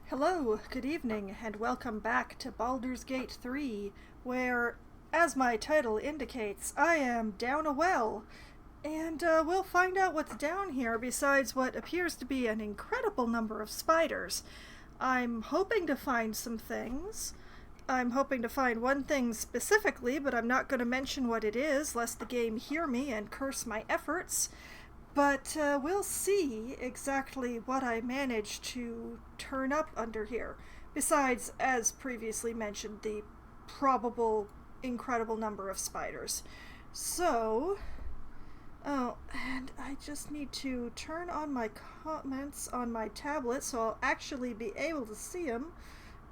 Hello, good evening, and welcome back to Baldur's Gate 3, where, as my title indicates, I am down a well. And we'll find out what's down here besides what appears to be an incredible number of spiders. I'm hoping to find some things. I'm hoping to find one thing specifically, but I'm not going to mention what it is, lest the game hear me and curse my efforts. But we'll see exactly what I manage to turn up under here. Besides, as previously mentioned, the probable incredible number of spiders. So, oh, and I just need to turn on my comments on my tablet so I'll actually be able to see them.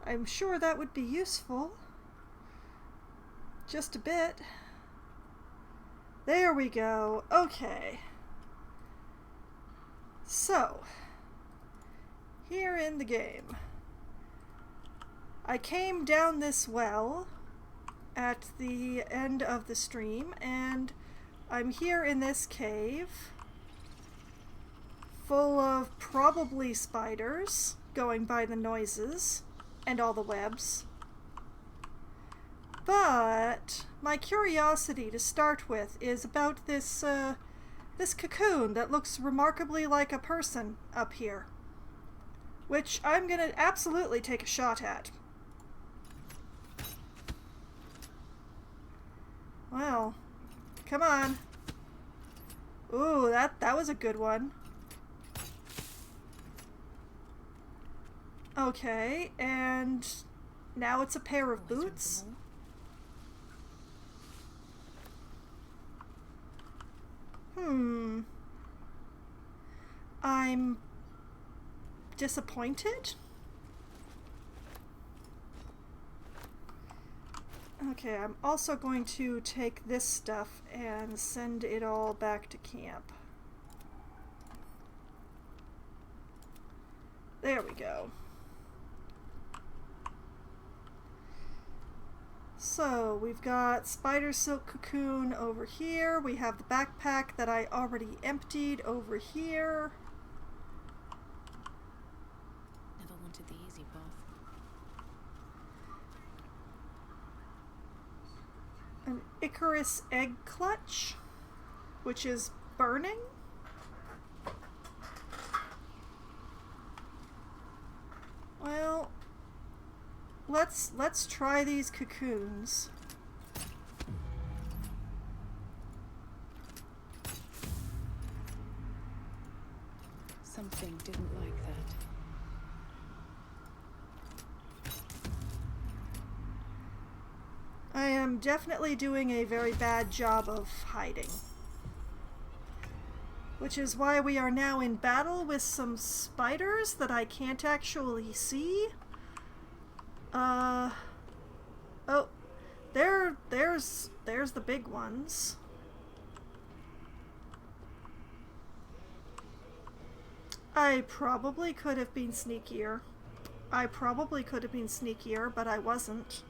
I'm sure that would be useful. Just a bit. There we go. Okay. So, here in the game, I came down this well at the end of the stream, and I'm here in this cave full of probably spiders, going by the noises and all the webs. But my curiosity to start with is about this cocoon that looks remarkably like a person up here, which I'm gonna absolutely take a shot at. Well, come on. Ooh, that was a good one. Okay, and now it's a pair of boots. I'm disappointed. Okay, I'm also going to take this stuff and send it all back to camp. There we go. So, we've got spider silk cocoon over here. We have the backpack that I already emptied over here. Never wanted the easy path. An Icarus egg clutch, which is burning. Well, let's try these cocoons. Something didn't like that. I am definitely doing a very bad job of hiding. Which is why we are now in battle with some spiders that I can't actually see. Oh, there's the big ones. I probably could have been sneakier. But I wasn't.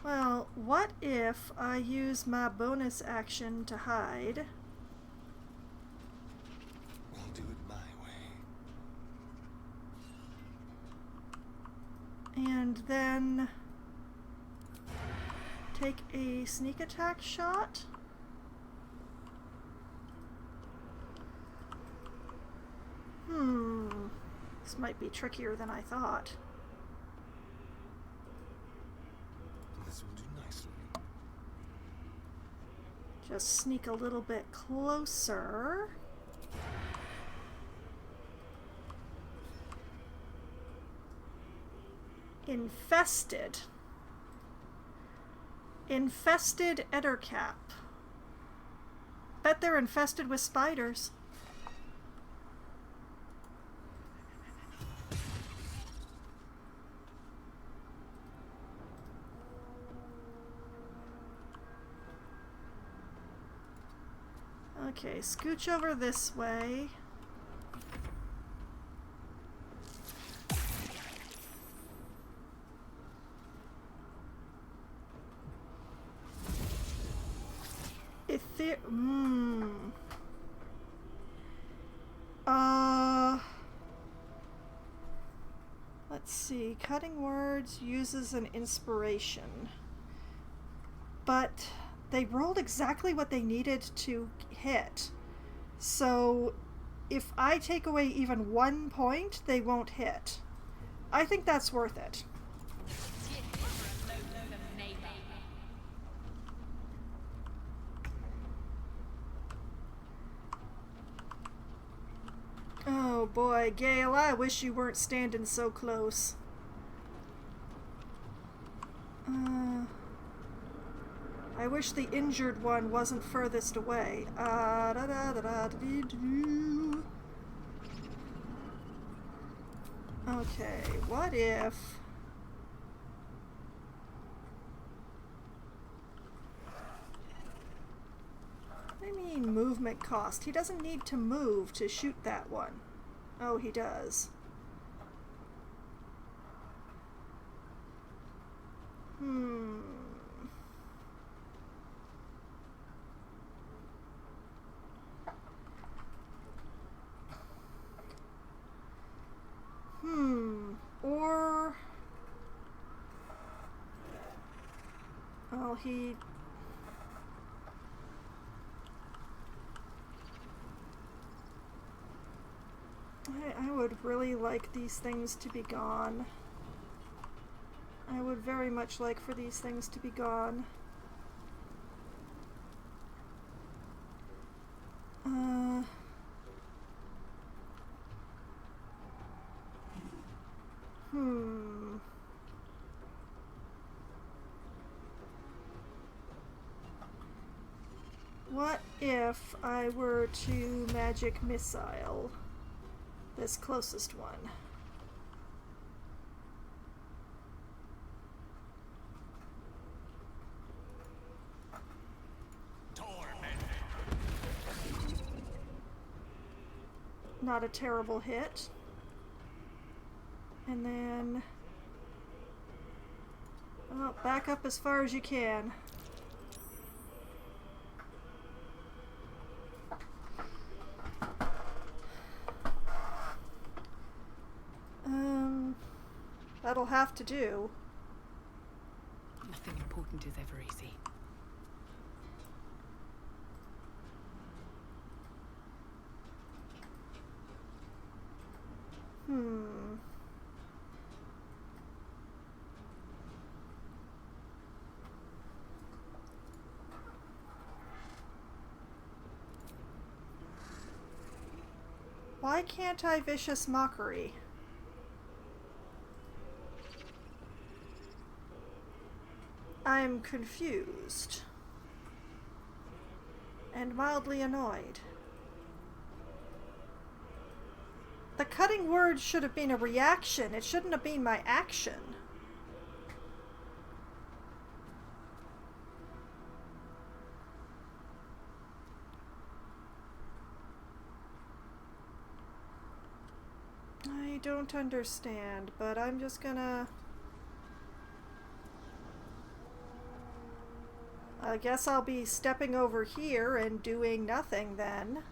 Well, what if I use my bonus action to hide? We'll do it my way. And then take a sneak attack shot? This might be trickier than I thought. This will do nicely. Just sneak a little bit closer. Infested. Infested ettercap. Bet they're infested with spiders. Okay, scooch over this way. Let's see. Cutting words uses an inspiration. But they rolled exactly what they needed to hit. So if I take away even 1 point, they won't hit. I think that's worth it. Oh boy, Gale, I wish you weren't standing so close. I wish the injured one wasn't furthest away. Okay, what if... I mean movement cost. He doesn't need to move to shoot that one. Oh, he does. Or... well, he... I would really like these things to be gone. I would very much like for these things to be gone. What if I were to magic missile this closest one? Not a terrible hit. And then... well, back up as far as you can. That'll have to do. Nothing important is ever easy. Why can't I vicious mockery? I'm confused. And mildly annoyed. The cutting word should have been a reaction. It shouldn't have been my action. I don't understand, but I'm just gonna... I guess I'll be stepping over here and doing nothing then.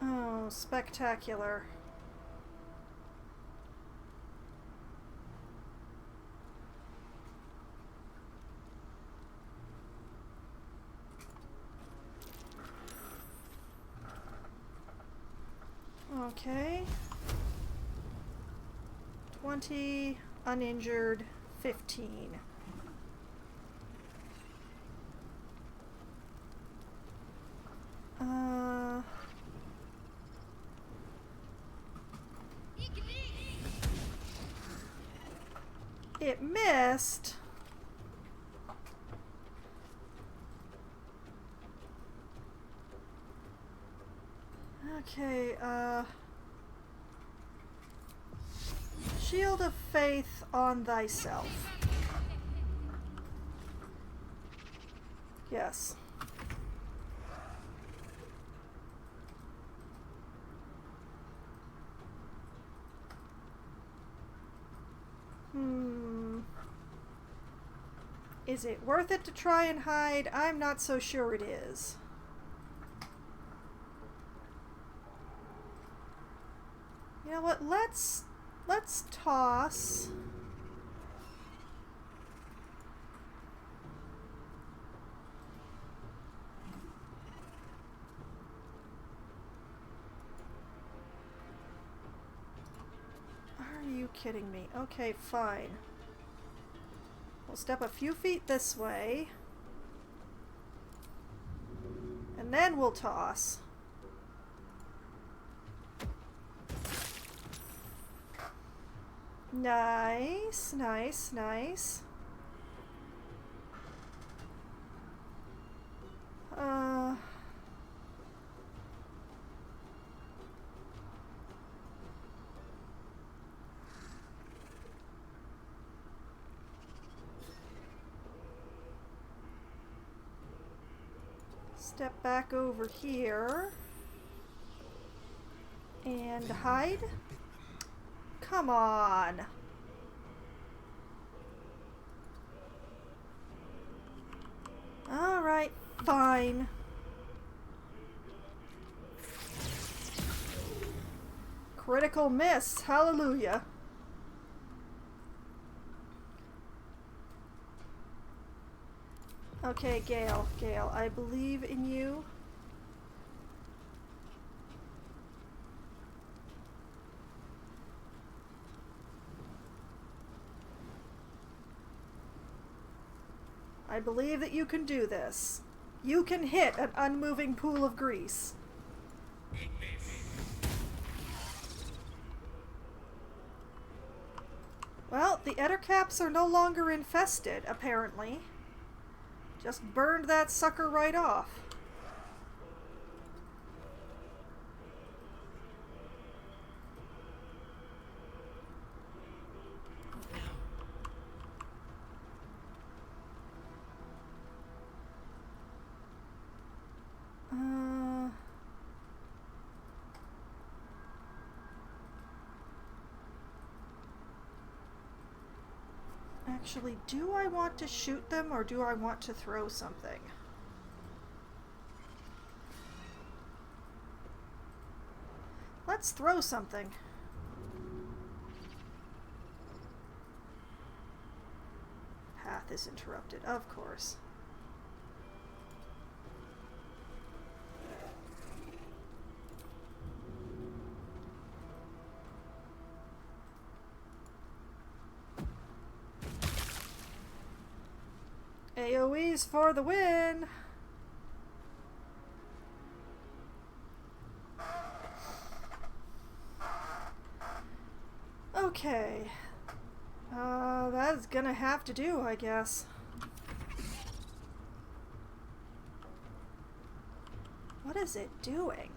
Oh, spectacular. Okay. 20, uninjured, 15. It missed. Okay, Shield of Faith on thyself. Yes. Is it worth it to try and hide? I'm not so sure it is. You know what? Let's toss. Are you kidding me? Okay, fine. We'll step a few feet this way. And then we'll toss. Nice, nice, nice. Step back over here. And hide. Come on. Alright, fine. Critical miss. Hallelujah. Okay, Gale, I believe in you. I believe that you can do this. You can hit an unmoving pool of grease. Well, the ettercaps are no longer infested, apparently. Just burned that sucker right off. Actually, do I want to shoot them or do I want to throw something? Let's throw something. Path is interrupted, of course. AoEs for the win! Okay. That's gonna have to do, I guess. What is it doing?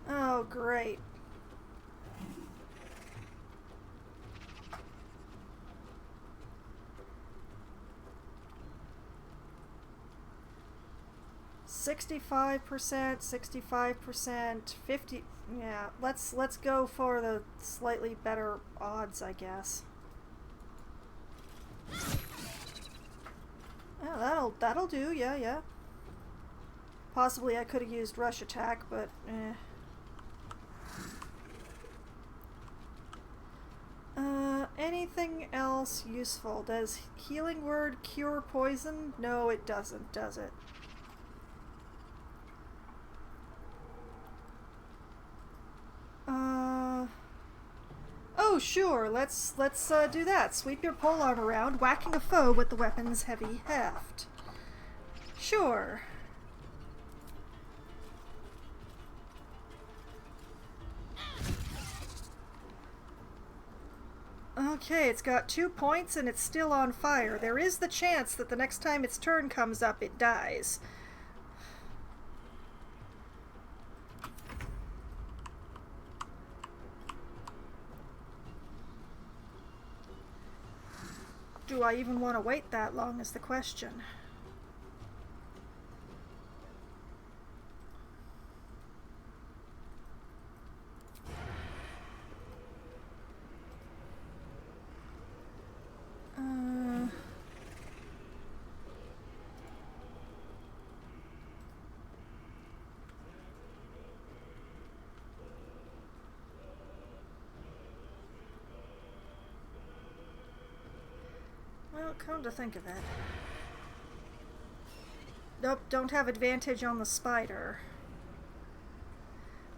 Oh, great. $65%, 65%, 50. Yeah, let's go for the slightly better odds, I guess. Oh, that'll do. Yeah. Possibly I could have used rush attack, but anything else useful? Does healing word cure poison? No, it doesn't, does it? Oh, sure. Let's do that. Sweep your polearm around, whacking a foe with the weapon's heavy heft. Sure. Okay, it's got 2 points and it's still on fire. There is the chance that the next time its turn comes up, it dies. Do I even want to wait that long is the question. Well, come to think of it. Nope, don't have advantage on the spider.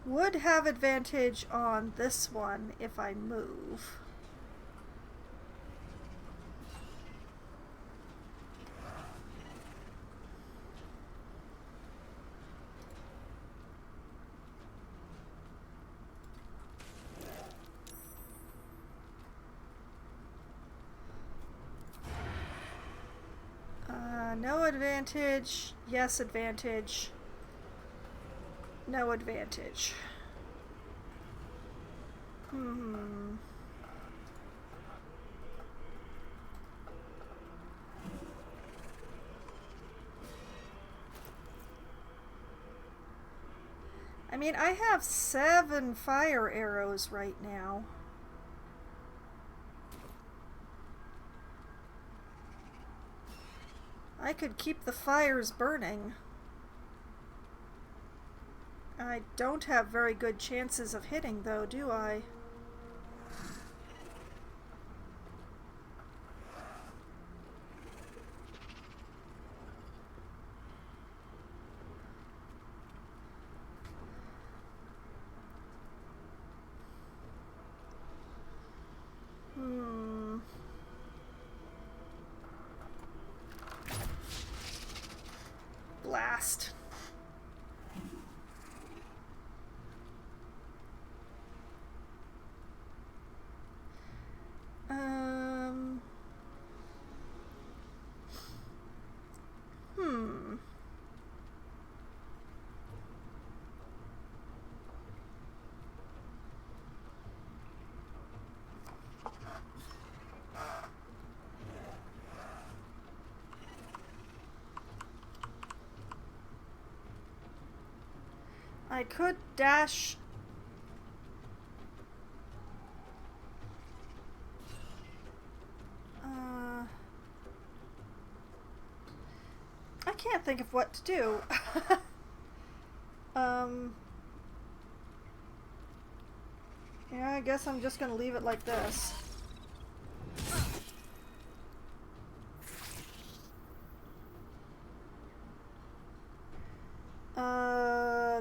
Would have advantage on this one if I move. No advantage, yes advantage, no advantage. I mean, I have 7 fire arrows right now. I could keep the fires burning. I don't have very good chances of hitting, though, do I? Blast. I could dash. I can't think of what to do. Yeah, I guess I'm just gonna leave it like this.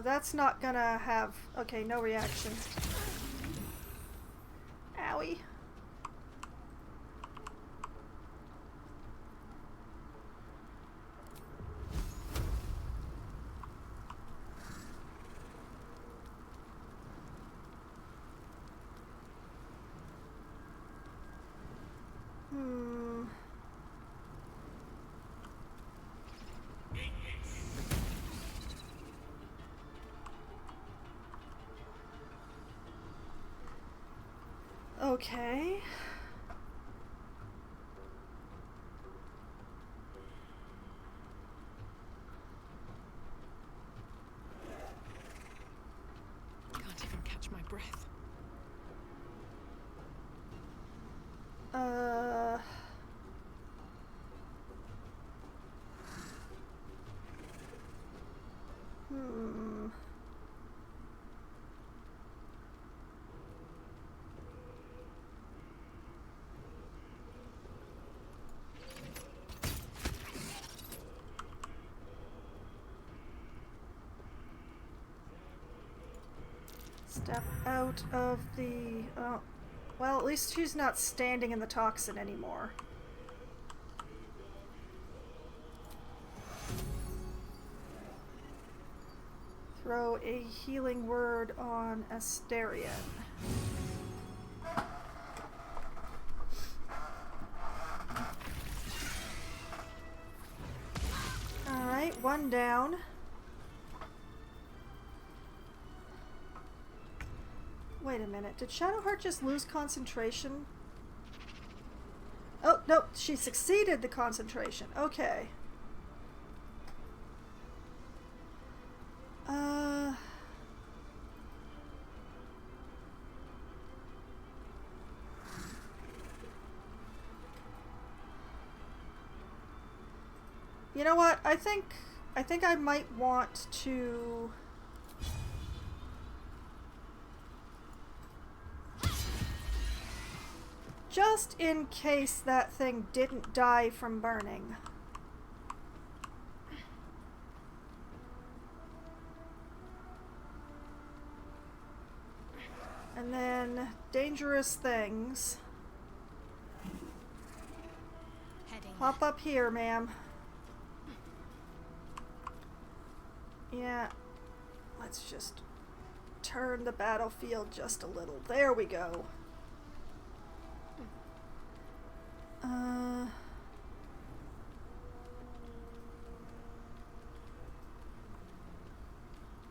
That's not gonna have... Okay, no reaction. Owie. Okay. Can't even catch my breath. Step out of the... well, at least she's not standing in the toxin anymore. Throw a healing word on Asterion. Alright, one down. Wait a minute, did Shadowheart just lose concentration? Oh, no, she succeeded the concentration. Okay. You know what? I think I might want to just in case that thing didn't die from burning. And then dangerous things. Heading. Hop up here, ma'am. Yeah. Let's just turn the battlefield just a little. There we go.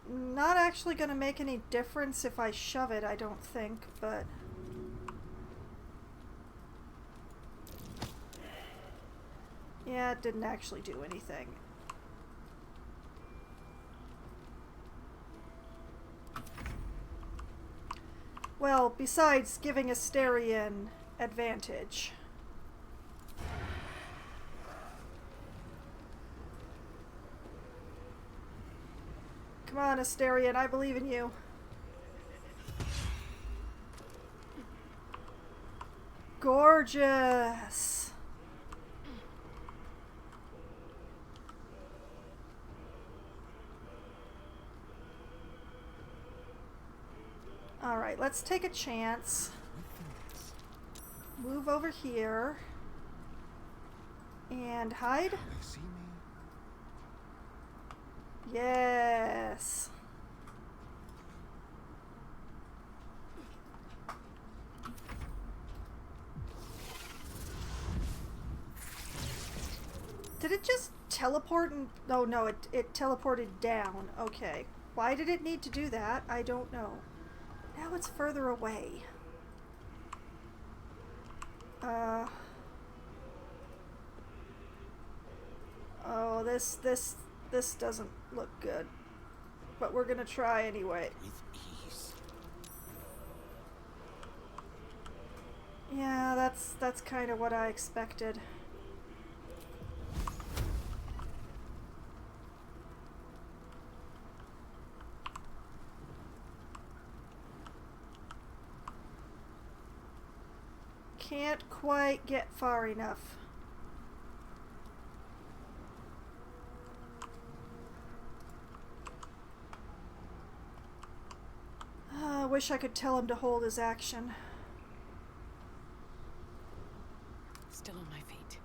Not actually gonna make any difference if I shove it, I don't think, but... yeah, it didn't actually do anything. Well, besides giving Asterion advantage. Come on, Asterion, I believe in you. Gorgeous! Alright, let's take a chance. Move over here. And hide. Can they see me? Yes. Did it just teleport and... oh no, it teleported down. Okay. Why did it need to do that? I don't know. Now it's further away. Oh, this doesn't look good. But we're gonna try anyway. With ease. Yeah, that's kind of what I expected. Can't quite get far enough. I wish I could tell him to hold his action. Still on my feet.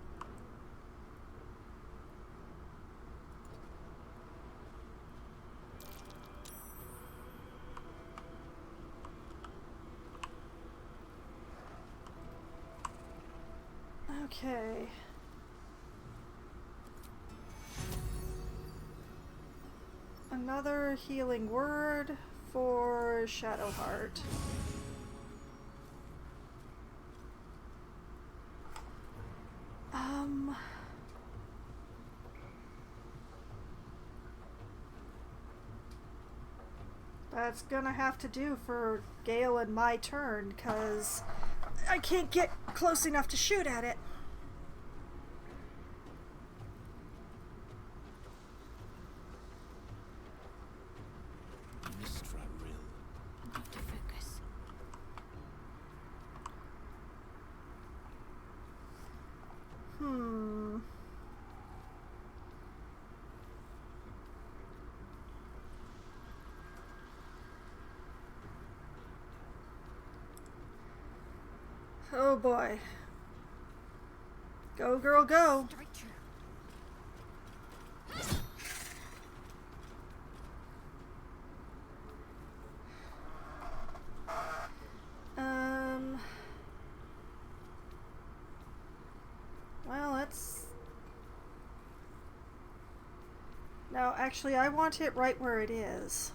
Okay. Another healing word for Shadowheart. That's gonna have to do for Gale and my turn, 'cause I can't get close enough to shoot at it. Mistra Rill. Need to focus. Oh boy. Go, girl, go. Straight through. Well, let's... no, actually, I want it right where it is.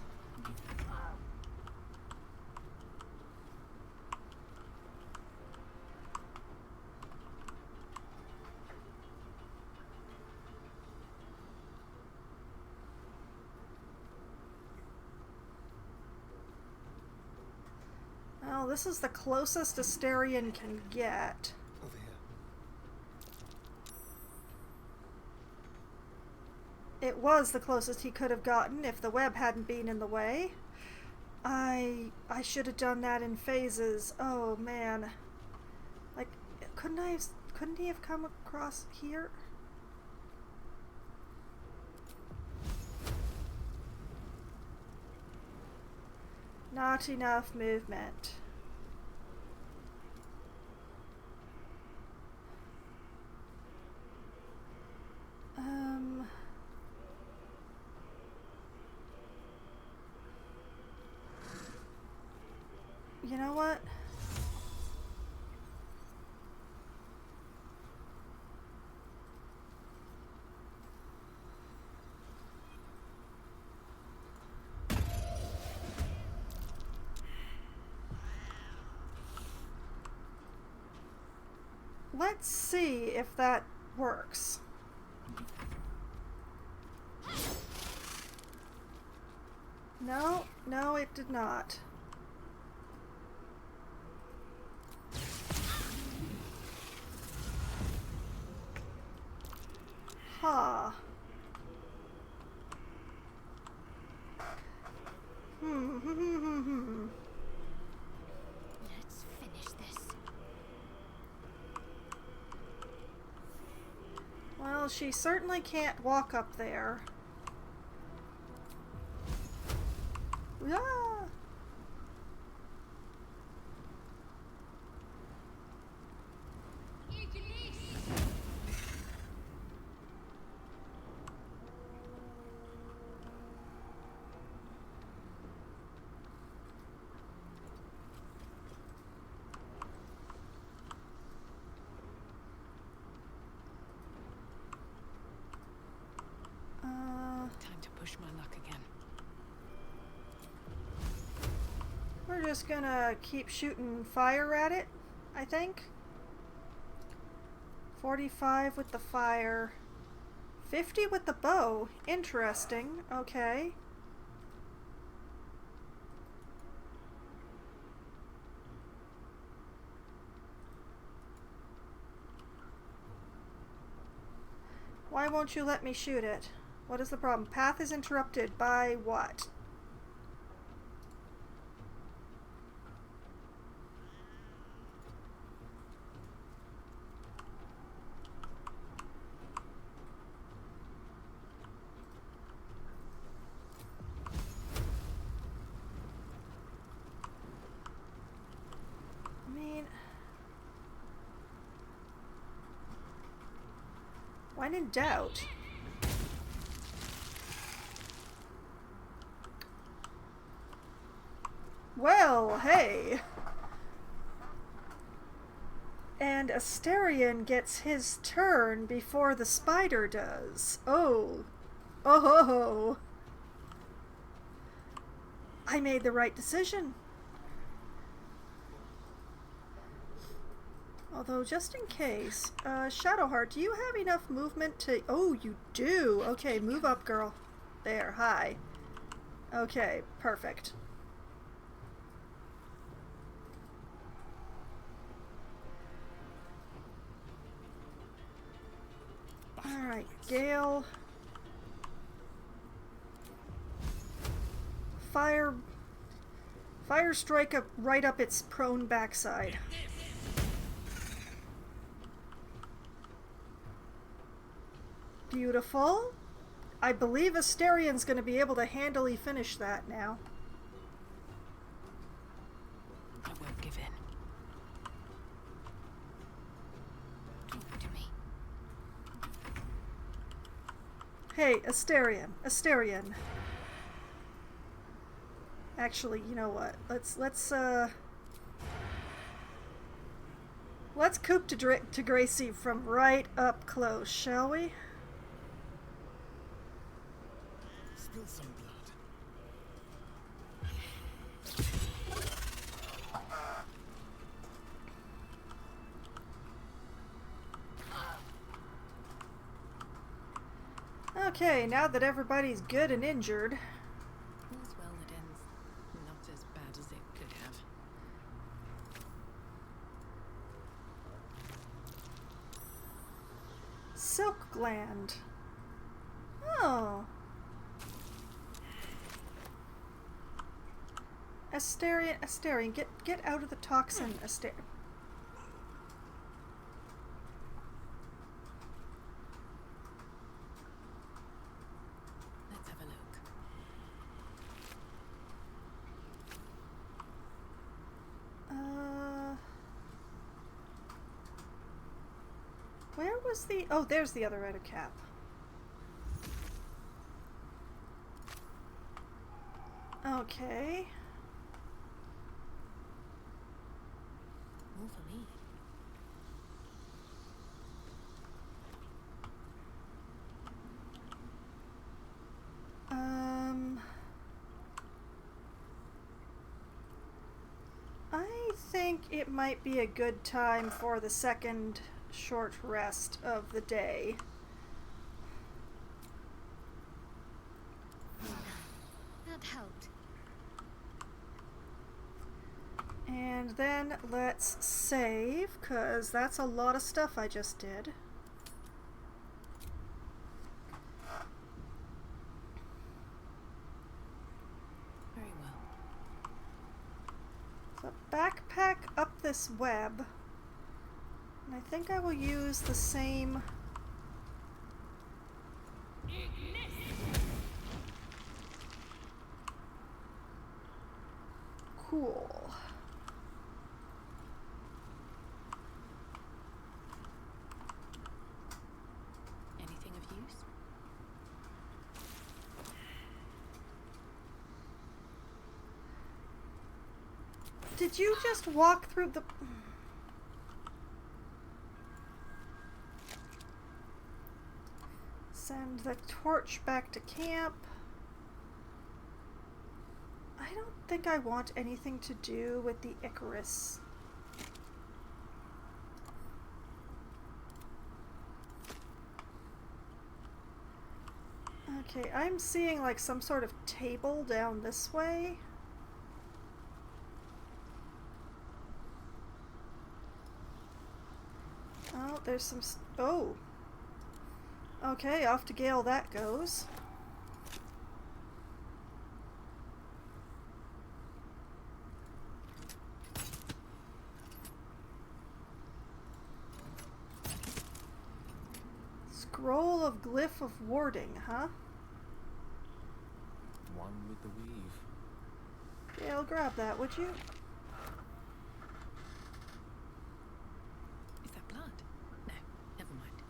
Well, this is the closest Asterion can get. Over here. It was the closest he could have gotten if the web hadn't been in the way. I should have done that in phases. Oh man. Like, couldn't he have come across here? Not enough movement. You know what? Let's see if that works. No, it did not. Huh. Let's finish this. Well, she certainly can't walk up there. Ah! Time to push my luck again. We're just gonna keep shooting fire at it, I think. 45 with the fire. 50 with the bow. Interesting. Okay. Why won't you let me shoot it? What is the problem? Path is interrupted by what? I mean, when in doubt. Well, hey. And Asterion gets his turn before the spider does. Oh. Oh ho ho. I made the right decision. Although, just in case, Shadowheart, do you have enough movement to... Oh, you do! Okay, move up, girl. There, hi. Okay, perfect. Alright, Gale. Fire strike up right up its prone backside. Beautiful. I believe Asterion's going to be able to handily finish that now. I won't give in. Talk to me. Hey, Asterion. Actually, you know what? Let's coop to Gracie from right up close, shall we? Spill some blood. Okay, now that everybody's good and injured. All's well that ends not as bad as it could have. silk gland. Oh. Astarion, get out of the toxin, Astarion. Let's have a look. Where was the... Oh, there's the other edit cap. Okay. More for me. I think it might be a good time for the second short rest of the day. That helped. And then let's save, because that's a lot of stuff I just did. Very well. So backpack up this web. And I think I will use the same... Cool. Anything of use? Did you just walk through the... Send the torch back to camp. I don't think I want anything to do with the Icarus. Okay, I'm seeing like some sort of table down this way. Oh, there's some... Oh! Okay, off to Gale that goes. Scroll of Glyph of Warding, huh? One with the weave. Gale, grab that, would you? Is that blood? No, never mind.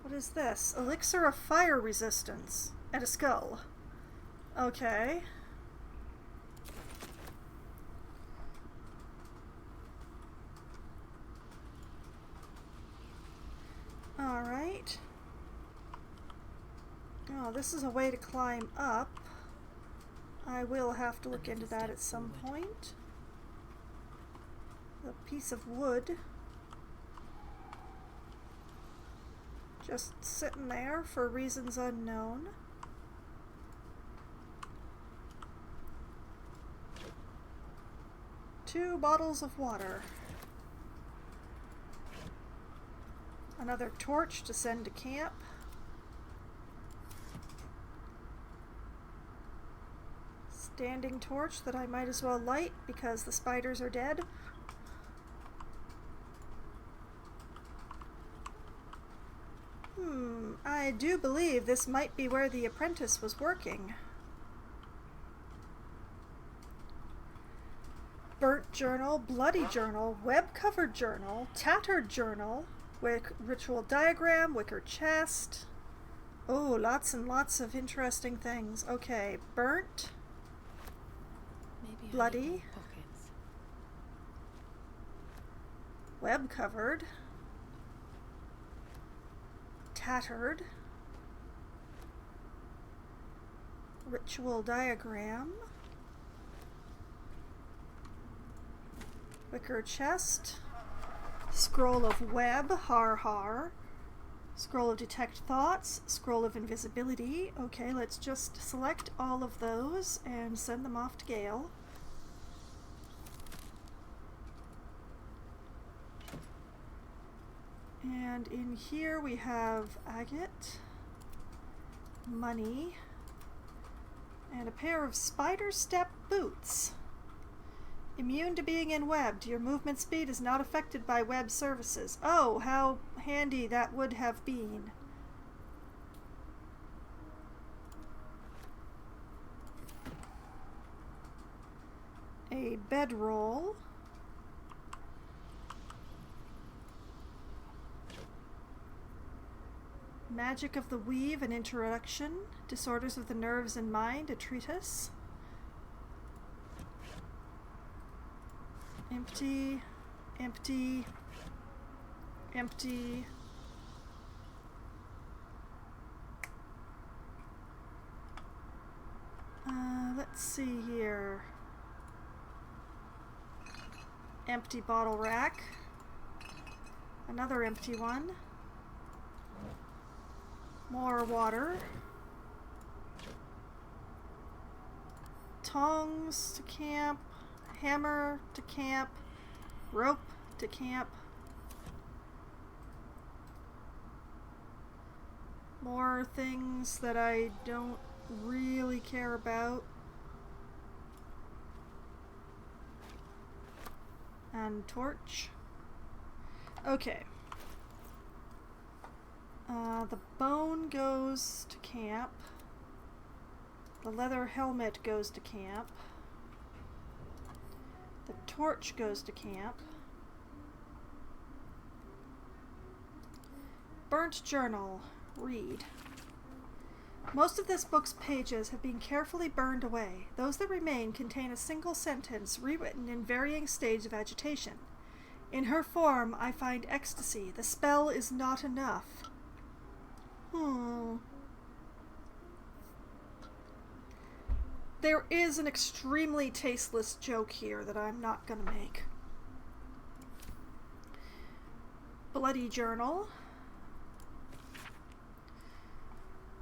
What is this? Elixir of Fire Resistance. And a skull. Okay. Alright. Oh, this is a way to climb up. I will have to look into that at some point. A piece of wood. Just sitting there for reasons unknown. Two bottles of water. Another torch to send to camp. Standing torch that I might as well light because the spiders are dead. I do believe this might be where the apprentice was working. Burnt journal, bloody journal, web-covered journal, tattered journal, ritual diagram, wicker chest. Oh, lots and lots of interesting things. Okay, burnt, Maybe bloody, I need more pockets. web-covered, tattered, ritual diagram, wicker chest, scroll of web, har har, scroll of detect thoughts, scroll of invisibility. Okay, let's just select all of those and send them off to Gale. And in here we have agate, money, and a pair of spider step boots. Immune to being enwebbed. Your movement speed is not affected by web services. Oh, how handy that would have been. A bedroll. Magic of the Weave, an introduction. Disorders of the Nerves and Mind, a treatise. Empty, empty, empty. Let's see here. Empty bottle rack. Another empty one. More water. Tongs to camp. Hammer to camp. Rope to camp. More things that I don't really care about. And torch. Okay. The bone goes to camp. The leather helmet goes to camp. The torch goes to camp. Burnt journal. Read. Most of this book's pages have been carefully burned away. Those that remain contain a single sentence rewritten in varying stages of agitation. In her form, I find ecstasy. The spell is not enough. There is an extremely tasteless joke here that I'm not gonna make. Bloody journal.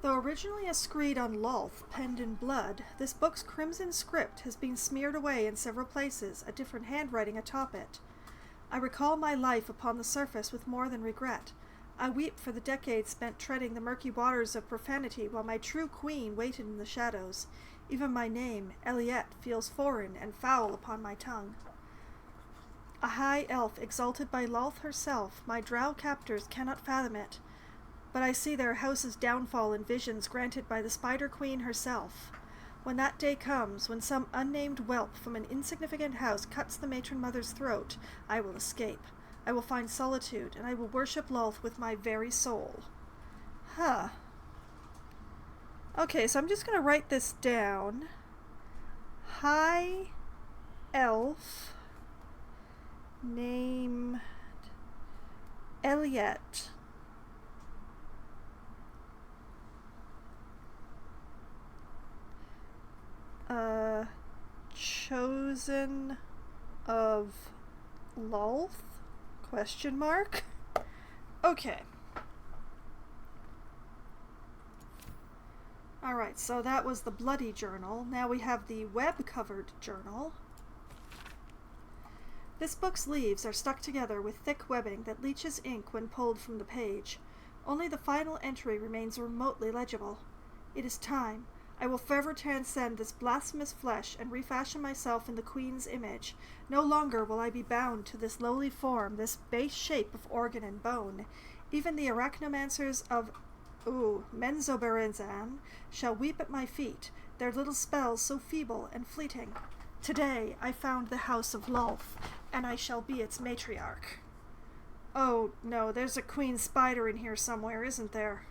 Though originally a screed on Lolth, penned in blood, this book's crimson script has been smeared away in several places, a different handwriting atop it. I recall my life upon the surface with more than regret. I weep for the decades spent treading the murky waters of profanity while my true queen waited in the shadows. Even my name, Eliette, feels foreign and foul upon my tongue. A high elf exalted by Lolth herself, my drow captors cannot fathom it. But I see their house's downfall in visions granted by the Spider Queen herself. When that day comes, when some unnamed whelp from an insignificant house cuts the matron mother's throat, I will escape. I will find solitude, and I will worship Lolth with my very soul. Huh. Okay, so I'm just going to write this down. High elf named Eliette. Chosen of Lolth? Question mark? Okay. Alright, so that was the bloody journal. Now we have the web-covered journal. This book's leaves are stuck together with thick webbing that leaches ink when pulled from the page. Only the final entry remains remotely legible. It is time. I will forever transcend this blasphemous flesh and refashion myself in the Queen's image. No longer will I be bound to this lowly form, this base shape of organ and bone. Even the arachnomancers of Menzoberranzan shall weep at my feet, their little spells so feeble and fleeting. Today I found the house of Lolth, and I shall be its matriarch. Oh, no, there's a queen spider in here somewhere, isn't there?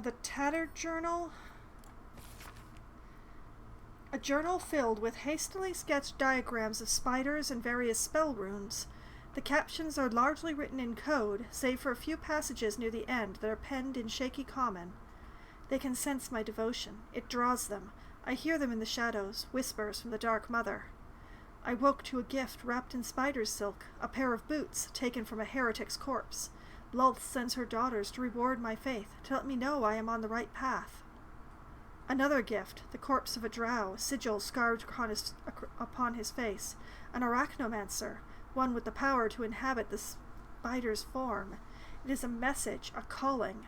The tattered journal? A journal filled with hastily sketched diagrams of spiders and various spell runes. The captions are largely written in code, save for a few passages near the end that are penned in shaky common. They can sense my devotion. It draws them. I hear them in the shadows, whispers from the Dark Mother. I woke to a gift wrapped in spider's silk, a pair of boots taken from a heretic's corpse. Lolth sends her daughters to reward my faith, to let me know I am on the right path. Another gift, the corpse of a drow, sigil scarred upon his face, an arachnomancer, one with the power to inhabit the spider's form. It is a message, a calling.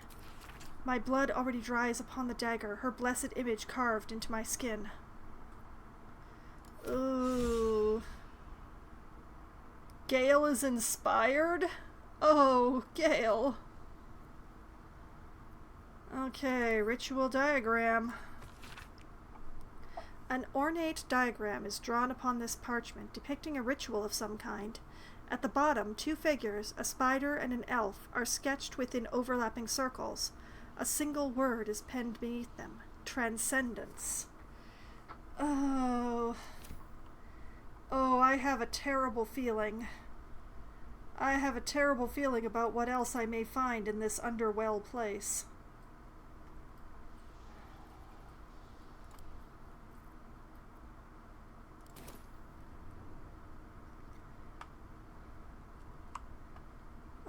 My blood already dries upon the dagger, her blessed image carved into my skin. Ooh. Gale is inspired? Oh, Gale. Okay, ritual diagram. An ornate diagram is drawn upon this parchment, depicting a ritual of some kind. At the bottom, 2 figures, a spider and an elf, are sketched within overlapping circles. A single word is penned beneath them. Transcendence. Oh. Oh, I have a terrible feeling. I have a terrible feeling about what else I may find in this underwell place.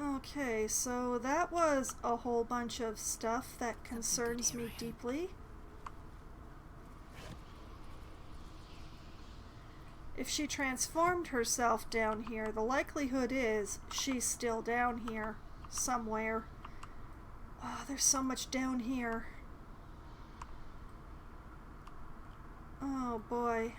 Okay, so that was a whole bunch of stuff that concerns me deeply. If she transformed herself down here, the likelihood is she's still down here somewhere. Oh, there's so much down here. Oh boy.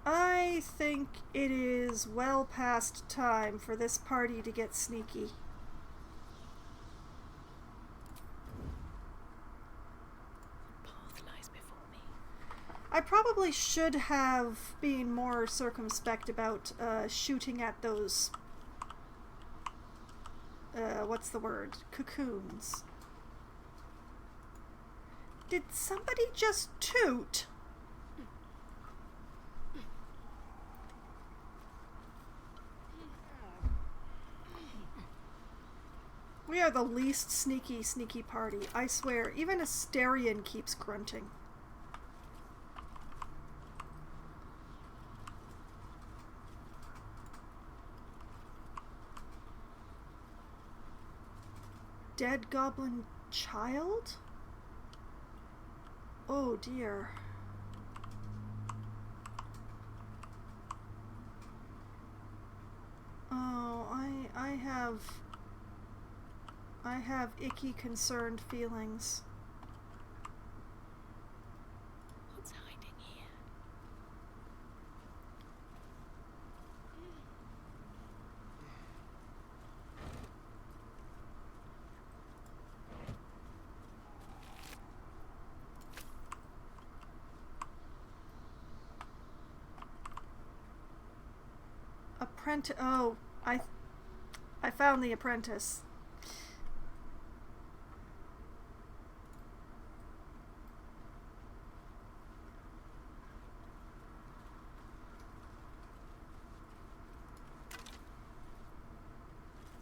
I think it is well past time for this party to get sneaky. Path lies before me. I probably should have been more circumspect about shooting at those, what's the word? Cocoons. Did somebody just toot? We are the least sneaky party. I swear, even Asterion keeps grunting. Dead goblin child? Oh dear. Oh, I have icky, concerned feelings. What's hiding here? Apprentice. Oh, I found the apprentice.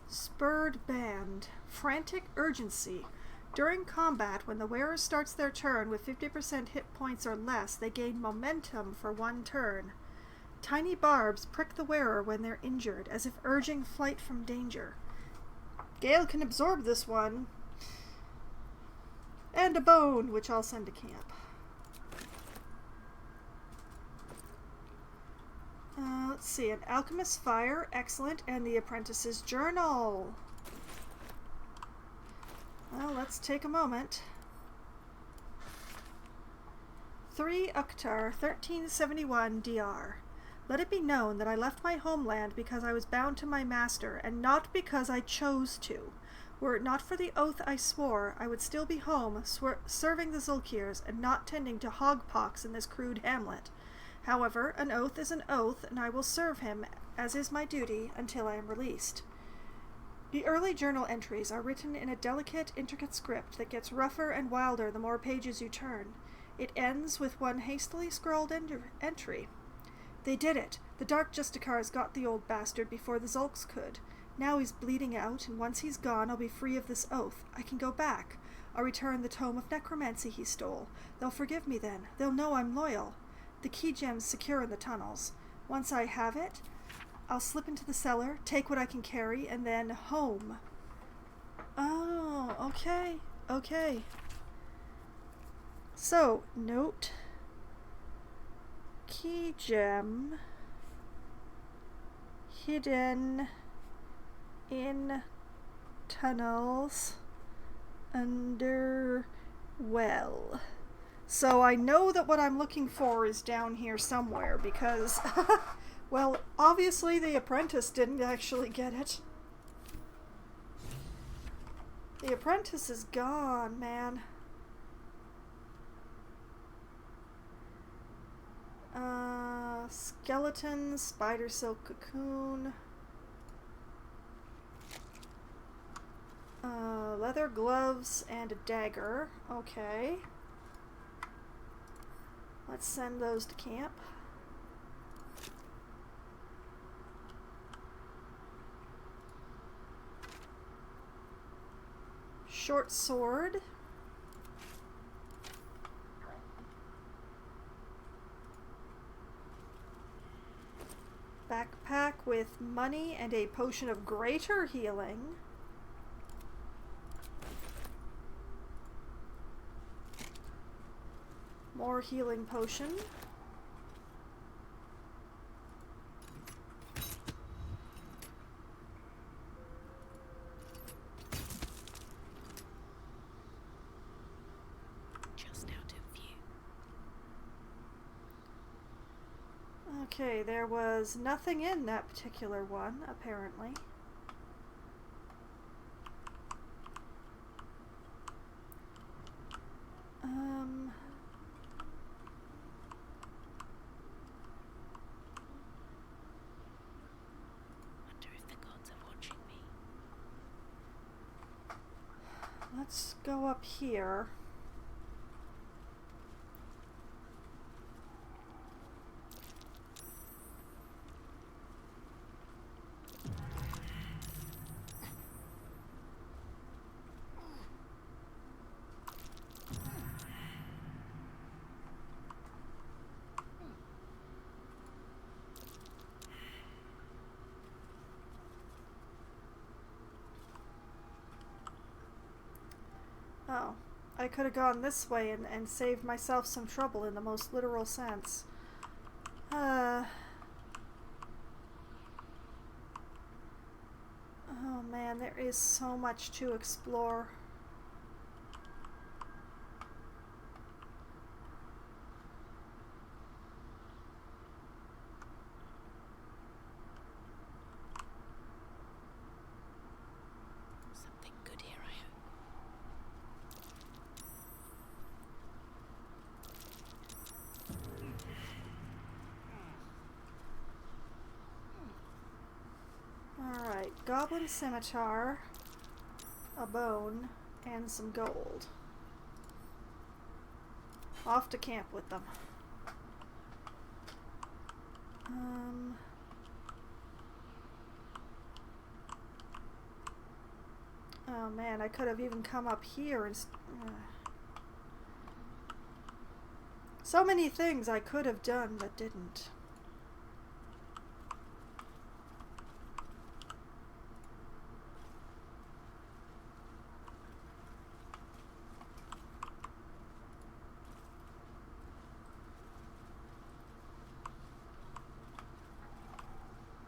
Spurred Band. Frantic urgency. During combat, when the wearer starts their turn with 50% hit points or less, they gain momentum for 1 turn. Tiny barbs prick the wearer when they're injured, as if urging flight from danger. Gale can absorb this one. And a bone, which I'll send to camp. Let's see, an alchemist's fire, excellent, and the apprentice's journal. Well, let's take a moment. 3 Uktar, 1371 DR. Let it be known that I left my homeland because I was bound to my master, and not because I chose to. Were it not for the oath I swore, I would still be home, serving the Zulkirs, and not tending to hogpox in this crude hamlet. However, an oath is an oath, and I will serve him, as is my duty, until I am released. The early journal entries are written in a delicate, intricate script that gets rougher and wilder the more pages you turn. It ends with one hastily scrawled entry. They did it. The Dark Justicars got the old bastard before the Zulks could. Now he's bleeding out, and once he's gone, I'll be free of this oath. I can go back. I'll return the tome of necromancy he stole. They'll forgive me then. They'll know I'm loyal. The key gem's secure in the tunnels. Once I have it, I'll slip into the cellar, take what I can carry, and then home. Oh, okay. Okay. So, note key gem hidden in tunnels under well. So I know that what I'm looking for is down here somewhere because, well, obviously the apprentice didn't actually get it. The apprentice is gone, man. Skeleton, spider silk cocoon. Leather gloves and a dagger. Okay. Let's send those to camp. Short sword. Backpack with money and a potion of greater healing. More healing potion. Just out of view. Okay, there was nothing in that particular one, apparently. Wonder if the gods are watching me. Let's go up here. Oh, I could have gone this way and saved myself some trouble in the most literal sense. Oh man, there is so much to explore. Something good here, I hope. Alright, goblin scimitar, a bone, and some gold. Off to camp with them. Oh man, I could have even come up here and... So many things I could have done but didn't.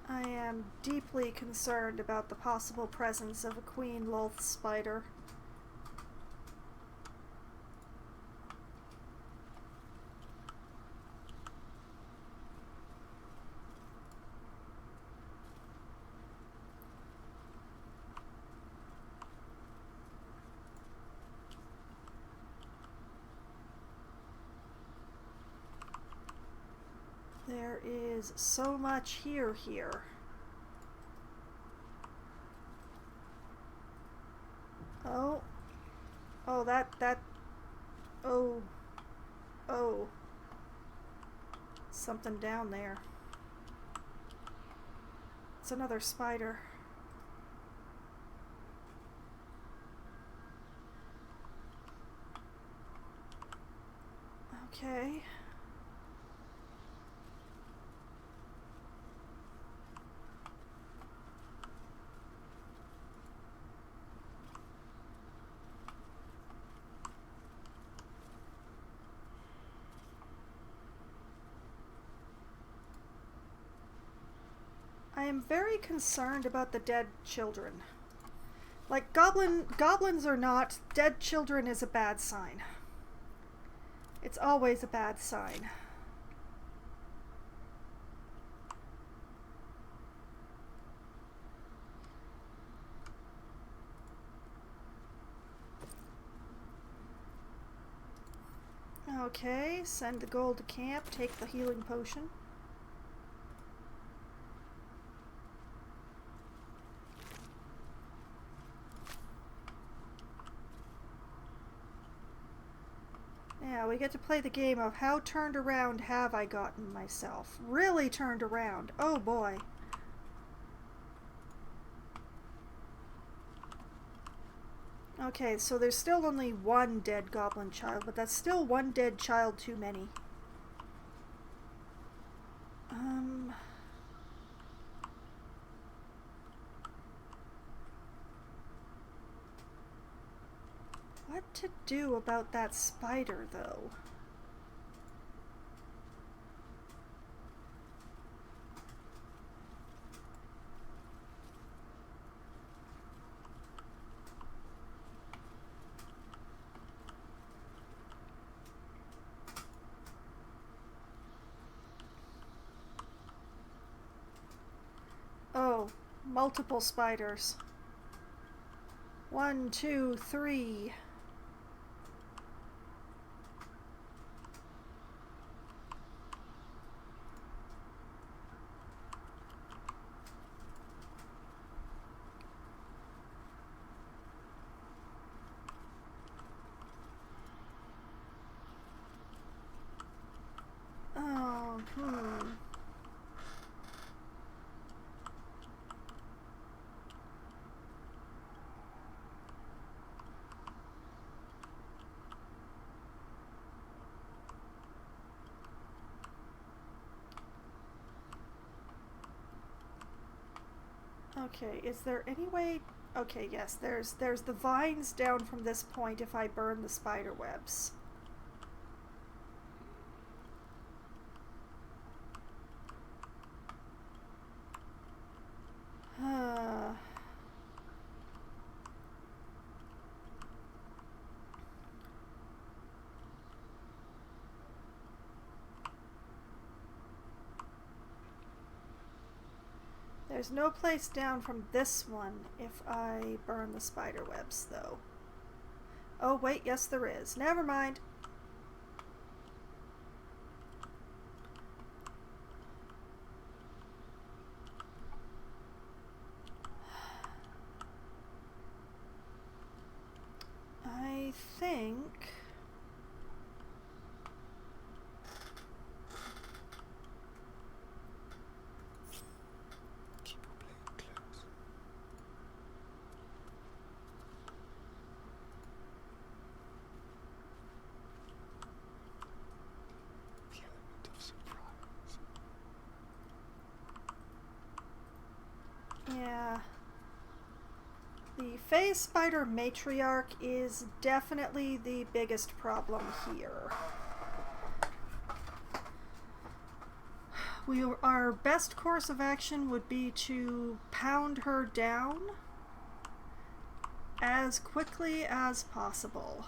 I am deeply concerned about the possible presence of a Queen Lolth spider. There is so much here. Oh. Oh, Oh. Something down there. It's another spider. Okay. I'm very concerned about the dead children. Like, goblins or not, dead children is a bad sign. It's always a bad sign. Okay, send the gold to camp, take the healing potion. Now we get to play the game of how turned around have I gotten myself. Really turned around. Oh boy. Okay, so there's still only one dead goblin child, but that's still one dead child too many. What to do about that spider, though? Oh, multiple spiders. 1, 2, 3. Oh, Okay, is there any way... Okay, yes, there's the vines down from this point if I burn the spider webs. There's no place down from this one if I burn the spider webs, though. Oh, wait, yes there is. Never mind. I think... Keep your blade close. The element of surprise. Yeah. The phase spider matriarch is definitely the biggest problem here. Our best course of action would be to pound her down as quickly as possible.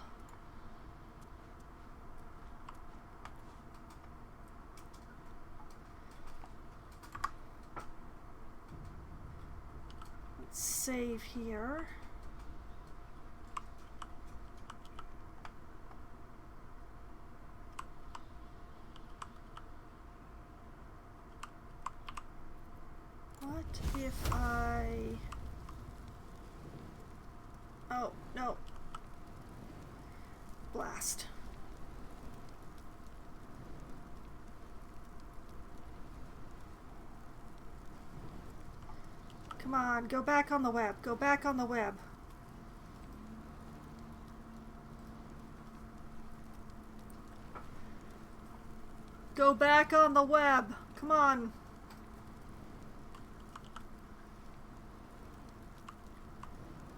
Let's save here. What if I... Oh, no. Blast. Come on, go back on the web. Go back on the web. Go back on the web. Come on.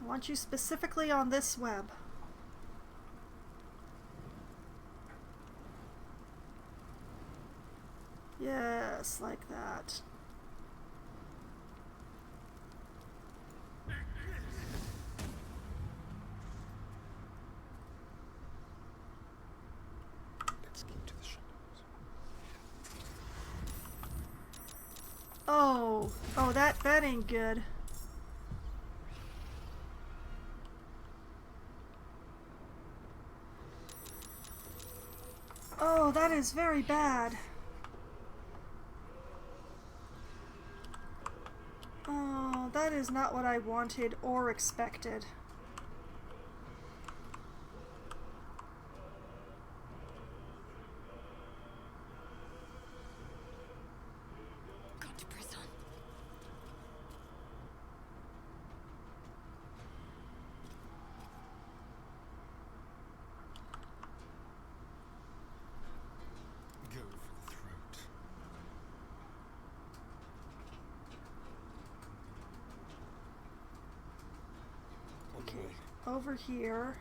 I want you specifically on this web. Yes, like that. Oh, that ain't good. Oh, that is very bad. Oh, that is not what I wanted or expected. Got to press on. Go for the throat. On the Okay, way. over here.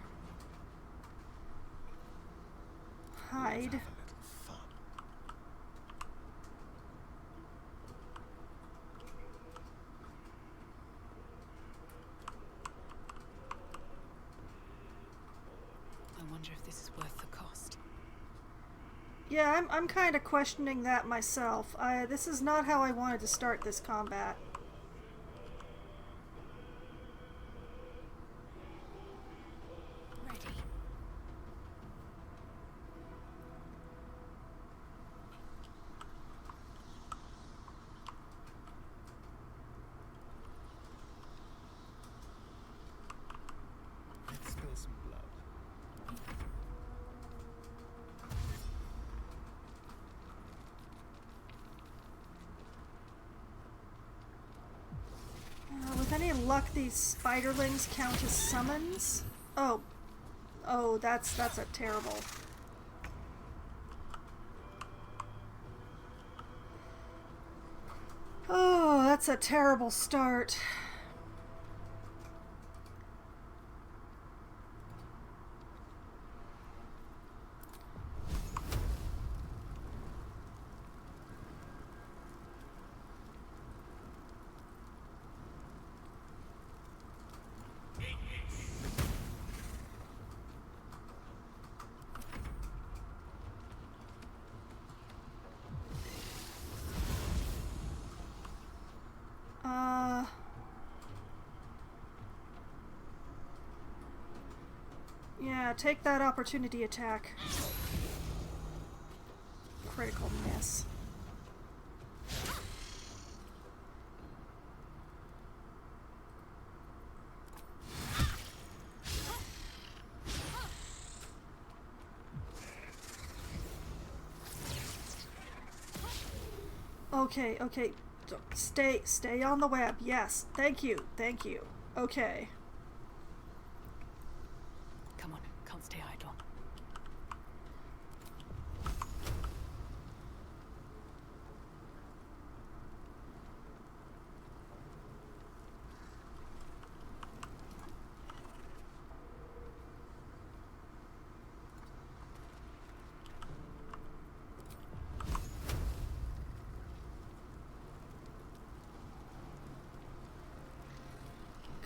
Let's Hide. have a little fun. I wonder if this is worth the cost. Yeah, I'm kind of questioning that myself. This is not how I wanted to start this combat. Ready. Let's spill some blood. With any luck, these spiderlings count as summons? Oh. Oh, that's a terrible. Oh, that's a terrible start. Yeah, take that opportunity attack. Critical miss. Okay, okay. Stay on the web. Yes. Thank you. Thank you. Okay. Come on, can't stay idle.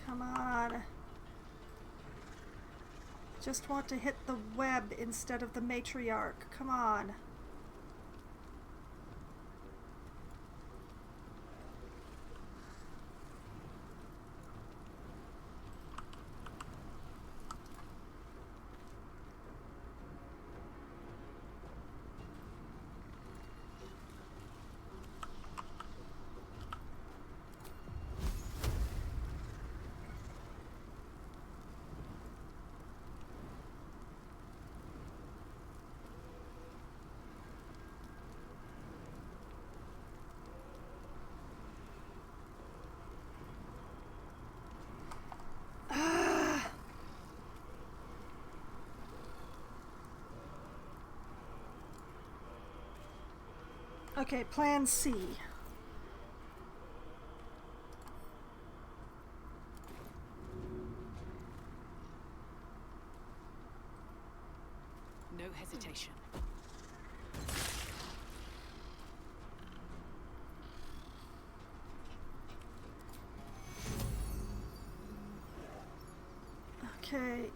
Come on. Just want to hit the web instead of the matriarch. Come on. Okay, plan C. No hesitation. Okay.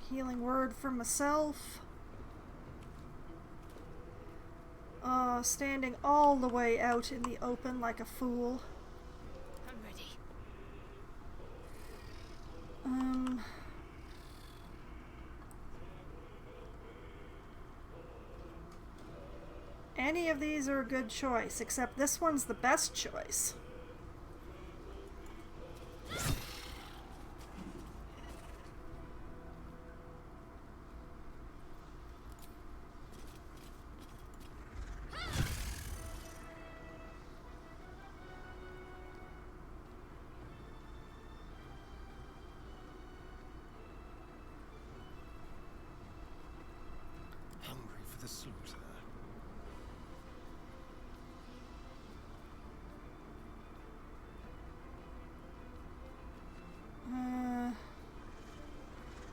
Healing word for myself. Oh, standing all the way out in the open like a fool. I'm ready. Any of these are a good choice, except this one's the best choice. Hungry for the slaughter. Uh,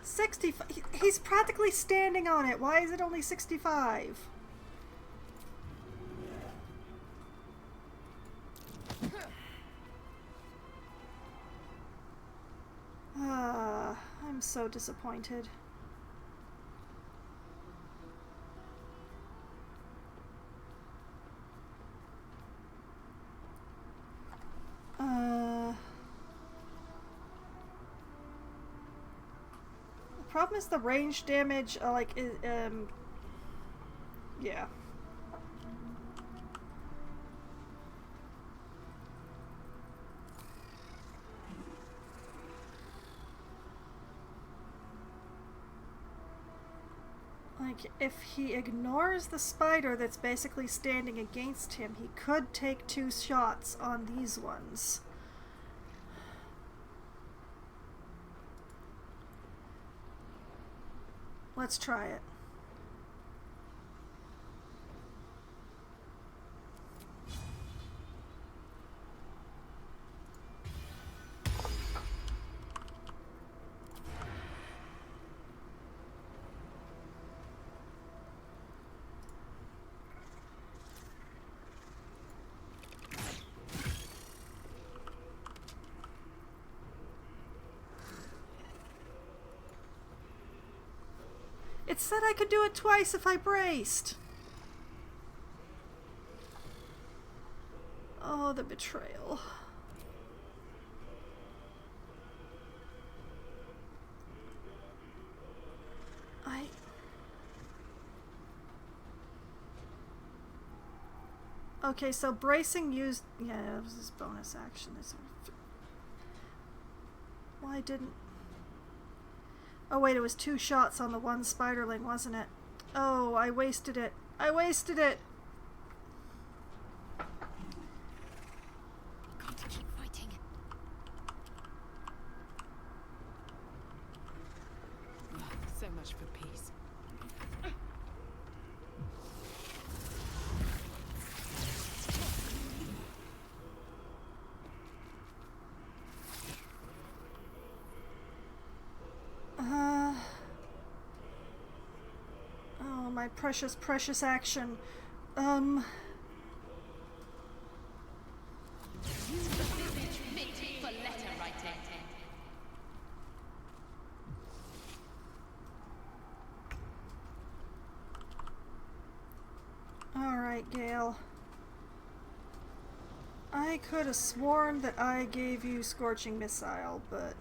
65. He's practically standing on it. Why is it only 65? I'm so disappointed. The problem is the range damage, yeah. Like, if he ignores the spider that's basically standing against him, he could take 2 shots on these ones. Let's try it. It said I could do it twice if I braced. Oh, the betrayal. Okay, so bracing used... Yeah, it was his bonus action. Why didn't... Oh wait, it was 2 shots on the one spiderling, wasn't it? Oh, I wasted it. I wasted it! Got to keep fighting. So much for peace. Oh, my precious, precious action. Alright, Gale. I could have sworn that I gave you Scorching Missile, but...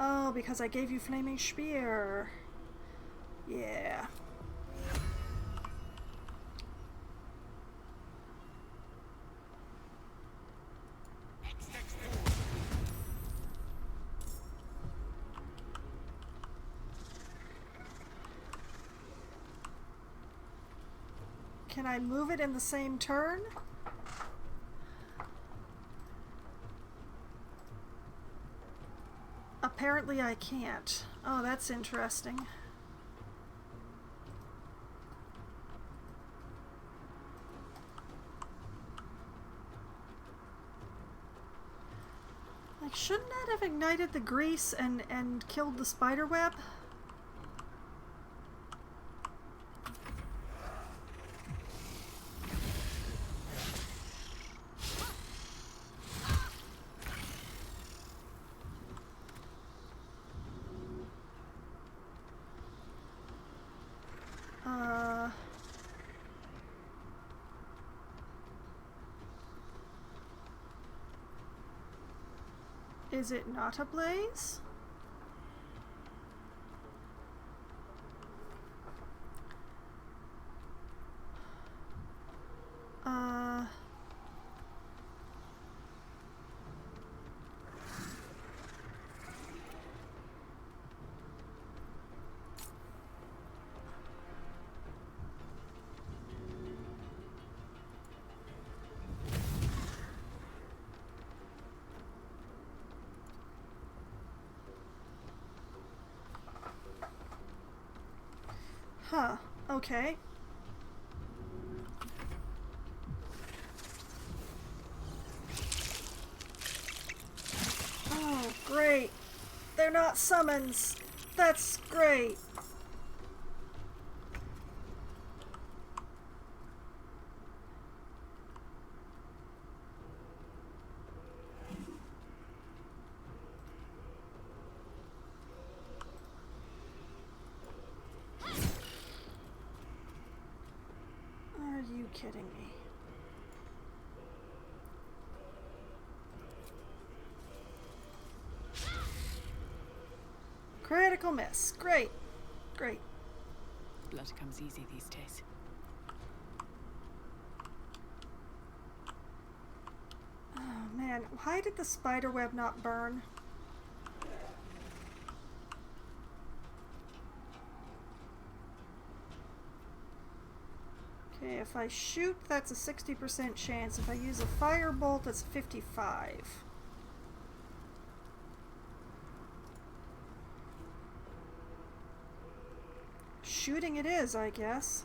Oh, because I gave you Flaming Spear. Yeah. Can I move it in the same turn? Apparently I can't. Oh, that's interesting. Like, shouldn't that have ignited the grease and killed the spider web? Is it not a blaze? Huh, okay. Oh, great. They're not summons. That's great. Are you kidding me? Critical miss. Great. Great. Blood comes easy these days. Oh man, why did the spider web not burn? Okay, if I shoot, that's a 60% chance. If I use a firebolt, that's 55. Shooting it is, I guess.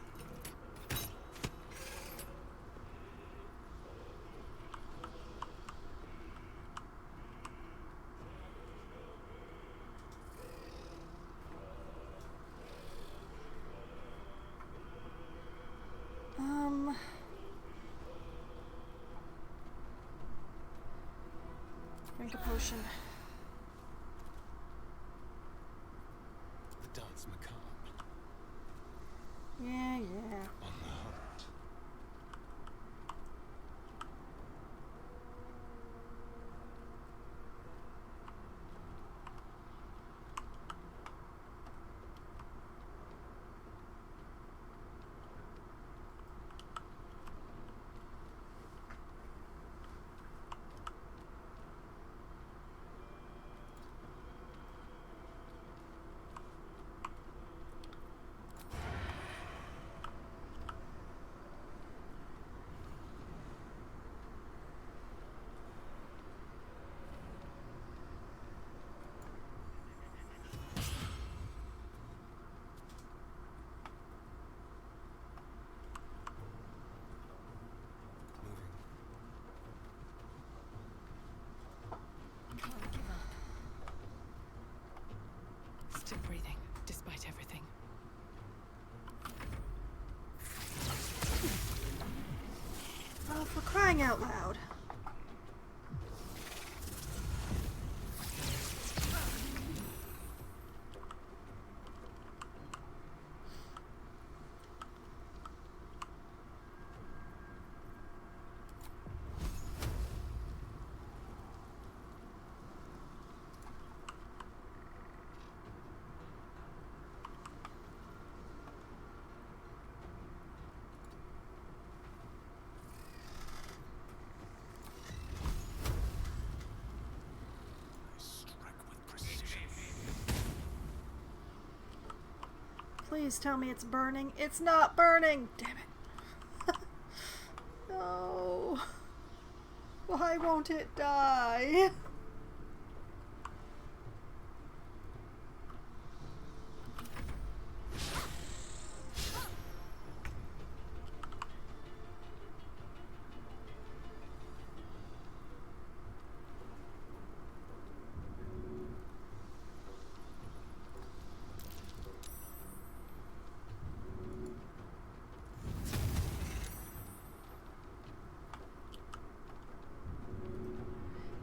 Drink a potion. The dance macabre. Yeah, yeah. On the hunt. Can't give up. Still breathing, despite everything. Oh, for crying out loud. Please tell me it's burning. It's not burning! Damn it. No. Why won't it die?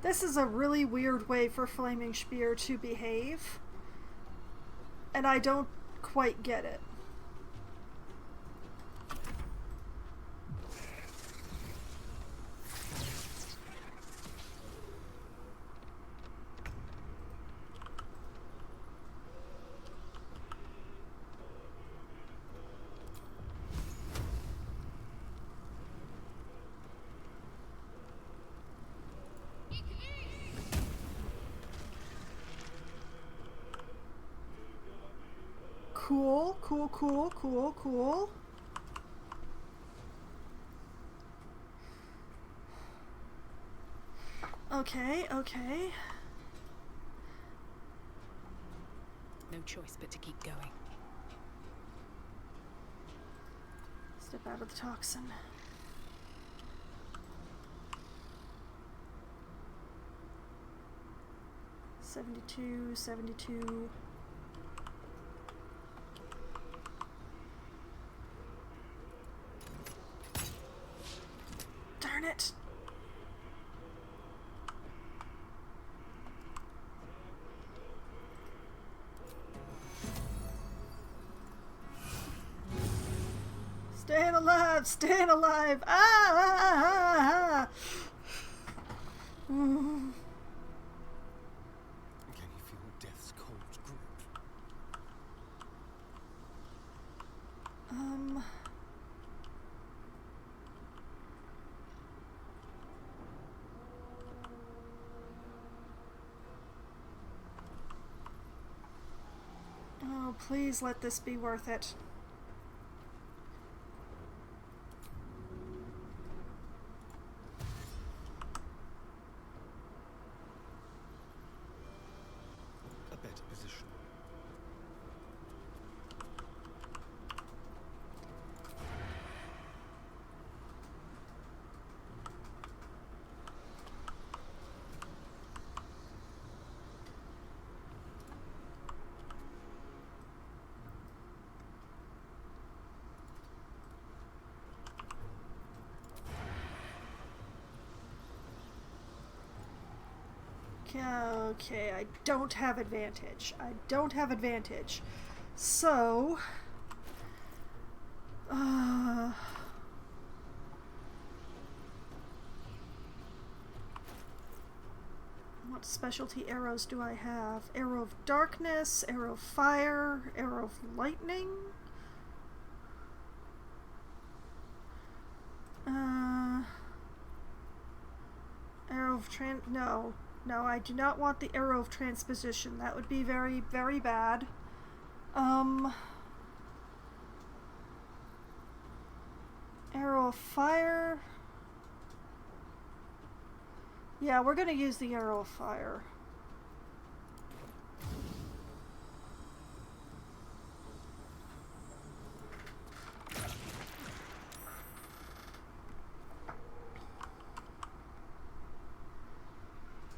This is a really weird way for Flaming Spear to behave, and I don't quite get it. Cool, cool, cool, cool, cool. Okay, okay. No choice but to keep going. Step out of the toxin. $72. Darn it! Staying alive! Staying alive! Ah! Mm. Can you feel death's cold grip? Oh, please let this be worth it. A better position. Okay, I don't have advantage. I don't have advantage. So... what specialty arrows do I have? Arrow of darkness, arrow of fire, arrow of lightning? Arrow of no, I do not want the arrow of transposition. That would be very, very bad. Arrow of fire. Yeah, we're gonna use the arrow of fire.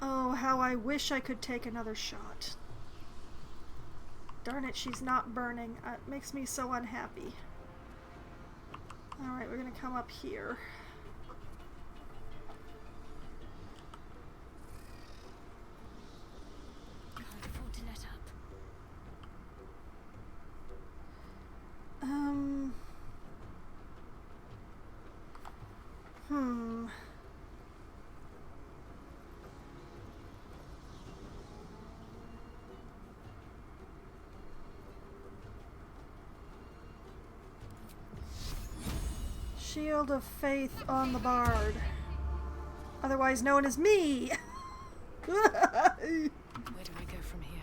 Oh, how I wish I could take another shot. Darn it, she's not burning. It makes me so unhappy. Alright, we're gonna come up here. Can't afford to let up. Shield of Faith on the Bard. Otherwise known as me! Where do I go from here?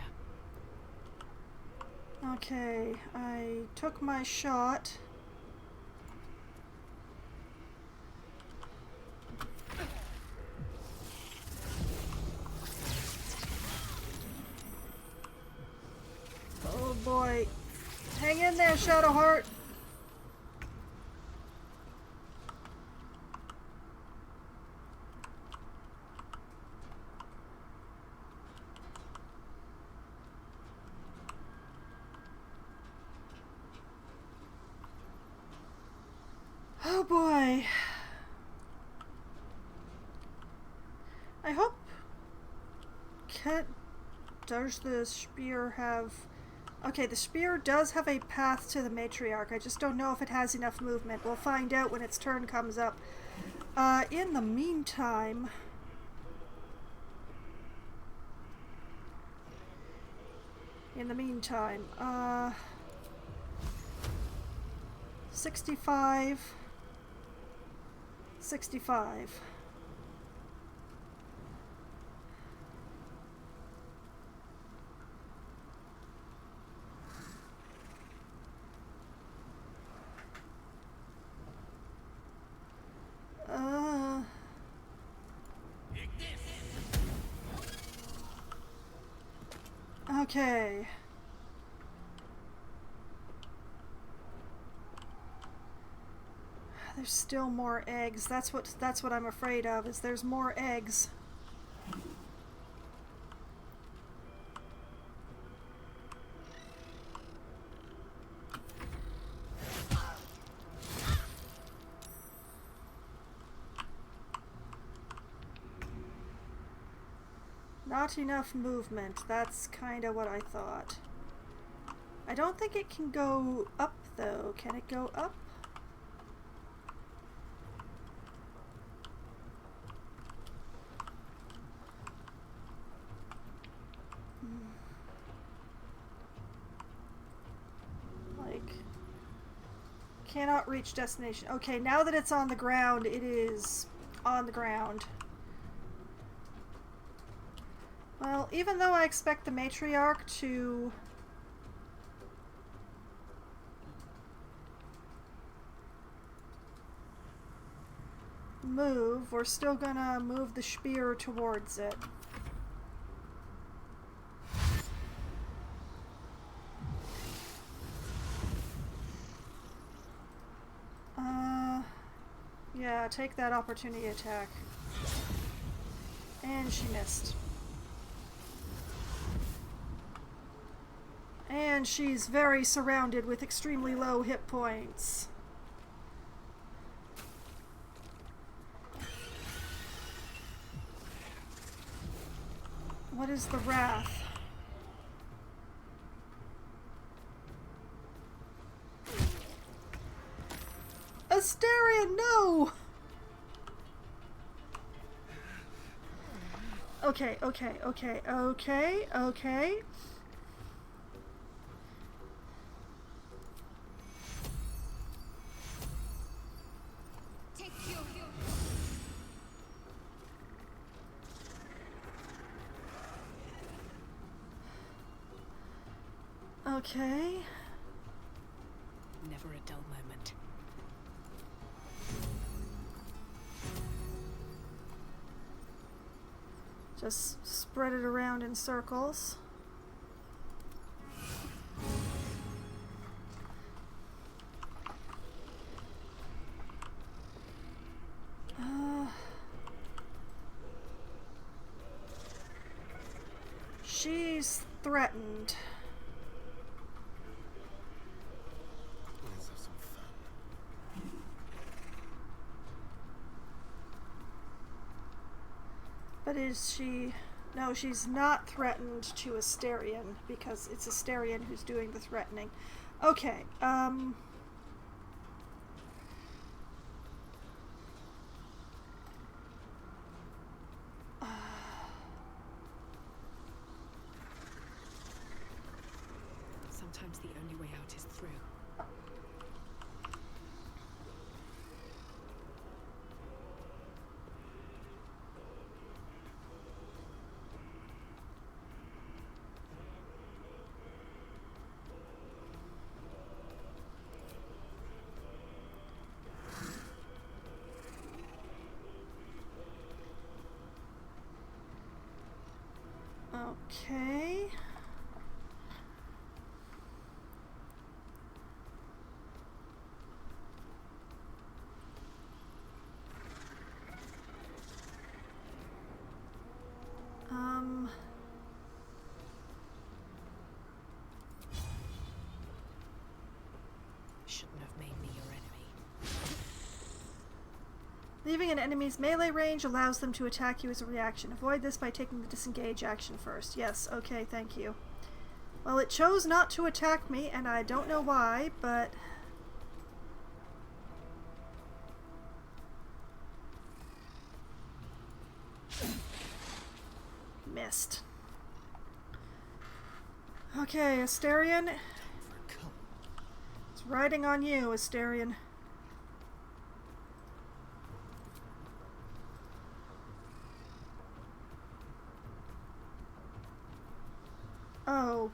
Okay, I took my shot. Oh boy. Hang in there, Shadowheart! Oh boy. I hope... Does the spear have... Okay, the spear does have a path to the matriarch. I just don't know if it has enough movement. We'll find out when its turn comes up. In the meantime... 65... 65... Okay. There's still more eggs. That's what I'm afraid of, is there's more eggs. Not enough movement. That's kind of what I thought. I don't think it can go up, though. Can it go up? Like, cannot reach destination. Okay, now that it's on the ground, it is on the ground. Well, even though I expect the matriarch to move, we're still gonna move the spear towards it. Yeah, take that opportunity attack. And she missed. And she's very surrounded with extremely low hit points. What is the wrath? Asterion, no! Okay. Okay. Never a dull moment. Just spread it around in circles. She's threatened. Let's have some fun. But is she... No, she's not threatened to Asterion, because it's Asterion who's doing the threatening. Okay, Sometimes the only way out is through. okay. Shouldn't have made me your enemy. Leaving an enemy's melee range allows them to attack you as a reaction. Avoid this by taking the disengage action first. Yes, okay, thank you. Well, it chose not to attack me, and I don't know why, but... Missed. Okay, Asterion. It's riding on you, Asterion. Oh.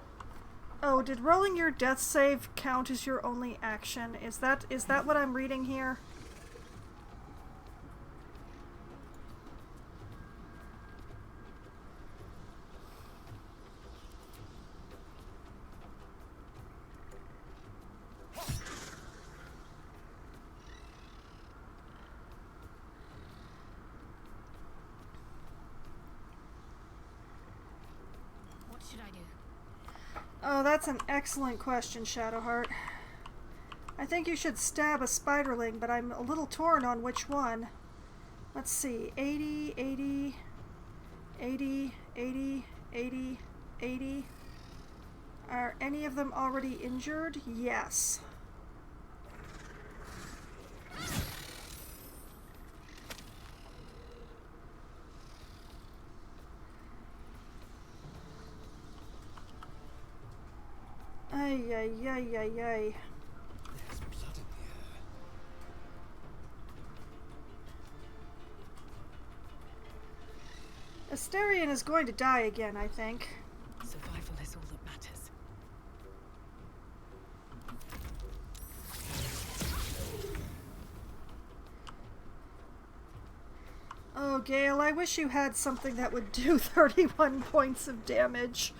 Oh, did rolling your death save count as your only action? Is that what I'm reading here? should I do? Oh, that's an excellent question, Shadowheart. I think you should stab a spiderling, but I'm a little torn on which one. Let's see. 80, 80, 80, 80, 80, 80. Are any of them already injured? Yes. Ay, ay, ay, ay, ay. There's blood in the air. Asterion is going to die again, I think. Survival is all that matters. Oh, Gale, I wish you had something that would do 31 points of damage.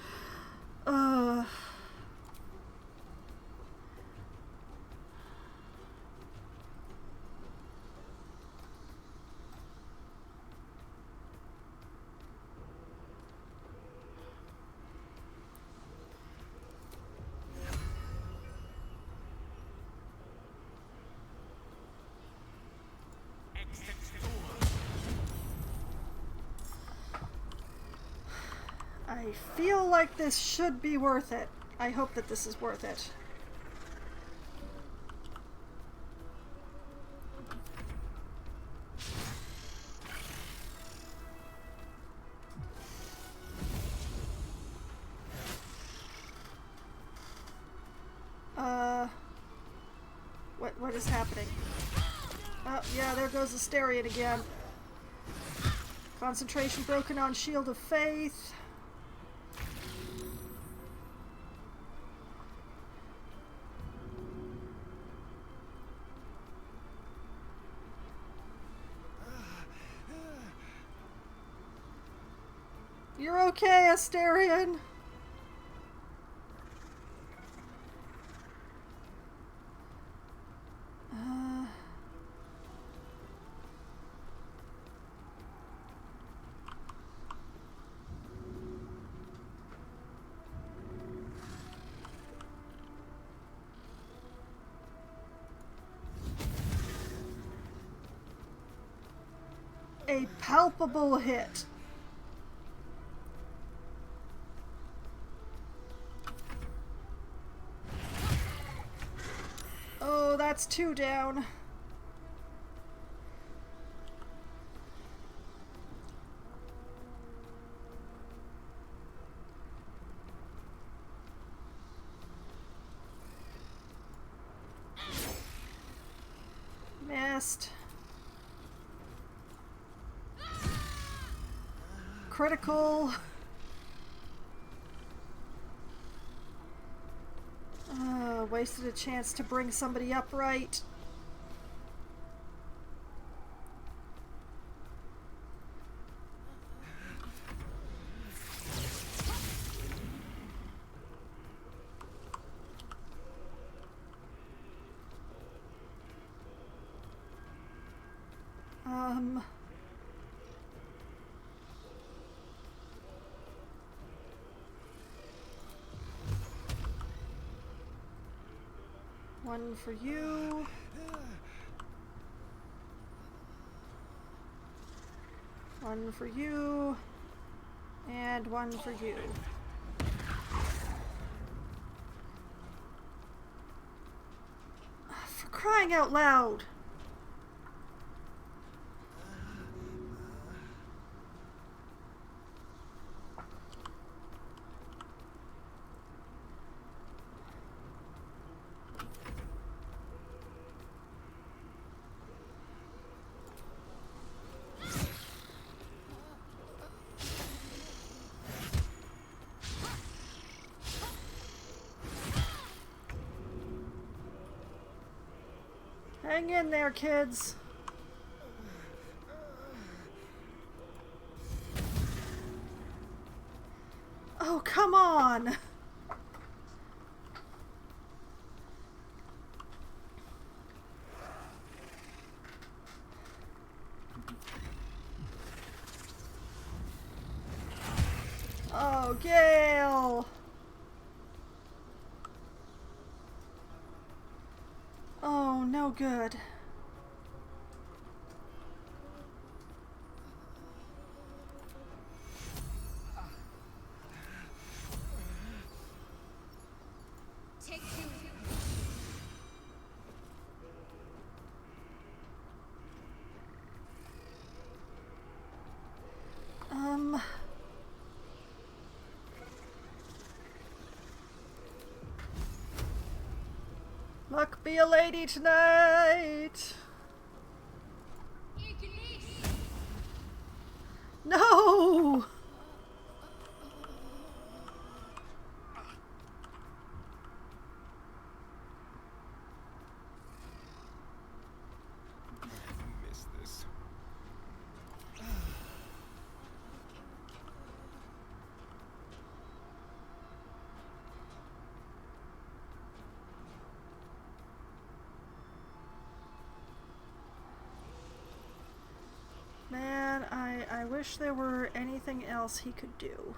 I feel like this should be worth it. I hope that this is worth it. What is happening? Oh, yeah, there goes Asterion again. Concentration broken on Shield of Faith. You're okay, Asterion. A palpable hit. Oh, that's 2 down. Missed. Critical. Wasted a chance to bring somebody upright. One for you. One for you. And one for you. For crying out loud! Hang in there, kids. Oh, come on! Oh, Gale! Oh, no good. Take two. Luck be a lady tonight! No! I missed this. Man, I wish there were anything else he could do.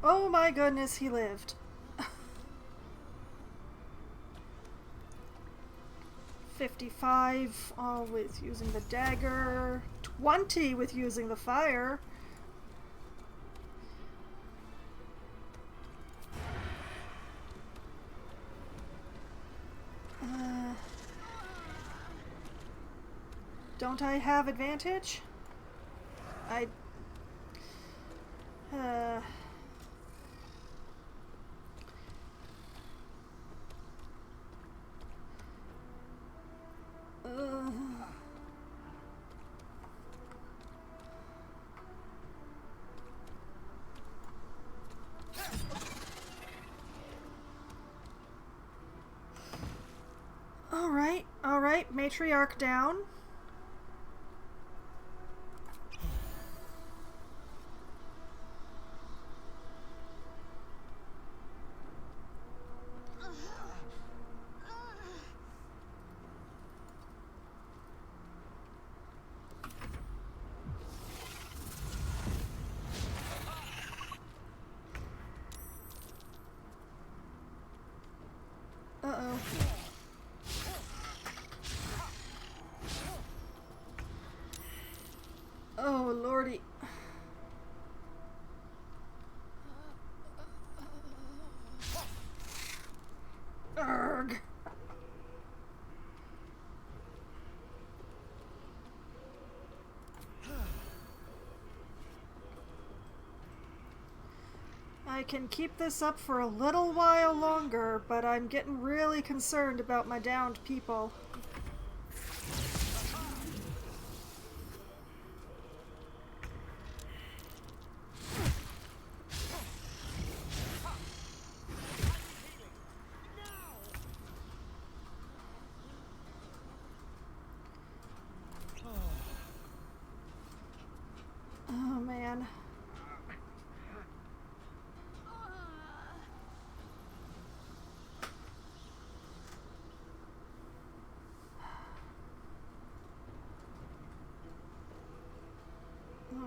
Oh my goodness, he lived. 55, all with using the dagger. 20 with using the fire. Don't I have advantage? I... Alright, matriarch down. Uh-oh. Oh, lordy. Urgh. I can keep this up for a little while longer, but I'm getting really concerned about my downed people. Oh man.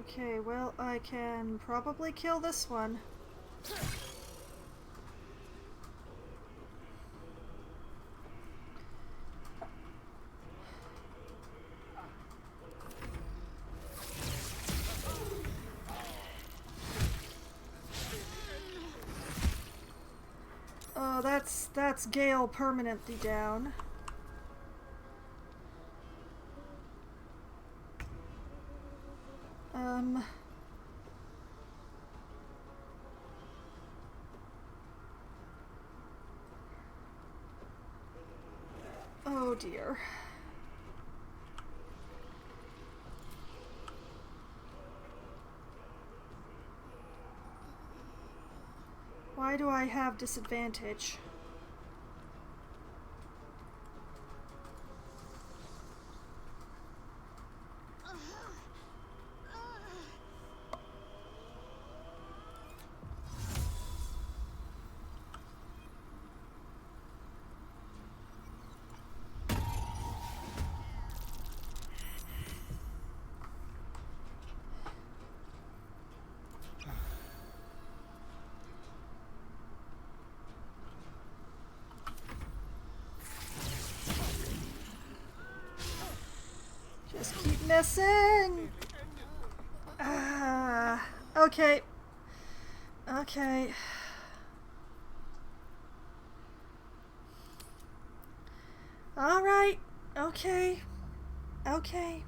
Okay, well, I can probably kill this one. Oh, that's Gale permanently down. Oh dear. Why Why do I have disadvantage? Just keep missing. Okay. Okay. All right. Okay. Okay.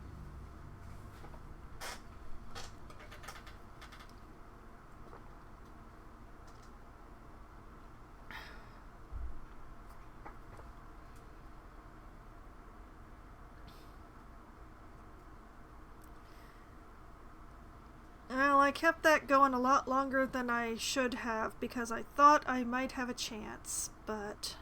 Well, I kept that going a lot longer than I should have because I thought I might have a chance, but...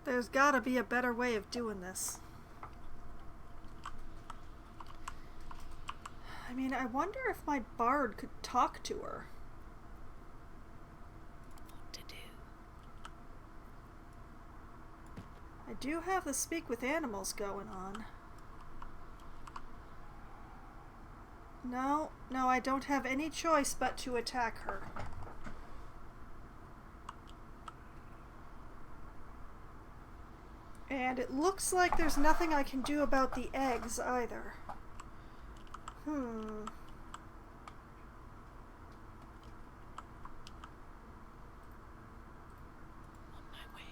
There's gotta be a better way of doing this. I mean, I wonder if my bard could talk to her. What to do? I do have the speak with animals going on. No, I don't have any choice but to attack her. And it looks like there's nothing I can do about the eggs either. On my way.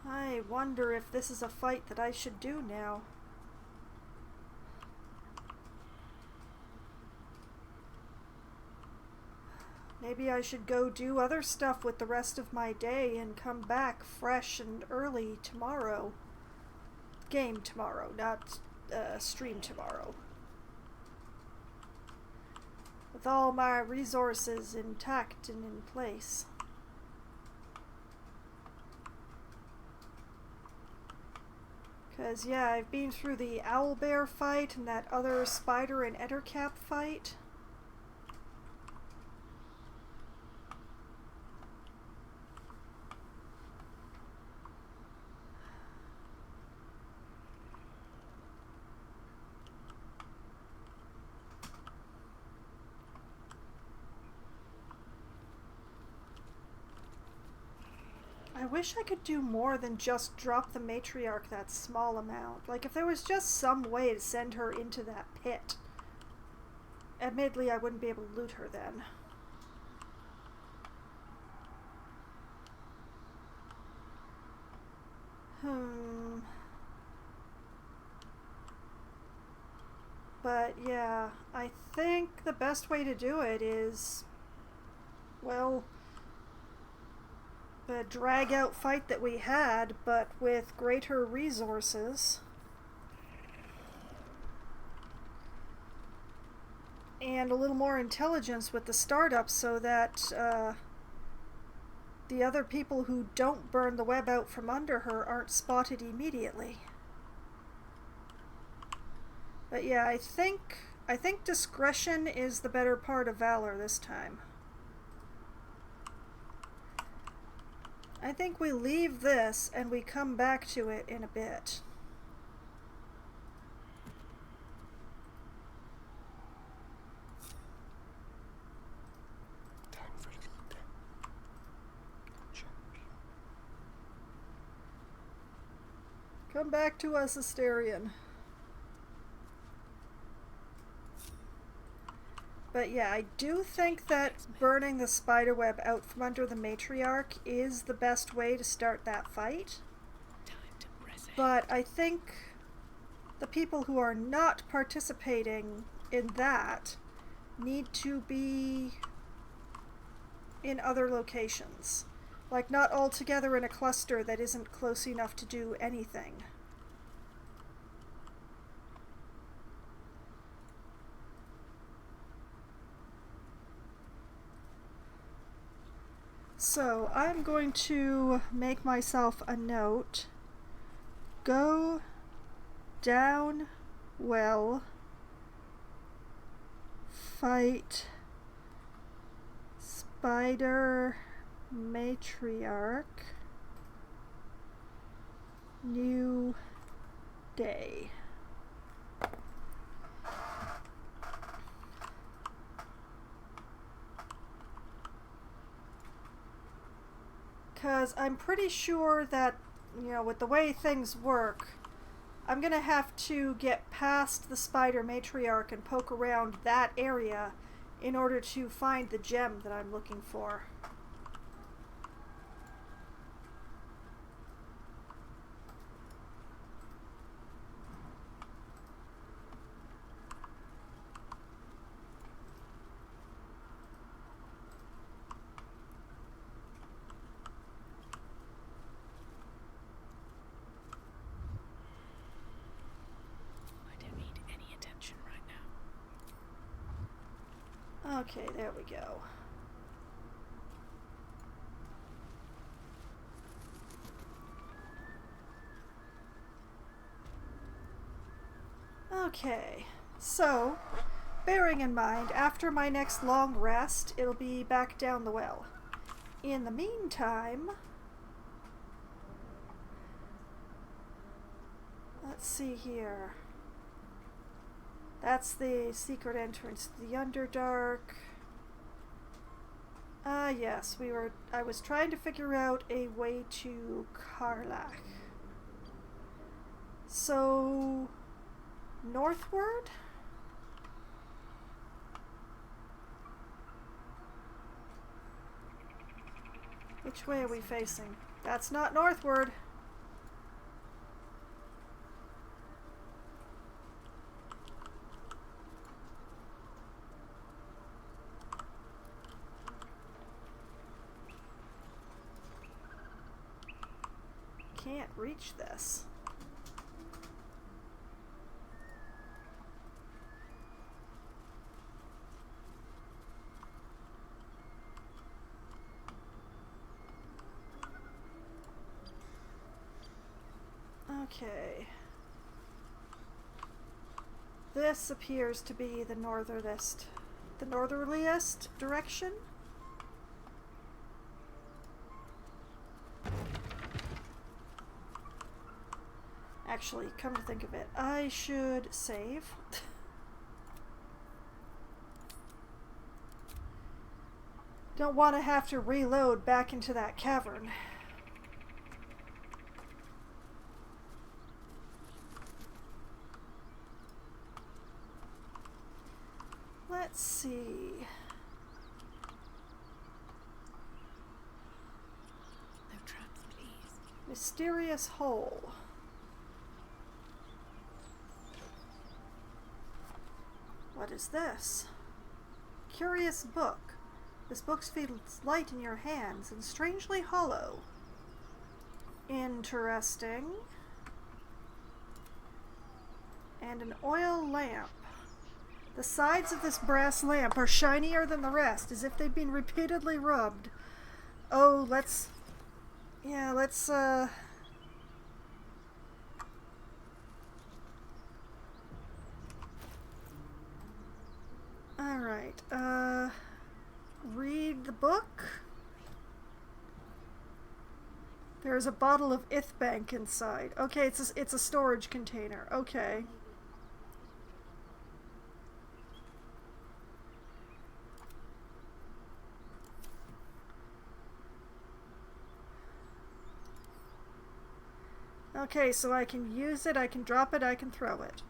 I wonder if this is a fight that I should do now. Maybe I should go do other stuff with the rest of my day and come back fresh and early tomorrow. Game tomorrow, not stream tomorrow. With all my resources intact and in place. Because, yeah, I've been through the owlbear fight and that other spider and ettercap fight. I wish I could do more than just drop the matriarch that small amount. Like, if there was just some way to send her into that pit. Admittedly, I wouldn't be able to loot her then. But, yeah, I think the best way to do it is, well, the drag-out fight that we had, but with greater resources. And a little more intelligence with the startup so that the other people who don't burn the web out from under her aren't spotted immediately. But yeah, I think discretion is the better part of valor this time. I think we leave this and we come back to it in a bit. Time for a little change. Come back to us, Asterion. But yeah, I do think that burning the spiderweb out from under the matriarch is the best way to start that fight. Time to press ahead. But I think the people who are not participating in that need to be in other locations. Like, not all together in a cluster that isn't close enough to do anything. So, I'm going to make myself a note. Go down well. Fight Spider Matriarch. New day. Because I'm pretty sure that, with the way things work, I'm going to have to get past the spider matriarch and poke around that area in order to find the gem that I'm looking for. Okay, there we go. Okay, so, bearing in mind, after my next long rest, it'll be back down the well. In the meantime, let's see here. That's the secret entrance to the Underdark. Yes, I was trying to figure out a way to Karlach. So, northward? Which way are we facing? That's not northward. Can't reach this. Okay. This appears to be the northerliest direction. Actually, come to think of it, I should save. Don't want to have to reload back into that cavern. Let's see. No traps, please. Mysterious hole. What is this? Curious book. This book feels light in your hands and strangely hollow. Interesting. And an oil lamp. The sides of this brass lamp are shinier than the rest, as if they've been repeatedly rubbed. Oh, let's... Alright, read the book. There's a bottle of Ithbank inside. Okay, it's a storage container. Okay. Okay, so I can use it, I can drop it, I can throw it.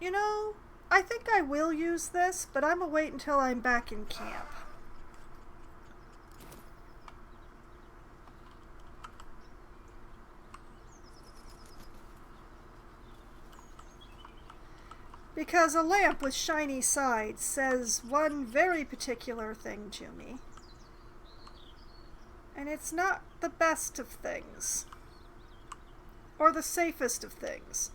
You know, I think I will use this, but I'm gonna wait until I'm back in camp. Because a lamp with shiny sides says one very particular thing to me. And it's not the best of things. Or the safest of things.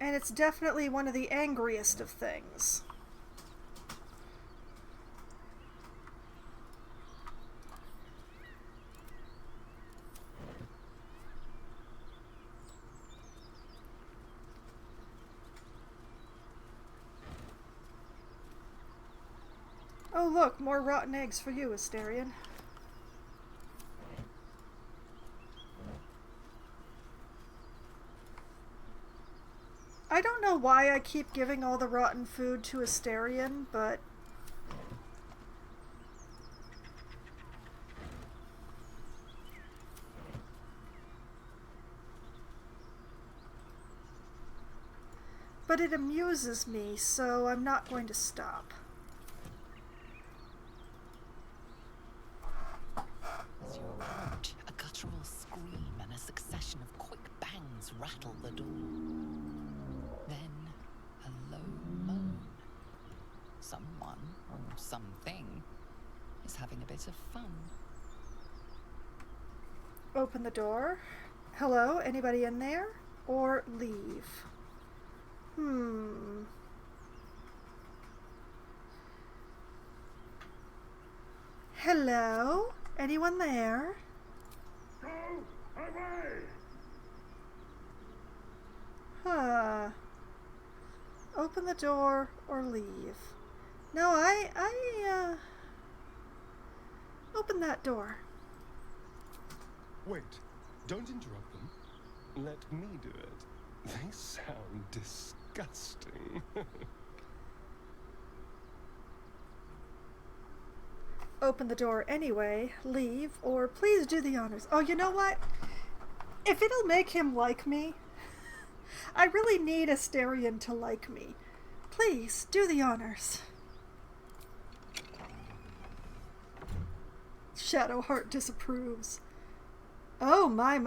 And it's definitely one of the angriest of things. Oh look, more rotten eggs for you, Asterion. I don't know why I keep giving all the rotten food to Asterion, but... but it amuses me, so I'm not going to stop. As you approach, a guttural scream and a succession of quick bangs rattle the door. Then, a low moan. Someone, or something, is having a bit of fun. Open the door. Hello, anybody in there? Or leave. Hello? Anyone there? Go away! Huh. Open the door or leave. No, open that door. Wait, don't interrupt them. Let me do it. They sound disgusting. Open the door anyway, leave, or please do the honors. Oh, you know what? If it'll make him like me, I really need Asterion to like me. Please, do the honors. Shadowheart disapproves. Oh, my.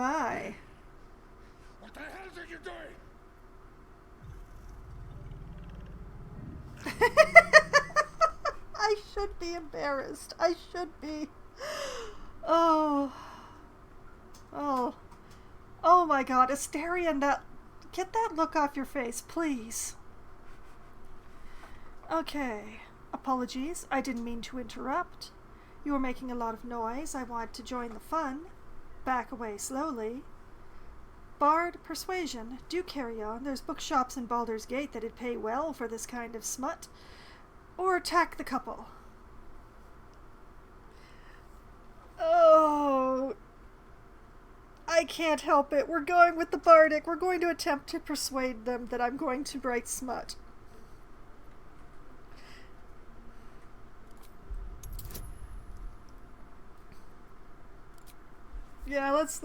What the hell are you doing? I should be embarrassed. I should be. Oh my god, Asterion, get that look off your face, please. Okay. Apologies, I didn't mean to interrupt. You were making a lot of noise. I wanted to join the fun. Back away slowly. Bard, persuasion. Do carry on. There's bookshops in Baldur's Gate that'd pay well for this kind of smut. Or attack the couple. Oh, I can't help it. We're going with the bardic. We're going to attempt to persuade them that I'm going to write smut. Yeah, let's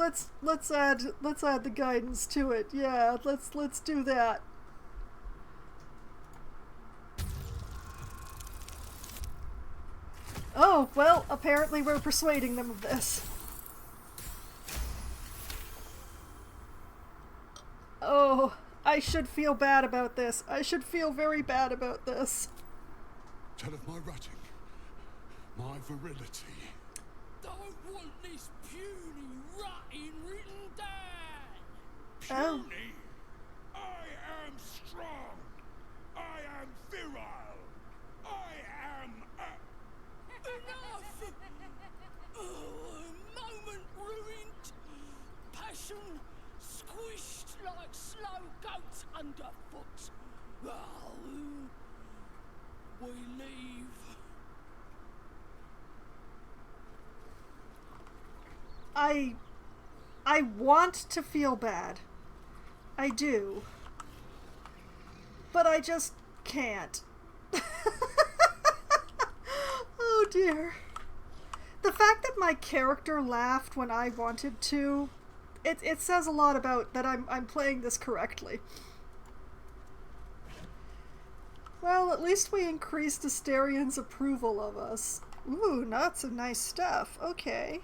add the guidance to it. Yeah, let's do that. Oh, well, apparently we're persuading them of this. Oh, I should feel bad about this. I should feel very bad about this. Tell of my writing, my virility. Don't want this puny rotting written down. Oh. Puny. I am strong. I am virile. I am Enough! Oh, a moment ruined. Passion squished like slow goats underfoot. Oh, we leave. I want to feel bad. I do. But I just can't. Oh dear. The fact that my character laughed when I wanted to, it says a lot about that I'm playing this correctly. Well, at least we increased Asterian's approval of us. Ooh, lots of nice stuff. Okay.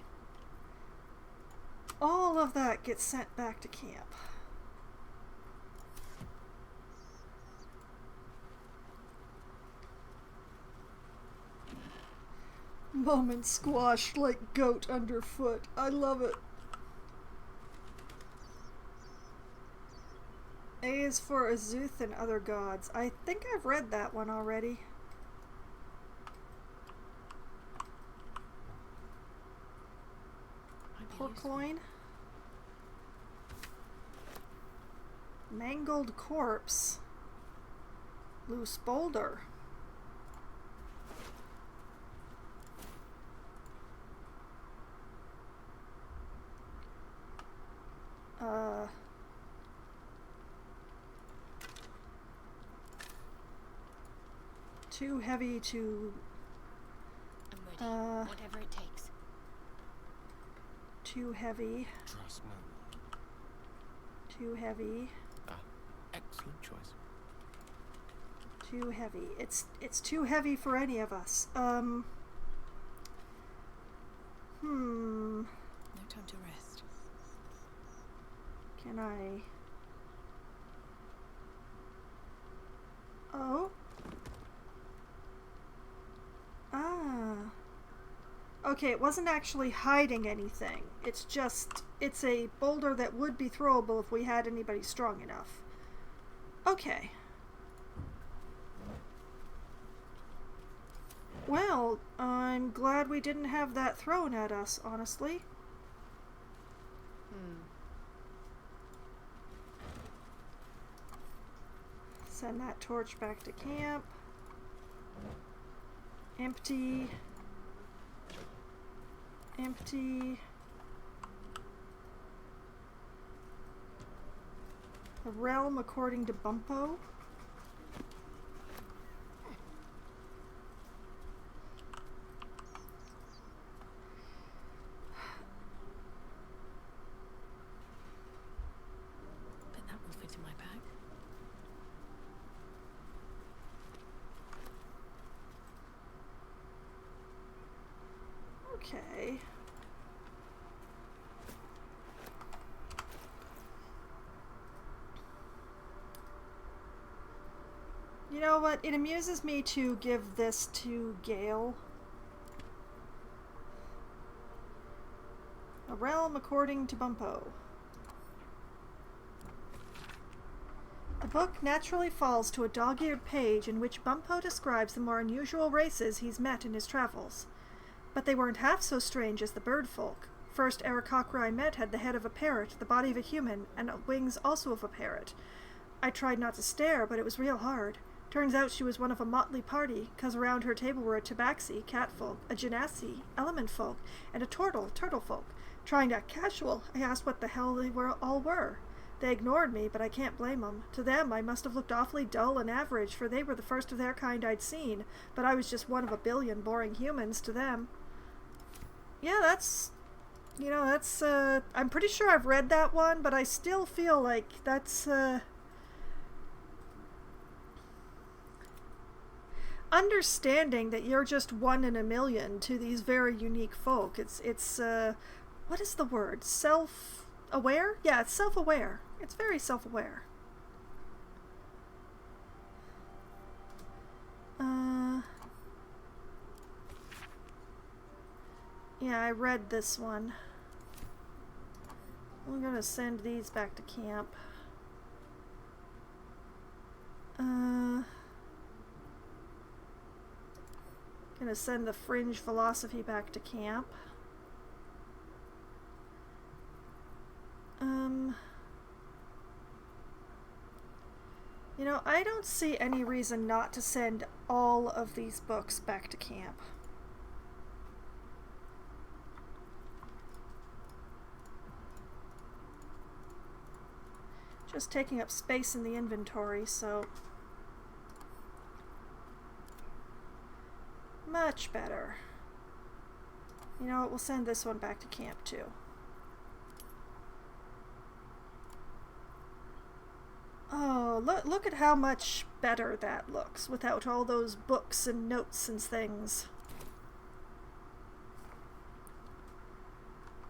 All of that gets sent back to camp. Moment squashed like goat underfoot. I love it. A is for Azuth and other gods. I think I've read that one already. Porkloin. Mangled corpse. Loose boulder. Too heavy to... I'm ready. Whatever it takes. Too heavy. Trust no one. Too heavy. Ah, excellent choice. Too heavy. It's too heavy for any of us. No time to rest. Can I... Oh. Ah. Okay, it wasn't actually hiding anything. It's a boulder that would be throwable if we had anybody strong enough. Okay. Well, I'm glad we didn't have that thrown at us, honestly. Send that torch back to camp. Empty. Empty. The realm according to Bumpo. Bet that will fit in my bag. Okay. You know what? It amuses me to give this to Gale. A realm according to Bumpo. The book naturally falls to a dog-eared page in which Bumpo describes the more unusual races he's met in his travels. But they weren't half so strange as the bird folk. First Aarakocra I met had the head of a parrot, the body of a human, and wings also of a parrot. I tried not to stare, but it was real hard. Turns out she was one of a motley party, 'cause around her table were a tabaxi, cat folk, a genasi, element folk, and a turtle folk. Trying to act casual, I asked what the hell they all were. They ignored me, but I can't blame them. To them, I must have looked awfully dull and average, for they were the first of their kind I'd seen, but I was just one of a billion boring humans to them. Yeah, that's... You know, that's, I'm pretty sure I've read that one, but I still feel like that's, understanding that you're just one in a million to these very unique folk. It's, what is the word? Self-aware? Yeah, it's self-aware. It's very self-aware. Yeah, I read this one. I'm gonna send these back to camp. Gonna send the fringe philosophy back to camp. You know, I don't see any reason not to send all of these books back to camp. Just taking up space in the inventory, so... Much better. You know what, we'll send this one back to camp too. Oh, look at how much better that looks without all those books and notes and things.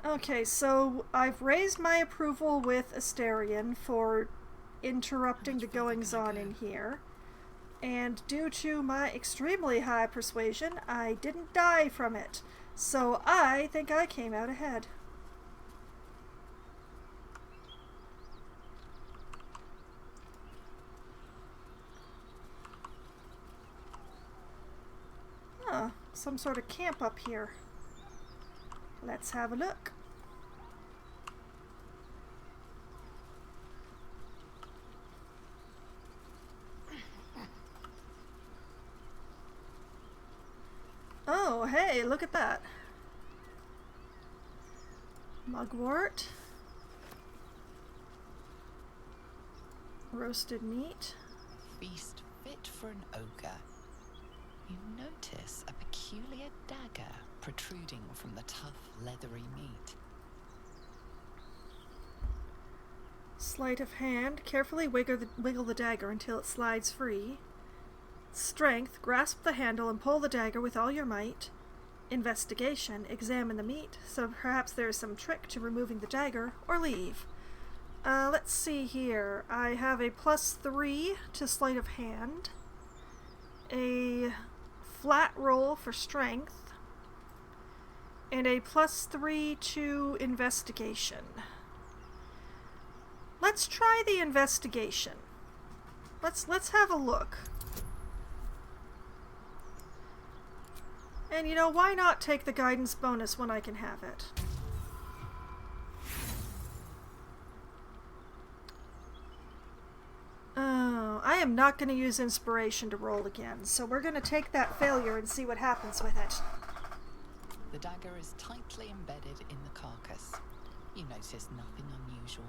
Okay, so I've raised my approval with Asterion for interrupting the goings-on in here. And due to my extremely high persuasion, I didn't die from it. So I think I came out ahead. Huh, some sort of camp up here. Let's have a look. Oh, hey, look at that. Mugwort. Roasted meat. Feast fit for an ogre. You notice a peculiar dagger protruding from the tough, leathery meat. Sleight of hand. Carefully wiggle the dagger until it slides free. Strength. Grasp the handle and pull the dagger with all your might. Investigation. Examine the meat. So perhaps there is some trick to removing the dagger, or leave. Let's see here. I have a +3 to sleight of hand. A flat roll for strength. And a +3 to investigation. Let's try the investigation. Let's have a look. And you know, why not take the guidance bonus when I can have it? Oh, I am not going to use inspiration to roll again, so we're going to take that failure and see what happens with it. The dagger is tightly embedded in the carcass. You notice nothing unusual.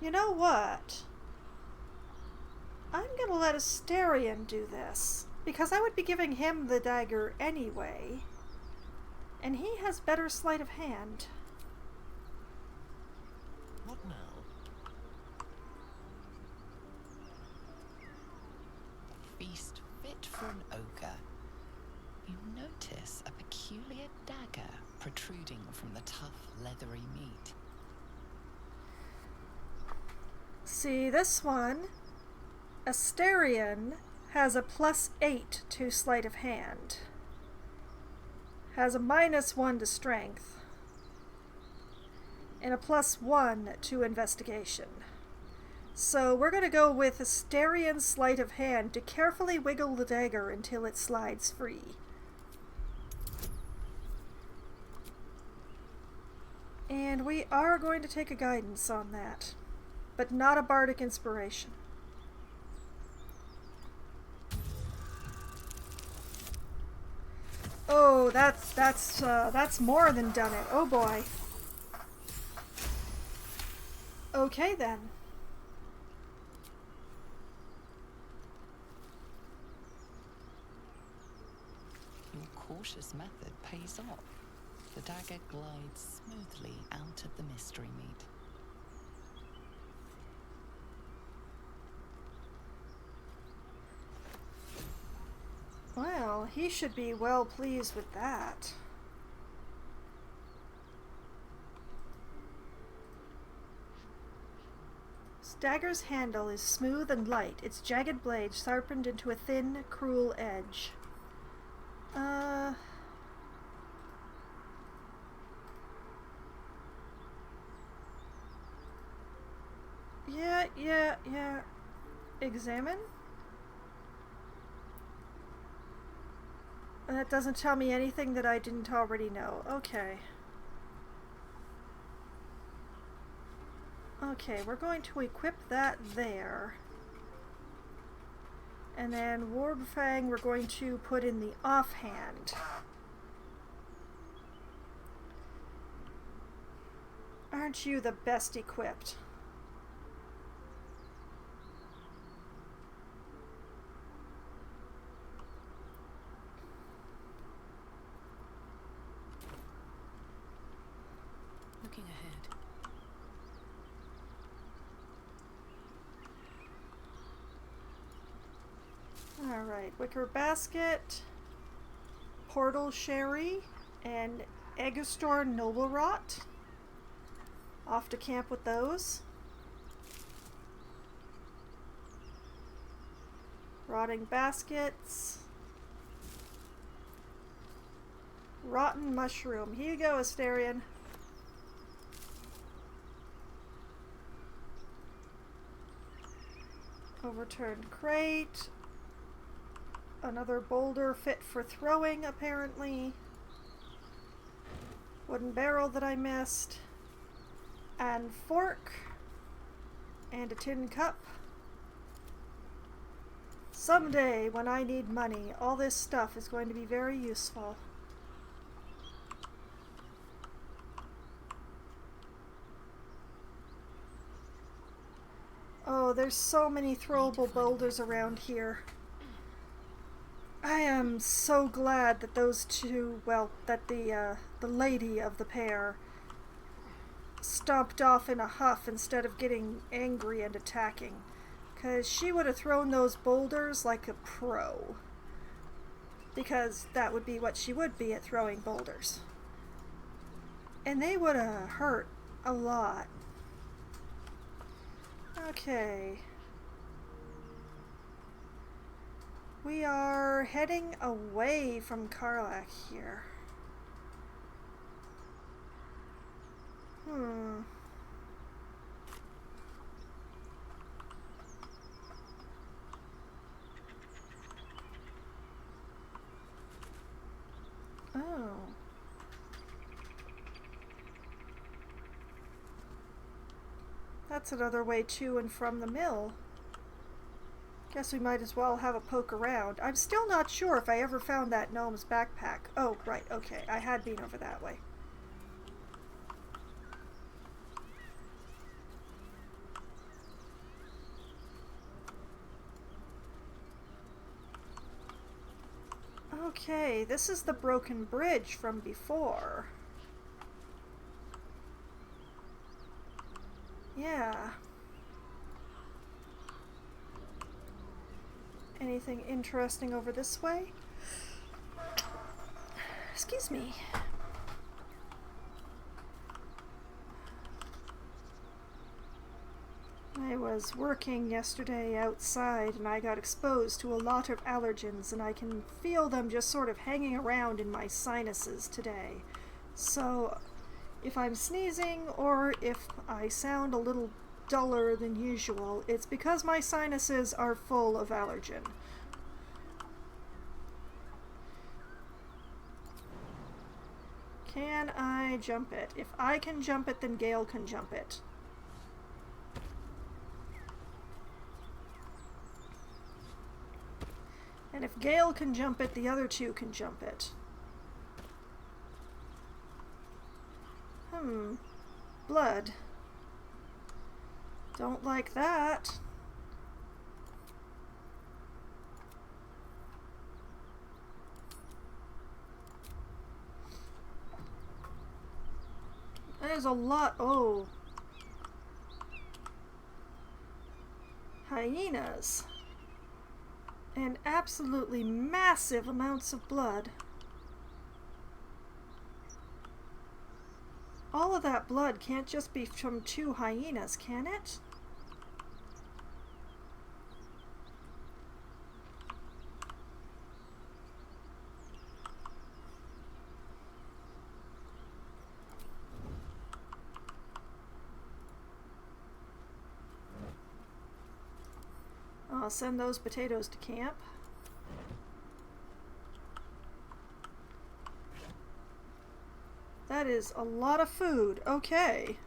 You know what? I'm gonna let Asterion do this, because I would be giving him the dagger anyway, and he has better sleight of hand. What now? Feast fit for an ogre. You notice a peculiar dagger protruding from the tough, leathery meat. See, this one, Asterion, has a +8 to sleight of hand. Has a -1 to strength. And a +1 to investigation. So we're going to go with Asterion's sleight of hand to carefully wiggle the dagger until it slides free. And we are going to take a guidance on that, but not a bardic inspiration. Oh, that's more than done it. Oh boy. Okay then. Your cautious method pays off. The dagger glides smoothly out of the mystery meat. Well, he should be well pleased with that. This dagger's handle is smooth and light, its jagged blade sharpened into a thin, cruel edge. Yeah. Examine? That doesn't tell me anything that I didn't already know. Okay. Okay, we're going to equip that there. And then Warbfang we're going to put in the offhand. Aren't you the best equipped? looking ahead. Alright, wicker basket, portal sherry, and Eggestor noble rot. Off to camp with those. Rotting baskets. Rotten mushroom. Here you go, Asterion. Overturned crate. Another boulder fit for throwing, apparently. Wooden barrel that I missed. And fork. And a tin cup. Someday, when I need money, all this stuff is going to be very useful. Oh, there's so many throwable boulders around here. I am so glad that those two, well, that the lady of the pair stomped off in a huff instead of getting angry and attacking. 'Cause she would have thrown those boulders like a pro. Because that would be what she would be at throwing boulders. And they would have hurt a lot. Okay. We are heading away from Karlach here. Oh. That's another way to and from the mill. Guess we might as well have a poke around. I'm still not sure if I ever found that gnome's backpack. Oh, right, okay. I had been over that way. Okay, this is the broken bridge from before. Yeah. Anything interesting over this way? Excuse me. I was working yesterday outside and I got exposed to a lot of allergens and I can feel them just sort of hanging around in my sinuses today. So if I'm sneezing or if I sound a little duller than usual, it's because my sinuses are full of allergen. Can I jump it? If I can jump it, then Gale can jump it. And if Gale can jump it, the other two can jump it. Blood. Don't like that. There's a lot. Oh. Hyenas. And absolutely massive amounts of blood. All of that blood can't just be from 2 hyenas, can it? I'll send those potatoes to camp. That is a lot of food. Okay.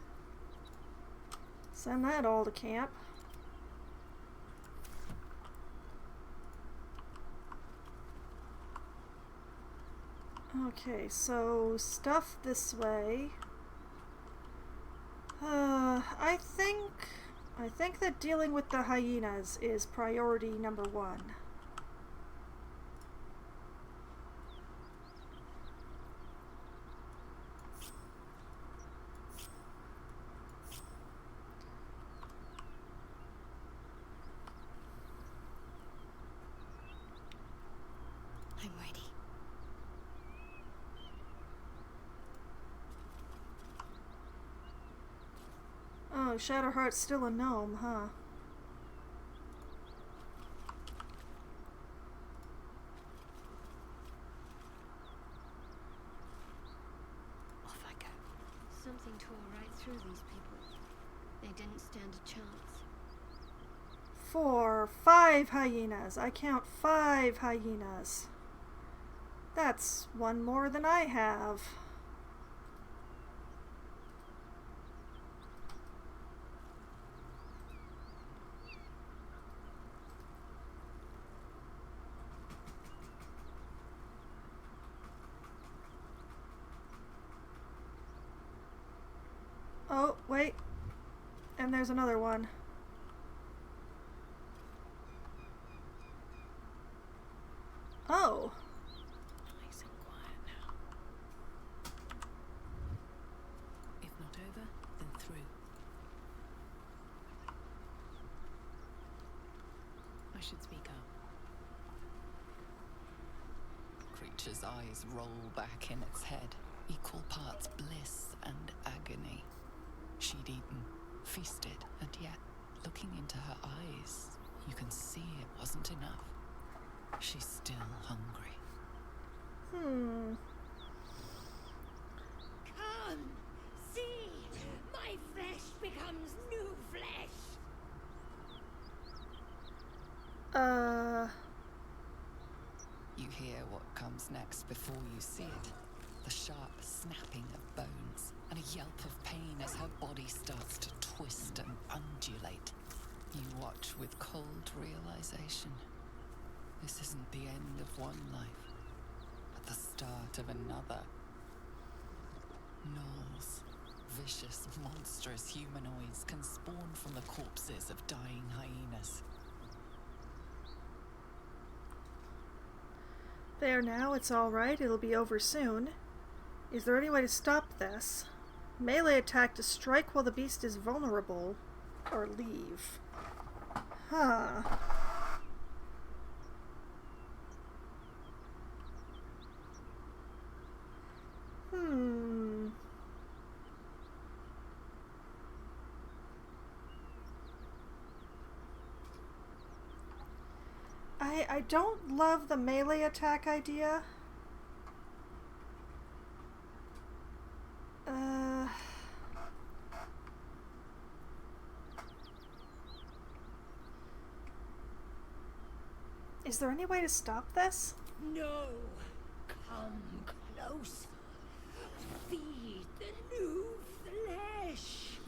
Send that all to camp. Okay, so stuff this way. I think that dealing with the hyenas is priority number 1. I'm ready. Oh, Shadowheart's still a gnome, huh? Off I go. Something tore right through these people. They didn't stand a chance. 4, 5 hyenas. I count 5 hyenas. That's one more than I have. Oh, wait. And there's another one. Oh. Nice and quiet now. If not over, then through. I should speak up. Creature's eyes roll back in its head, equal parts bliss and agony. She'd eaten, feasted, and yet, looking into her eyes, you can see it wasn't enough. She's still hungry. Come, see, my flesh becomes new flesh. You hear what comes next before you see it. The sharp snapping of bones, and a yelp of pain as her body starts to twist and undulate. You watch with cold realization. This isn't the end of one life, but the start of another. Gnolls, vicious, monstrous humanoids, can spawn from the corpses of dying hyenas. There now, it's alright. It'll be over soon. Is there any way to stop this? Melee attack to strike while the beast is vulnerable. Or leave. Huh. I don't love the melee attack idea. Is there any way to stop this? No, come closer. Feed the new flesh.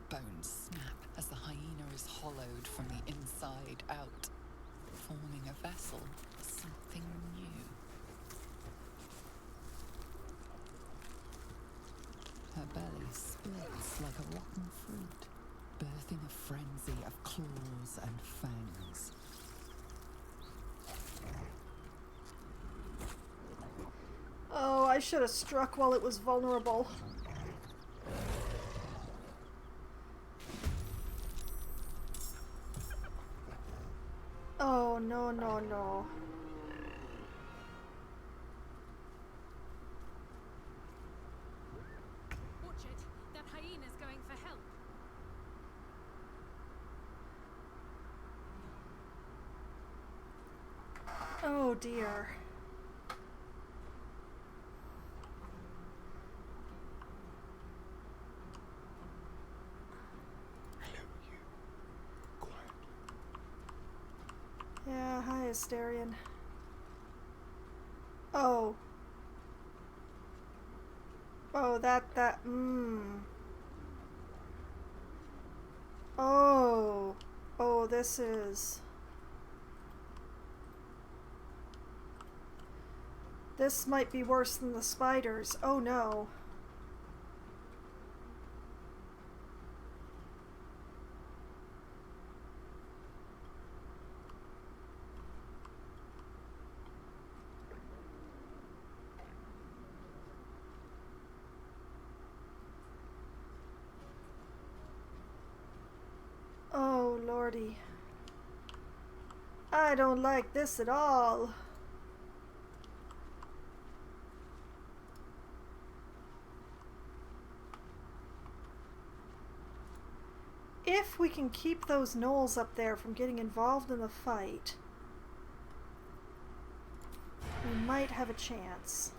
Bones snap as the hyena is hollowed from the inside out, forming a vessel for something new. Her belly splits like a rotten fruit, birthing a frenzy of claws and fangs. Oh, I should have struck while it was vulnerable. Oh, no, no, no. Watch it. That hyena's going for help. Oh, dear. Hello, you. Quiet. Yeah, hi, Asterion. Oh. Oh, Oh. Oh, this is... This might be worse than the spiders. Oh, no. Oh, lordy. I don't like this at all. if we can keep those gnolls up there from getting involved in the fight, we might have a chance.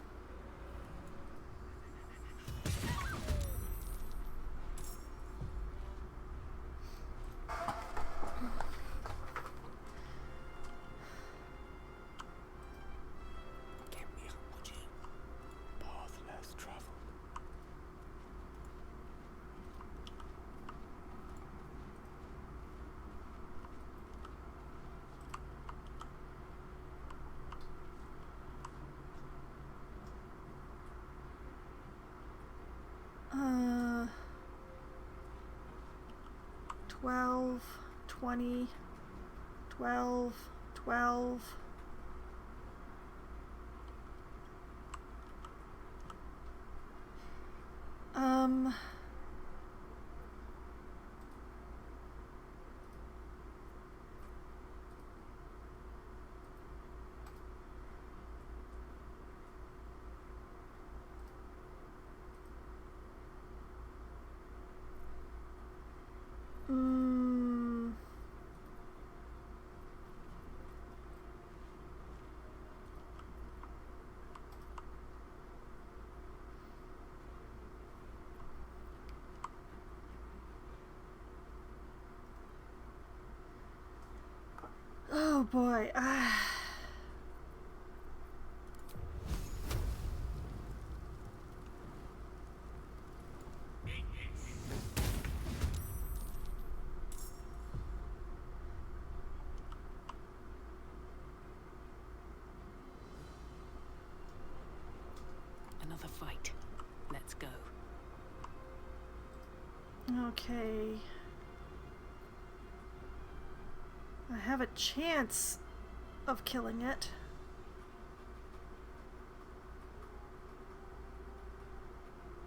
Path less traveled. Uh, 12, 20, 12, 12. Mm, oh boy. Another fight. Let's go. Okay. I have a chance of killing it.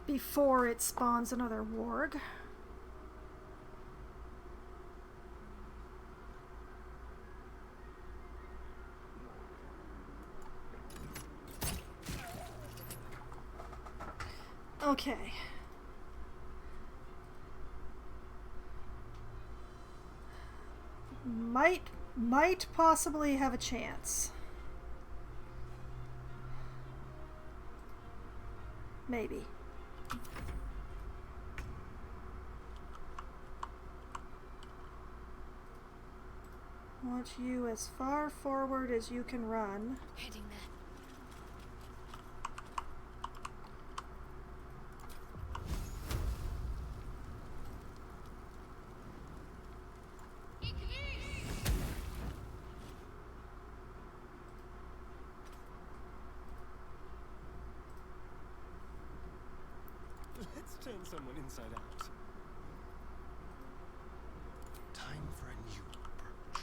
Before it spawns another warg. Okay. Might possibly have a chance. Maybe. Want you as far forward as you can run. Heading there. Let's turn someone inside out. Time for a new approach.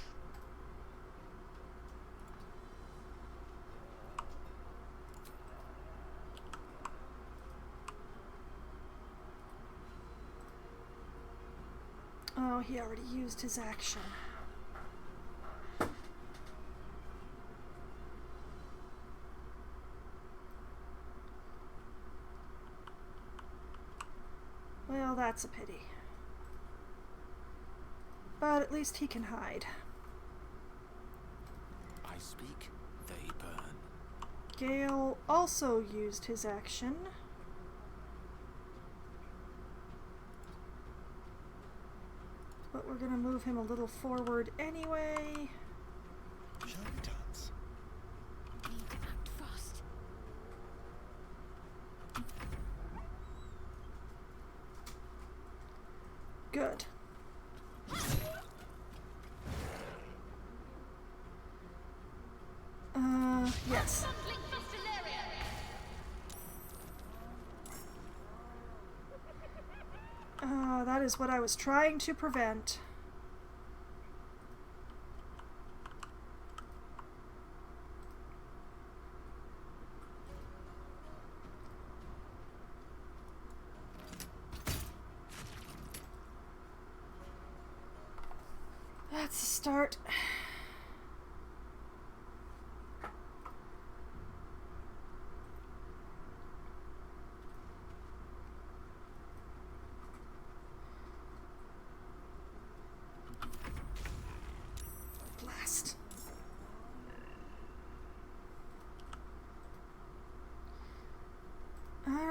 Oh, he already used his action. Well, that's a pity. But at least he can hide. I speak, they burn. Gale also used his action. But we're gonna move him a little forward anyway. Shall we dance? Need to act fast. Good. Yes. That is what I was trying to prevent. That's a start.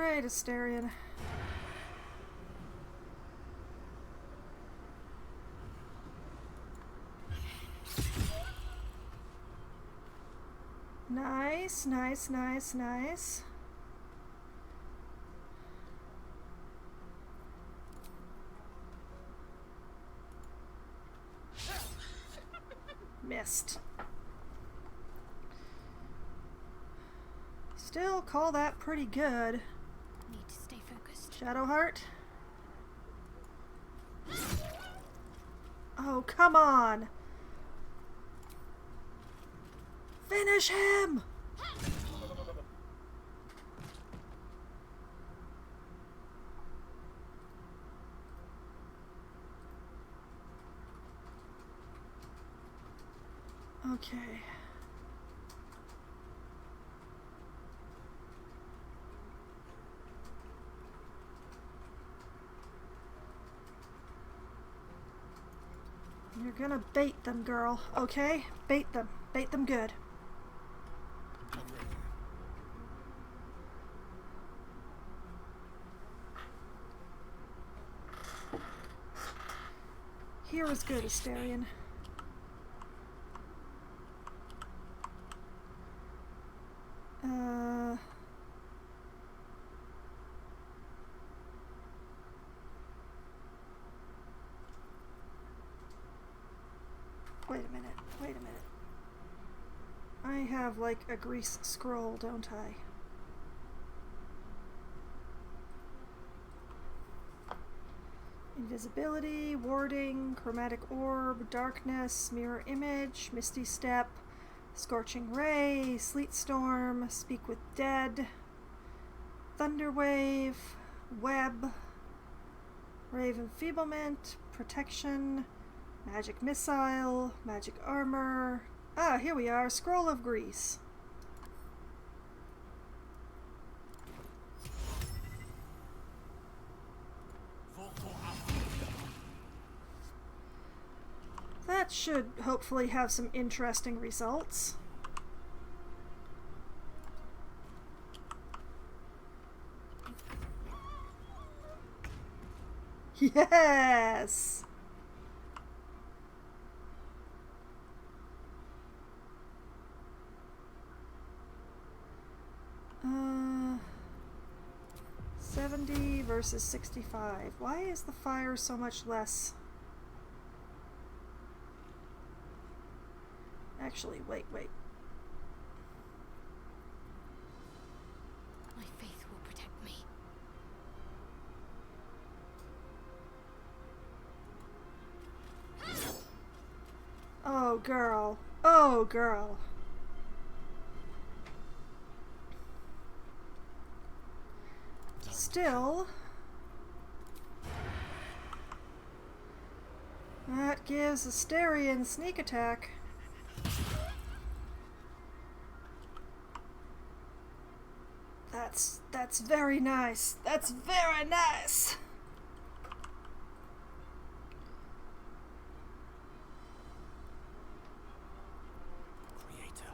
Alright, Asterion. Nice, nice, nice, nice. Missed. Still call that pretty good. Need to stay focused. Shadowheart. Oh, come on. Finish him! Okay. You're gonna bait them, girl, okay? Bait them. Bait them good. Here is good, Asterion. Wait a minute, wait a minute. I have like a grease scroll, don't I? Invisibility, warding, chromatic orb, darkness, mirror image, misty step, scorching ray, sleet storm, speak with dead, thunder wave, web, rave enfeeblement, protection, magic missile, magic armor. Ah, here we are, scroll of grease. That should hopefully have some interesting results. Yes! 70 versus 65. Why is the fire so much less? Actually, wait. My faith will protect me. Oh, girl. Oh, girl. Still, that gives Asterion sneak attack. That's very nice. That's very nice. Creator,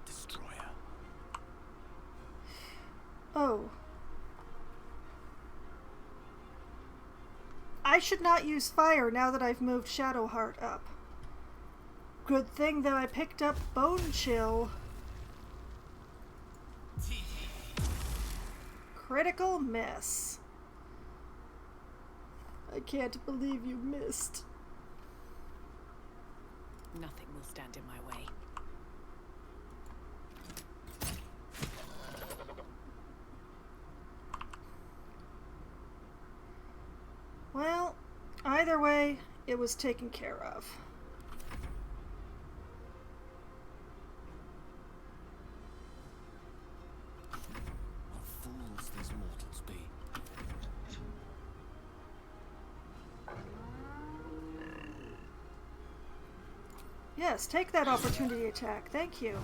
destroyer. Oh. I should not use fire now that I've moved Shadowheart up. Good thing that I picked up Bone Chill. Critical miss. I can't believe you missed. Nothing will stand in my way. Well, either way, it was taken care of. What fools these mortals be. Yes, take that opportunity attack. Thank you.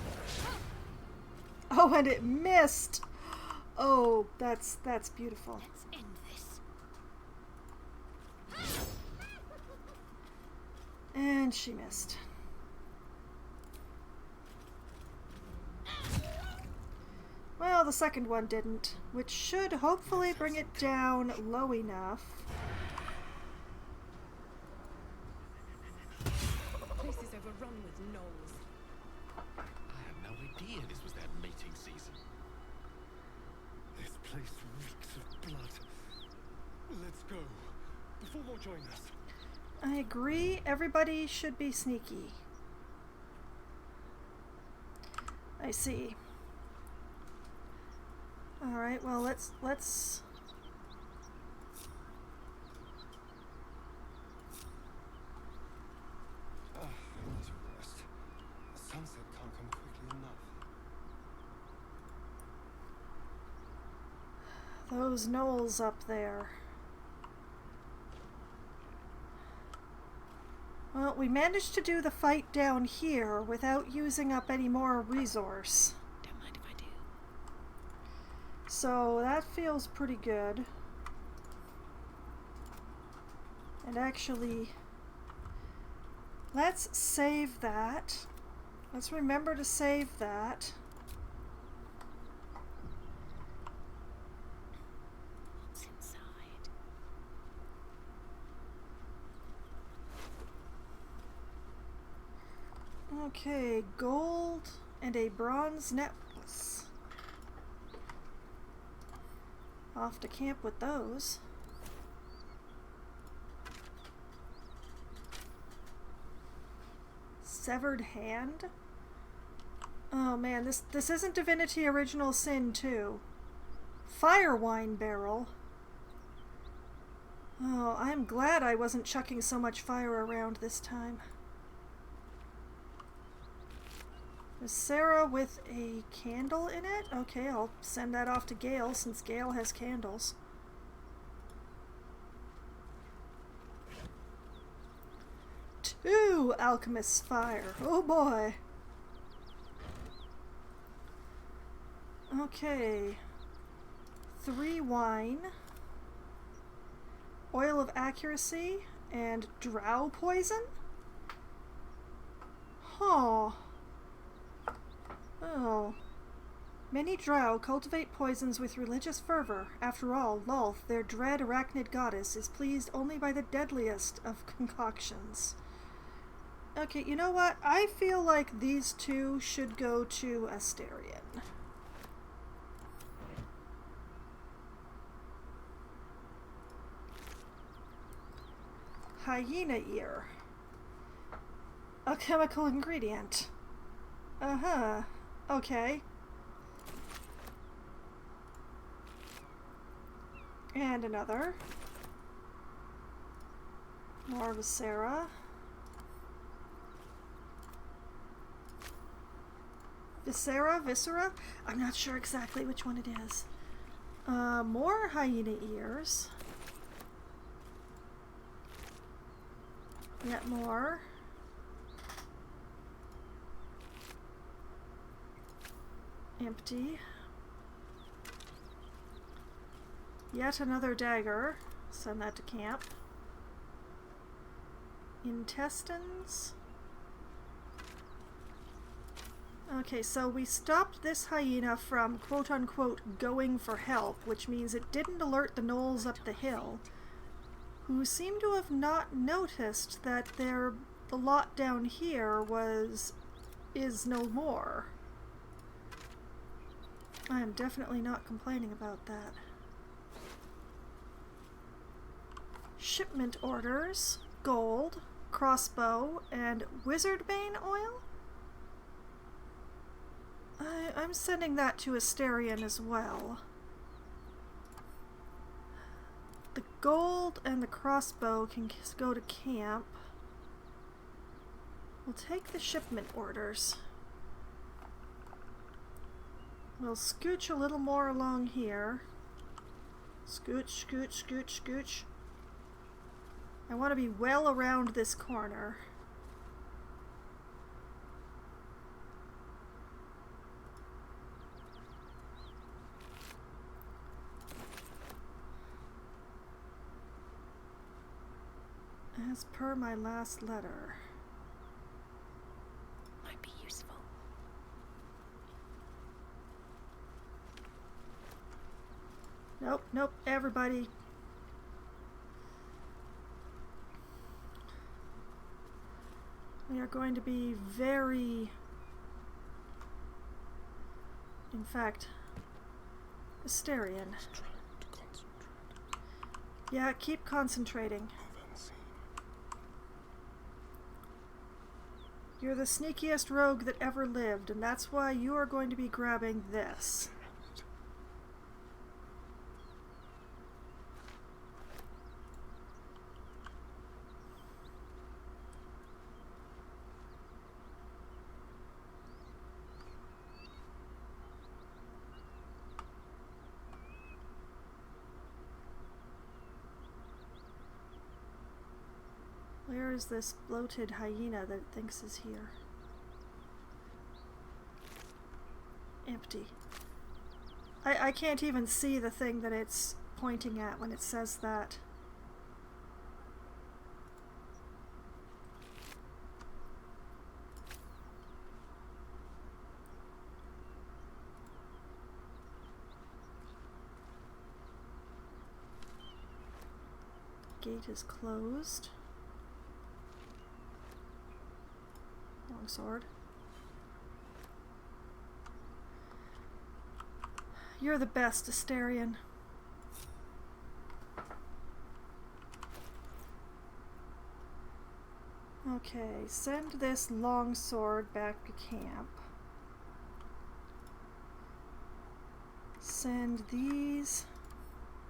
Oh, and it missed. Oh, that's beautiful. Let's end this. And she missed. Well, the second one didn't, which should hopefully bring it down low enough. Place is overrun with gnolls. I had no idea this was their mating season. This place reeks of blood. Let's go. Before they'll join us. I agree, everybody should be sneaky. I see. Alright, well let's Need to rest. The sunset can't come quickly enough. those gnolls up there. Well, we managed to do the fight down here without using up any more resource. Don't mind if I do. So that feels pretty good. And actually, let's save that. Let's remember to save that. What's inside? Okay, gold and a bronze necklace. Off to camp with those. Severed hand? Oh man, this isn't Divinity Original Sin 2. Firewine barrel. Oh, I'm glad I wasn't chucking so much fire around this time. Is Sarah with a candle in it? Okay, I'll send that off to Gale since Gale has candles. Two alchemist's fire. Oh boy. Okay. 3 wine. Oil of accuracy and drow poison? Huh. Oh. Many drow cultivate poisons with religious fervor. After all, Lolth, their dread arachnid goddess, is pleased only by the deadliest of concoctions. Okay, you know what? I feel like these two should go to Asterion. Hyena ear. A chemical ingredient. Uh-huh. Okay. And another. More Viscera. Viscera? I'm not sure exactly which one it is. More hyena ears. Yet more. Empty. Yet another dagger. Send that to camp. Intestines. Okay, so we stopped this hyena from quote-unquote going for help, which means it didn't alert the gnolls up the hill, who seem to have not noticed that the lot down here is no more. I am definitely not complaining about that. Shipment orders, gold, crossbow, and wizardbane oil? I'm sending that to Asterion as well. The gold and the crossbow can go to camp. We'll take the shipment orders. We'll scooch a little more along here. Scooch, scooch, scooch, scooch. I want to be well around this corner. As per my last letter. Might be useful. Nope, nope, everybody. We are going to be very... In fact, Asterion. Trying to concentrate. Yeah, keep concentrating. Unseen. You're the sneakiest rogue that ever lived, and that's why you are going to be grabbing this. Where is this bloated hyena that it thinks is here? Empty. I can't even see the thing that it's pointing at when it says that. Gate is closed. Longsword. You're the best, Asterion. Okay, send this longsword back to camp. Send these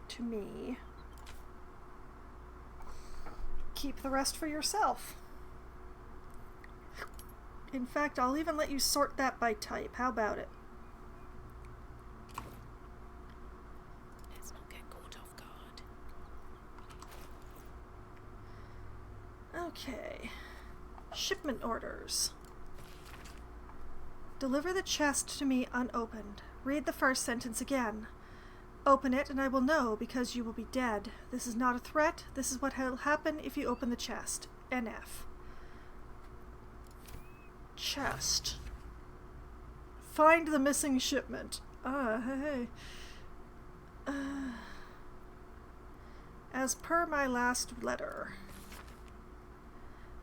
to me. Keep the rest for yourself. In fact, I'll even let you sort that by type. How about it? Let's not get caught off guard. Okay. Shipment orders. Deliver the chest to me unopened. Read the first sentence again. Open it and I will know because you will be dead. This is not a threat. This is what will happen if you open the chest. NF. Chest. Find the missing shipment. Hey. As per my last letter.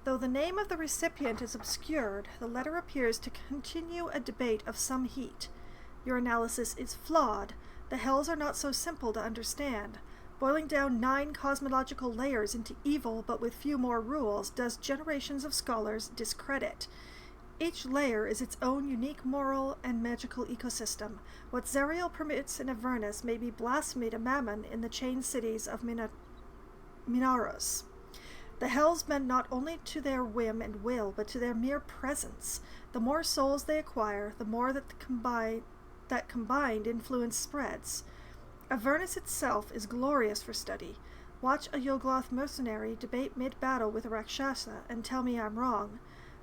Though the name of the recipient is obscured, the letter appears to continue a debate of some heat. Your analysis is flawed. The hells are not so simple to understand. Boiling down 9 cosmological layers into evil but with few more rules does generations of scholars discredit. Each layer is its own unique moral and magical ecosystem. What Zerial permits in Avernus may be blasphemy to Mammon in the chained cities of Minaros. The hells bend not only to their whim and will, but to their mere presence. The more souls they acquire, the more that combined influence spreads. Avernus itself is glorious for study. Watch a Yogloth mercenary debate mid-battle with a Rakshasa and tell me I'm wrong.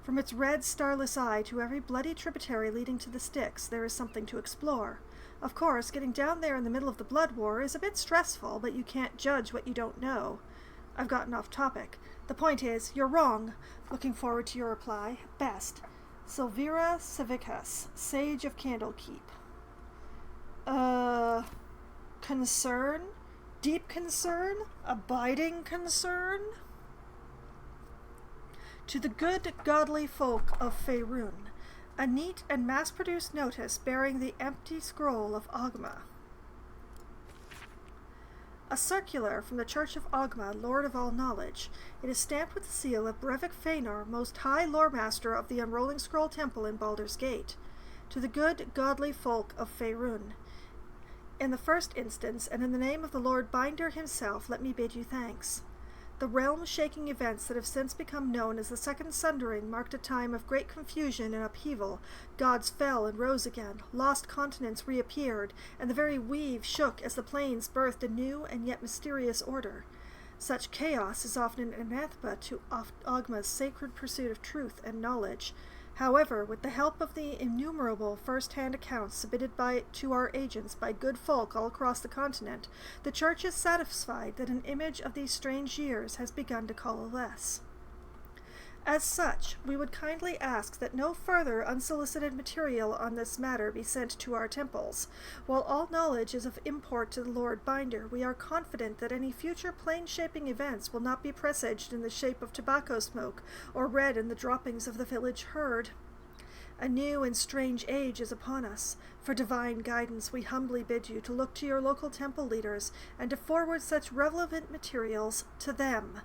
From its red, starless eye to every bloody tributary leading to the Styx, there is something to explore. Of course, getting down there in the middle of the Blood War is a bit stressful, but you can't judge what you don't know. I've gotten off topic. The point is, you're wrong. Looking forward to your reply. Best. Silvira Savicus, Sage of Candlekeep. Concern? Deep concern? Abiding concern? To the good, godly folk of Faerun, a neat and mass-produced notice bearing the empty scroll of Ogma. A circular from the Church of Ogma, Lord of all knowledge. It is stamped with the seal of Brevik Feanor, most high lore-master of the Unrolling Scroll Temple in Baldur's Gate. To the good, godly folk of Faerun. In the first instance, and in the name of the Lord Binder himself, let me bid you thanks. The realm-shaking events that have since become known as the Second Sundering marked a time of great confusion and upheaval. Gods fell and rose again, lost continents reappeared, and the very weave shook as the planes birthed a new and yet mysterious order. Such chaos is often an anathema to Ogma's sacred pursuit of truth and knowledge. However, with the help of the innumerable first-hand accounts submitted to our agents by good folk all across the continent, the Church is satisfied that an image of these strange years has begun to coalesce. As such, we would kindly ask that no further unsolicited material on this matter be sent to our temples. While all knowledge is of import to the Lord Binder, we are confident that any future plane-shaping events will not be presaged in the shape of tobacco smoke or read in the droppings of the village herd. A new and strange age is upon us. For divine guidance, we humbly bid you to look to your local temple leaders and to forward such relevant materials to them.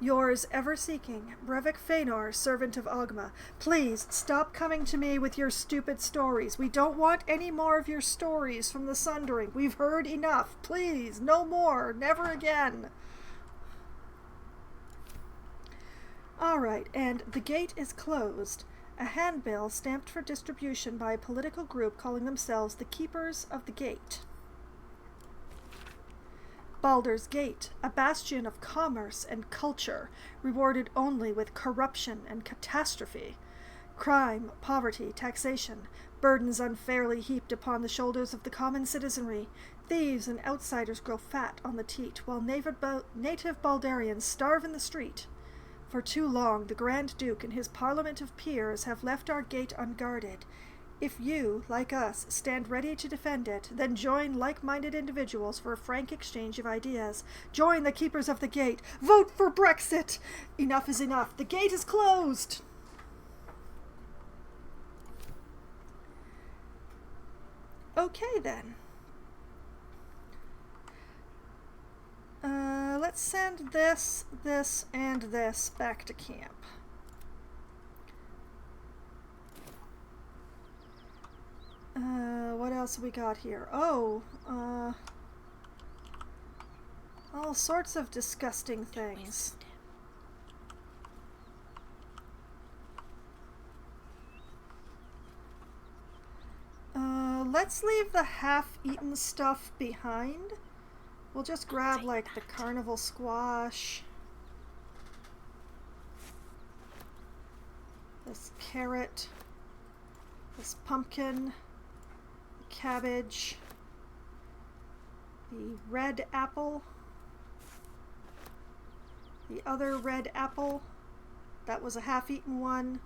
Yours ever seeking, Brevik Feanor, servant of Ogma. Please stop coming to me with your stupid stories. We don't want any more of your stories from the Sundering. We've heard enough. Please, no more. Never again. Alright, and the gate is closed. A handbill stamped for distribution by a political group calling themselves the Keepers of the Gate. Baldur's Gate, a bastion of commerce and culture, rewarded only with corruption and catastrophe. Crime, poverty, taxation, burdens unfairly heaped upon the shoulders of the common citizenry. Thieves and outsiders grow fat on the teat, while native Baldarians starve in the street. For too long, the Grand Duke and his parliament of peers have left our gate unguarded. If you, like us, stand ready to defend it, then join like-minded individuals for a frank exchange of ideas. Join the Keepers of the Gate. Vote for Brexit! Enough is enough. The gate is closed! Okay, then. Let's send this, and this back to camp. What else we got here? Oh, all sorts of disgusting things. Let's leave the half-eaten stuff behind. We'll just grab, like, the carnival squash. This carrot. This pumpkin. Cabbage, the red apple, the other red apple, that was a half-eaten one,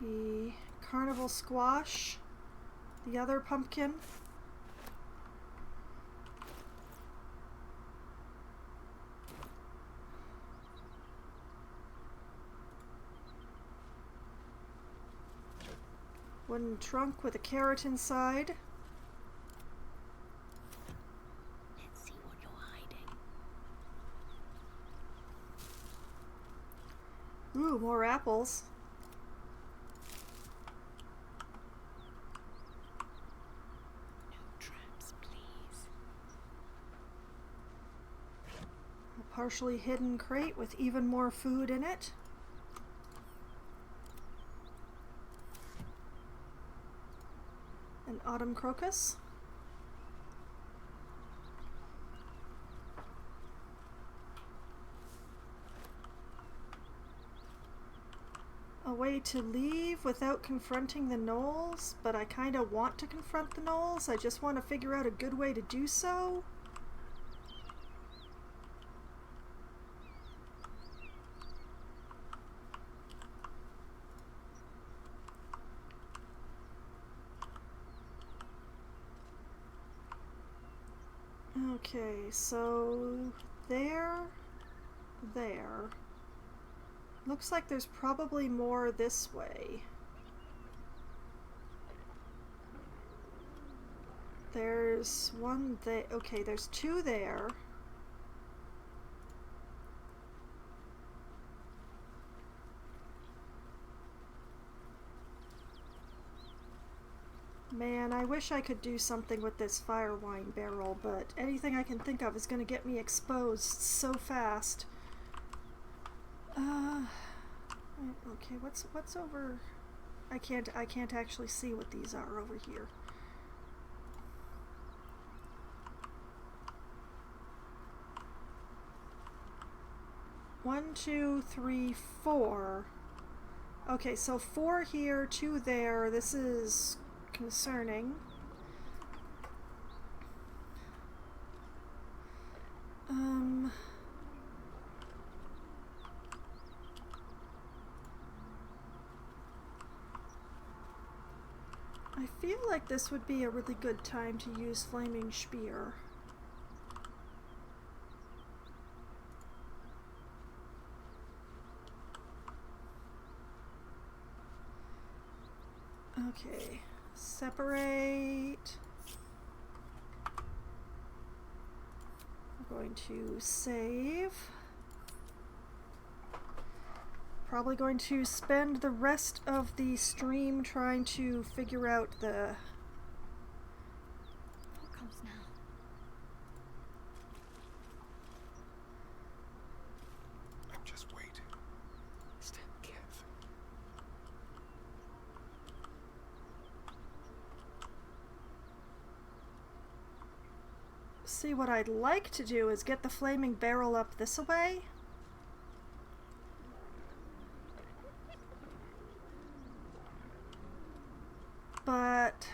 the carnival squash, the other pumpkin, wooden trunk with a carrot inside. Let's see what you're hiding. Ooh, more apples. No traps, please. A partially hidden crate with even more food in it. An autumn crocus. A way to leave without confronting the gnolls, but I kind of want to confront the gnolls. I just want to figure out a good way to do so. Okay, so there. Looks like there's probably more this way. There's one there. Okay, there's two there. Man, I wish I could do something with this fire wine barrel, but anything I can think of is going to get me exposed so fast. Okay, what's over? I can't actually see what these are over here. One, two, three, four. Okay, so 4 here, 2 there. This is concerning. I feel like this would be a really good time to use Flaming Spear. Okay, separate. We're going to save. Probably going to spend the rest of the stream trying to figure out the... What comes now? I'm just waiting. Step careful. See, what I'd like to do is get the flaming barrel up this way. But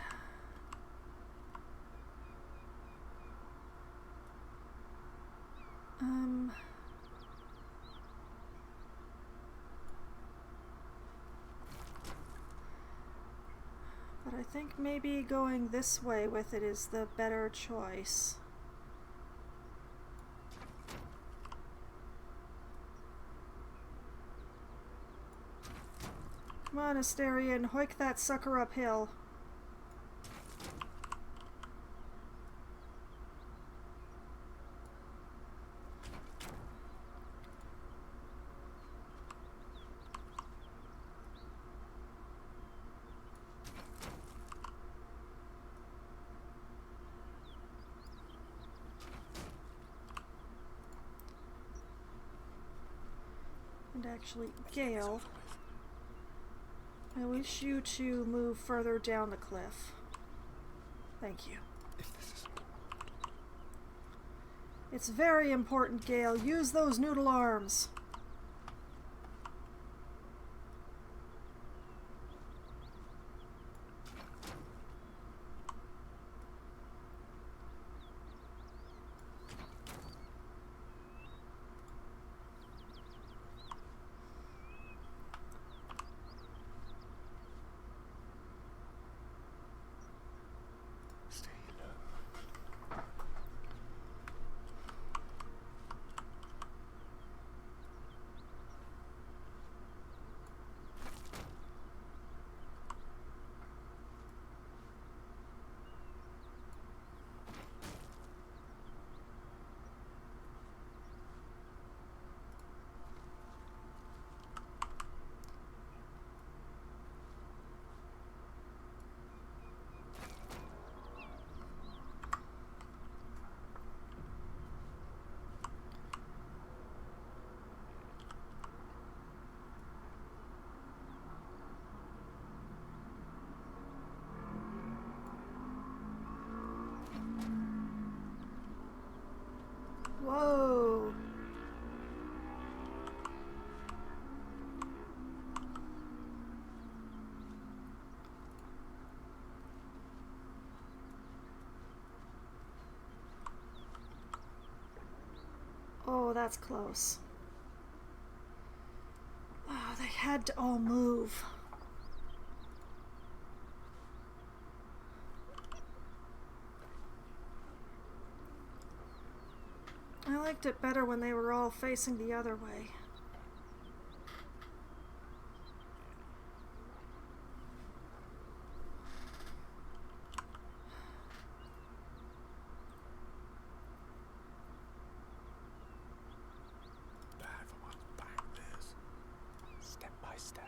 I think maybe going this way with it is the better choice. Come on, Asterion, hoik that sucker uphill. And actually, Gale, I wish you to move further down the cliff. Thank you. If this is important. It's very important, Gale. Use those noodle arms. Stay low. Whoa. Oh, that's close. Oh, they had to all move. I liked it better when they were all facing the other way. Bad for one's back, this. Step by step.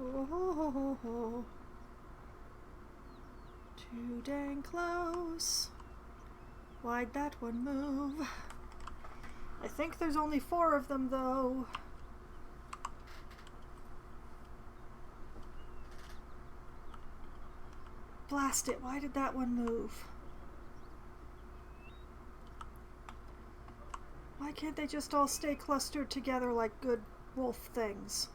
Oh, too dang close. Why'd that one move? I think there's only 4 of them, though. Blast it, why did that one move? Why can't they just all stay clustered together like good wolf things?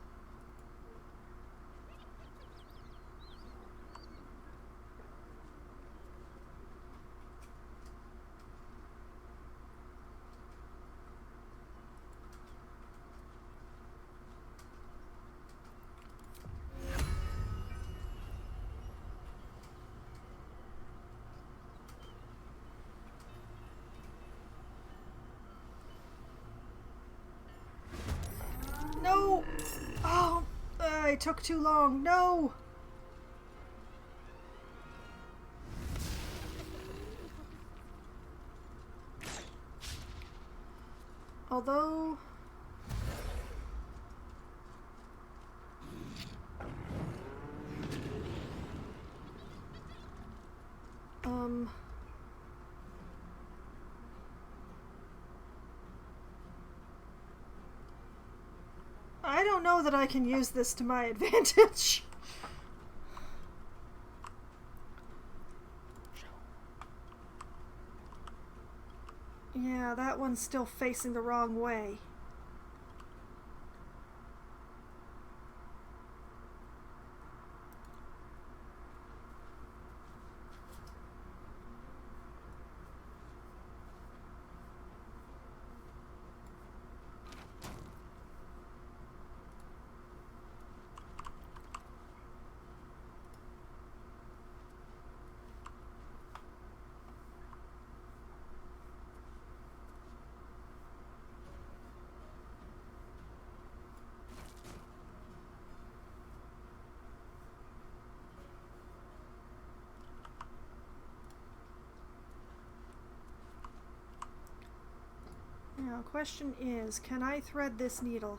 I took too long. No! Although... I don't know that I can use this to my advantage. Yeah, that one's still facing the wrong way. Now, question is, can I thread this needle?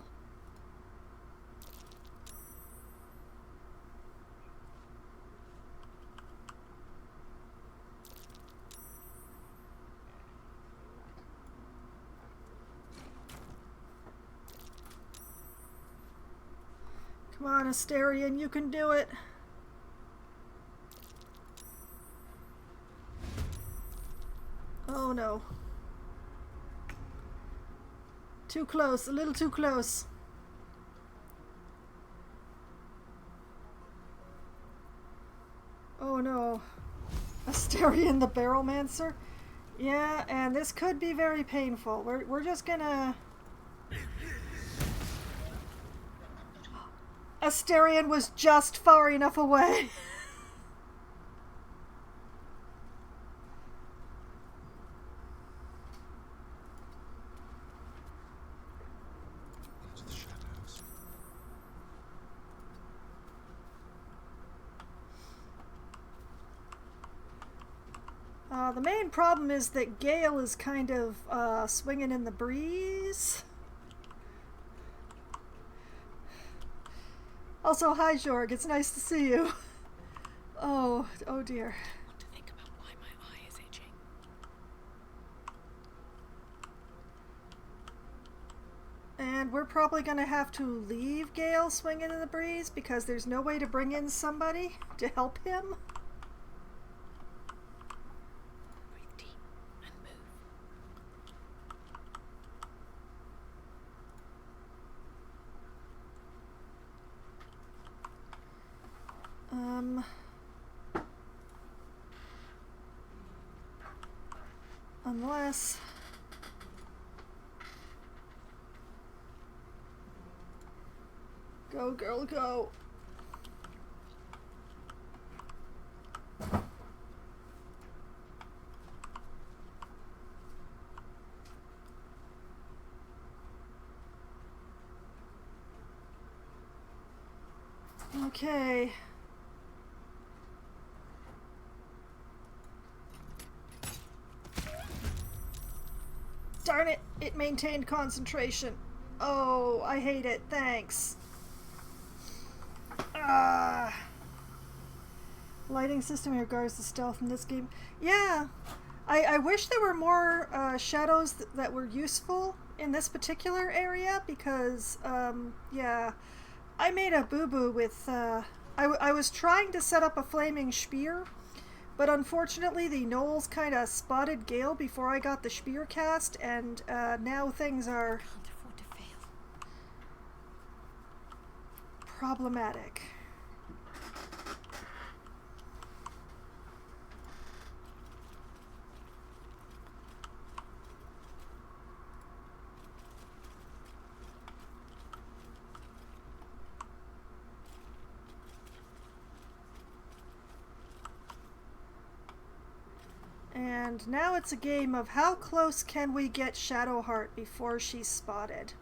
Come on, Asterion, you can do it. Oh no. Too close, a little too close. Oh no. Asterion the Barrelmancer? Yeah, and this could be very painful. We're just gonna... Asterion was just far enough away. Into the shadows. The main problem is that Gale is kind of swinging in the breeze. Also, hi Jorg, it's nice to see you. Oh dear. I want to think about why my eye is itching. And we're probably going to have to leave Gale swinging in the breeze because there's no way to bring in somebody to help him. Breathe deep and move. Unless... Go, girl, go. Okay. Darn it, it maintained concentration. Oh, I hate it. Thanks. Lighting system regards the stealth in this game. Yeah, I wish there were more shadows that were useful in this particular area because, yeah, I made a boo-boo with, I was trying to set up a flaming spear, but unfortunately the gnolls kind of spotted Gale before I got the spear cast, and now things are Can't afford to fail. problematic. And now it's a game of how close can we get Shadowheart before she's spotted.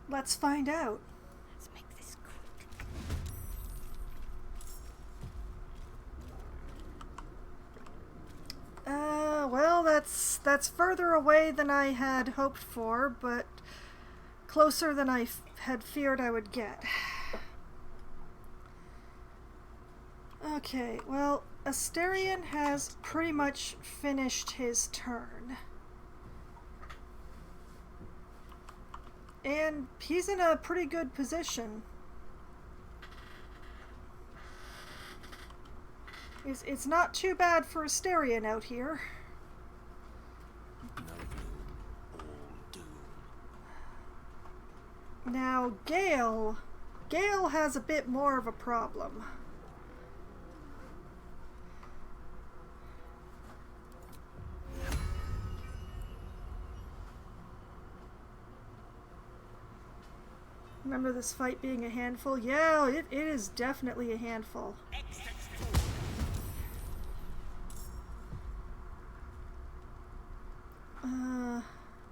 Let's find out. Let's make this quick. Well, that's further away than I had hoped for, but closer than I had feared I would get. Okay, well, Asterion has pretty much finished his turn. And he's in a pretty good position. It's not too bad for Asterion out here. No gloom, all doom. Now, Gale has a bit more of a problem. Remember this fight being a handful? Yeah, it is definitely a handful.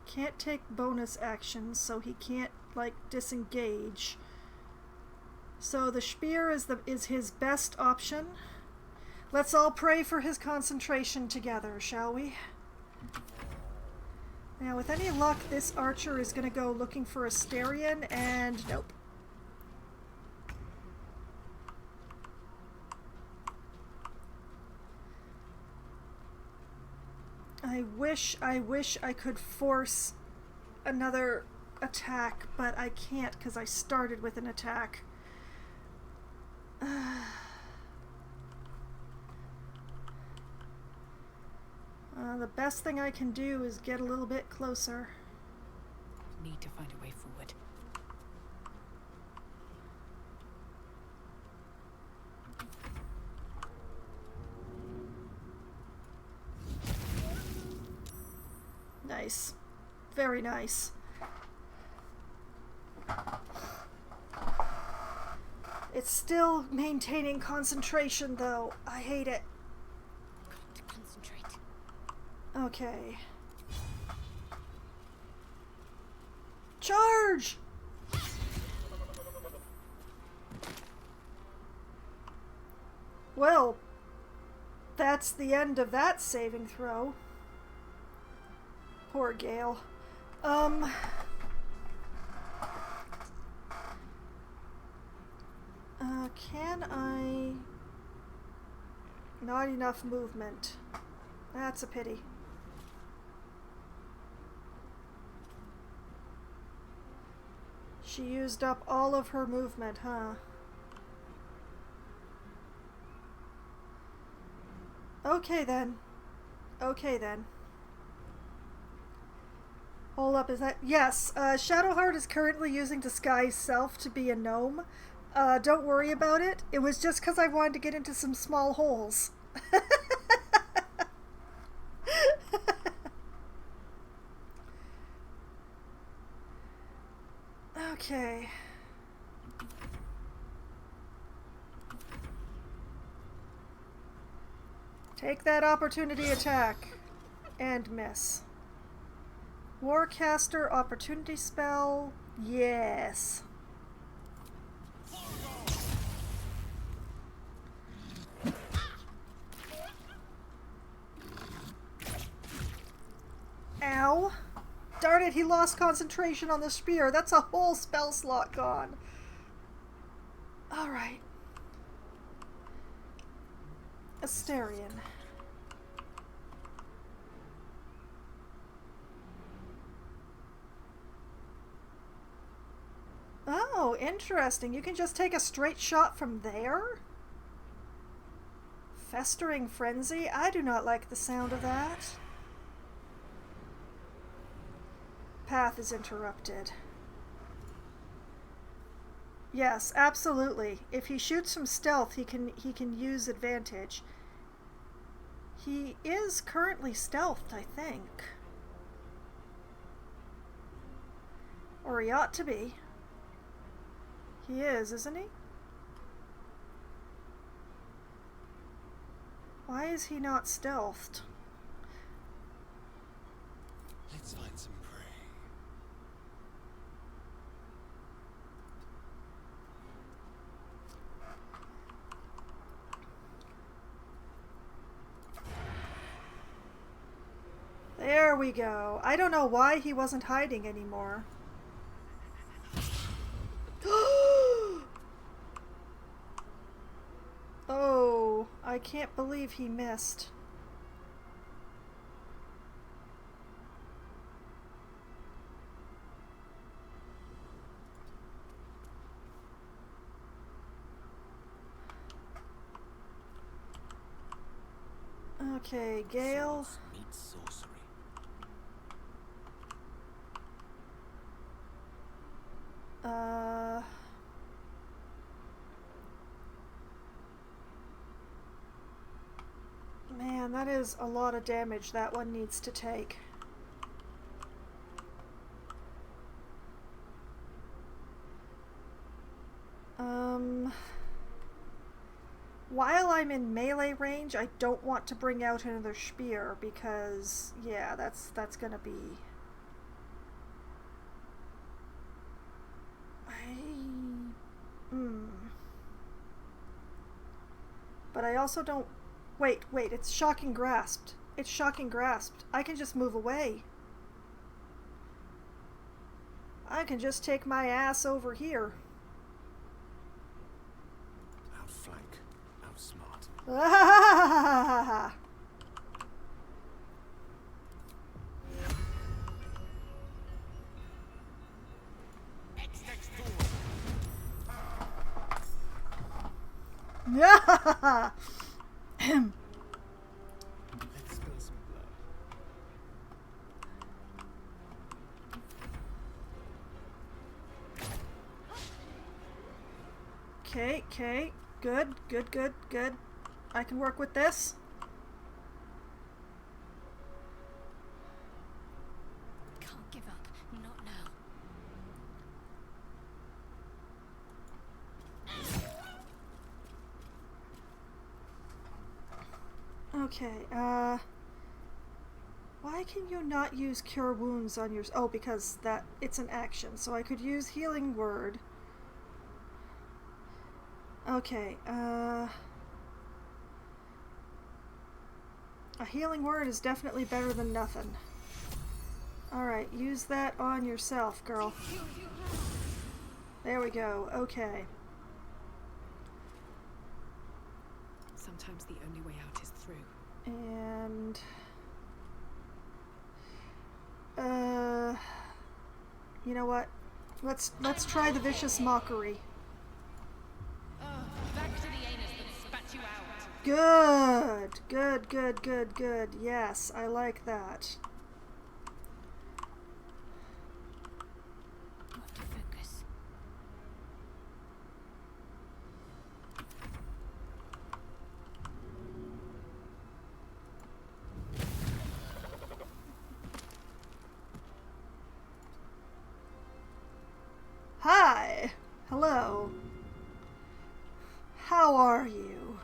Can't take bonus actions, so he can't, like, disengage. So the spear is his best option. Let's all pray for his concentration together, shall we? Now, with any luck, this archer is going to go looking for Asterion, and nope. I wish I could force another attack, but I can't because I started with an attack. The best thing I can do is get a little bit closer. Need to find a way forward. Nice. Very nice. It's still maintaining concentration, though. I hate it. Got to concentrate. Okay. Charge! Well, that's the end of that saving throw. Poor Gale. Can I... Not enough movement. That's a pity. She used up all of her movement, huh? Okay then. Okay then. Hold up, is that... Yes, Shadowheart is currently using Disguise Self to be a gnome. Don't worry about it. It was just because I wanted to get into some small holes. Okay. Take that opportunity attack. And miss. Warcaster opportunity spell. Yes. Ow. Darn it, he lost concentration on the spear. That's a whole spell slot gone. Alright. Asterion. Oh, interesting. You can just take a straight shot from there? Festering Frenzy? I do not like the sound of that. Path is interrupted. Yes, absolutely. If he shoots from stealth, he can use advantage. He is currently stealthed, I think. Or he ought to be. He is, isn't he? Why is he not stealthed? Let's find some prey. There we go. I don't know why he wasn't hiding anymore. Oh, I can't believe he missed. Okay, Gale. Swords meet sorcery. Man, that is a lot of damage that one needs to take. While I'm in melee range, I don't want to bring out another spear because, yeah, that's gonna be... But I also don't... Wait, it's shocking grasped. It's shocking grasped. I can just move away. I can just take my ass over here. Outflank. Outsmart. Ah! Yeah! Let's spill some blood. Okay. Good. I can work with this. Can't give up. Not now. Okay, why can you not use Cure Wounds on your... Oh, because it's an action, so I could use Healing Word. Okay, a Healing Word is definitely better than nothing. Alright, use that on yourself, girl. There we go, okay. Sometimes the only way out is through. And... you know what? Let's try the Vicious Mockery. Back to the anus that spat you out. Good. Yes, I like that. Got to focus. Hi! Hello. How are you?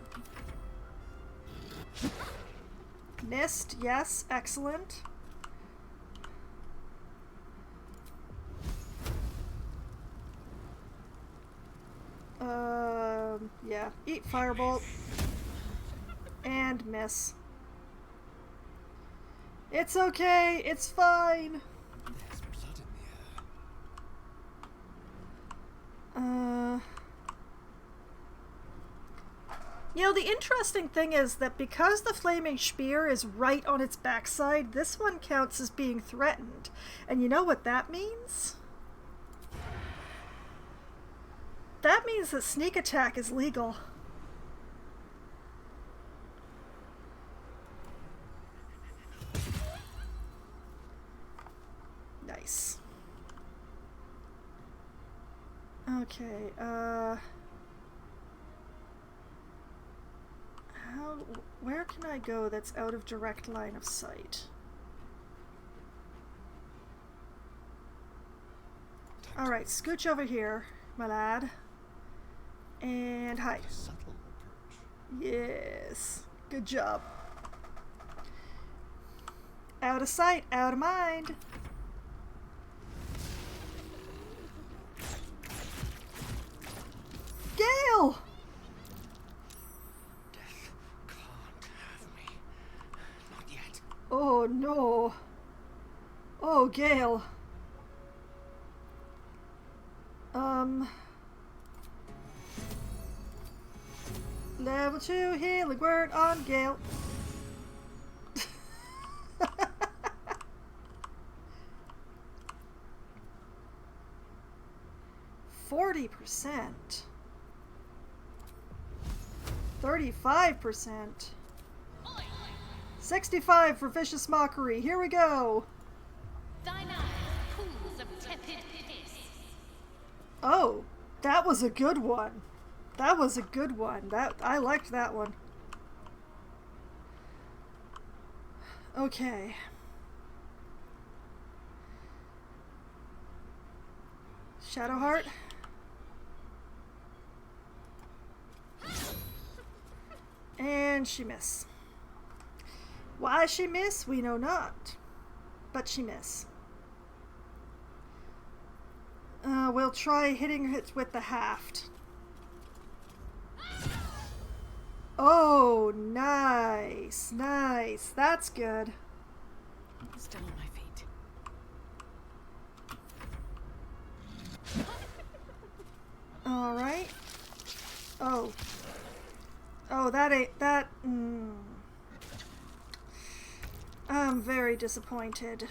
Missed, yes, excellent. Yeah, eat firebolt. And miss. It's okay, it's fine. There's blood in the air. You know, the interesting thing is that because the flaming spear is right on its backside, this one counts as being threatened. And you know what that means? That means that sneak attack is legal. Nice. Okay, where can I go that's out of direct line of sight? Alright, scooch over here, my lad. And hide. A subtle approach. Yes. Good job. Out of sight, out of mind. Gale! Death can't have me. Not yet. Oh no. Oh, Gale. Level 2 healing word on Gale. 40%. 35%. 65 for vicious mockery. Here we go. Thine eyes, pools of tepid piss. Oh, that was a good one. That was a good one. I liked that one. Okay. Shadowheart. And she miss. Why she miss, we know not. But she miss. We'll try hitting it with the haft. Oh, nice. Nice. That's good. Still on my feet. Alright. Oh. Oh, that ain't... That... I'm very disappointed.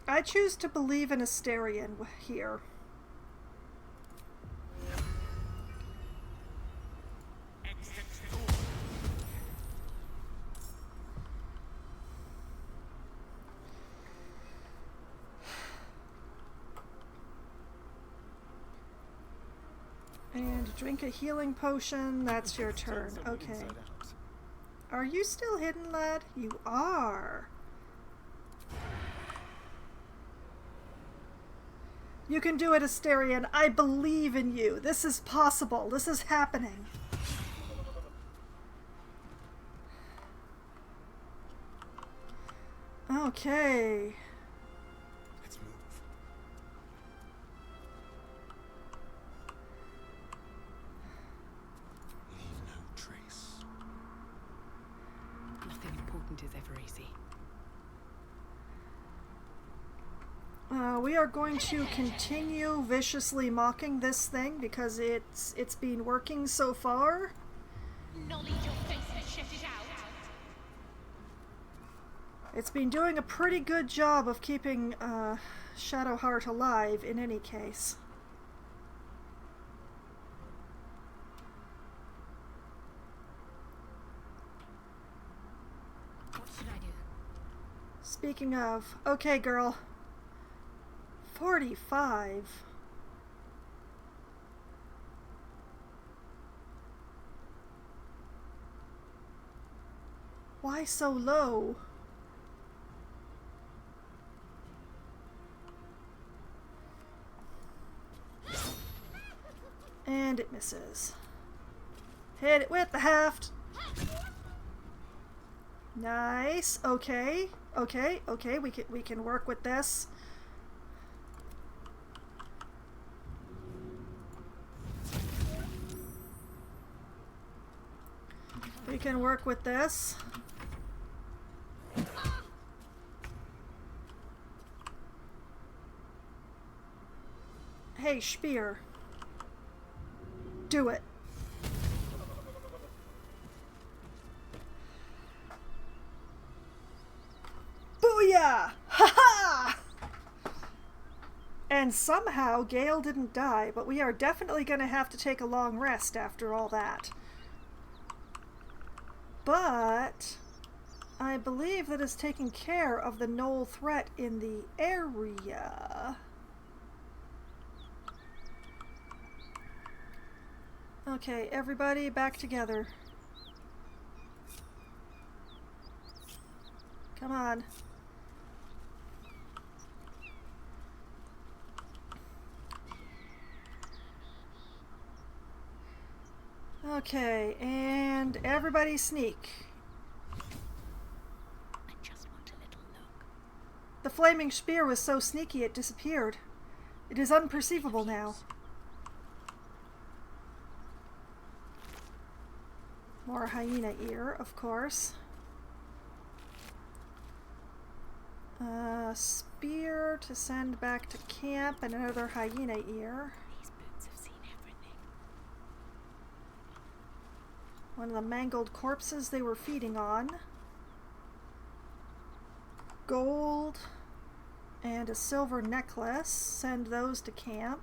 I choose to believe in Asterion here. And drink a healing potion. That's your turn. Okay. Are you still hidden, lad? You are. You can do it, Asterion. I believe in you. This is possible. This is happening. Okay. Let's move. Leave no trace. Nothing important is ever easy. We are going to continue viciously mocking this thing because it's been working so far. Knowledge your face and shut it out. It's been doing a pretty good job of keeping Shadowheart alive in any case. What should I do? Speaking of, okay girl. 45. Why so low? And it misses. Hit it with the haft. Nice. Okay. Okay. Okay. We can work with this. We can work with this. Hey, Spear. Do it. Booyah! Ha-ha! And somehow Gale didn't die, but we are definitely going to have to take a long rest after all that. But I believe that is taking care of the Knoll threat in the area. Okay, everybody back together. Come on. Okay, and everybody sneak. I just want a little look. The flaming spear was so sneaky it disappeared. It is unperceivable now. More hyena ear, of course. Spear to send back to camp, and another hyena ear. These boots have seen everything. One of the mangled corpses they were feeding on. Gold and a silver necklace. Send those to camp.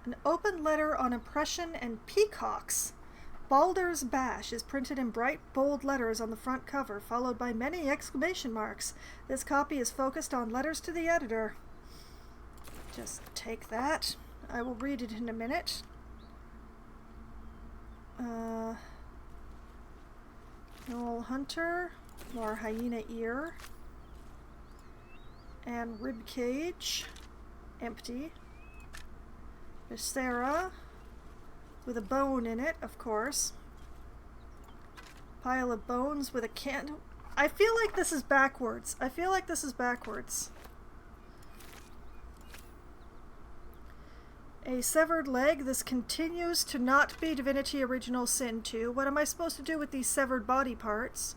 An open letter on oppression and peacocks. Baldur's Bash is printed in bright, bold letters on the front cover, followed by many exclamation marks. This copy is focused on letters to the editor. Just take that. I will read it in a minute. Noel Hunter, more hyena ear, and rib cage, empty. Sarah, with a bone in it, of course. Pile of bones with a can. I feel like this is backwards. A severed leg. This continues to not be Divinity Original Sin 2. What am I supposed to do with these severed body parts?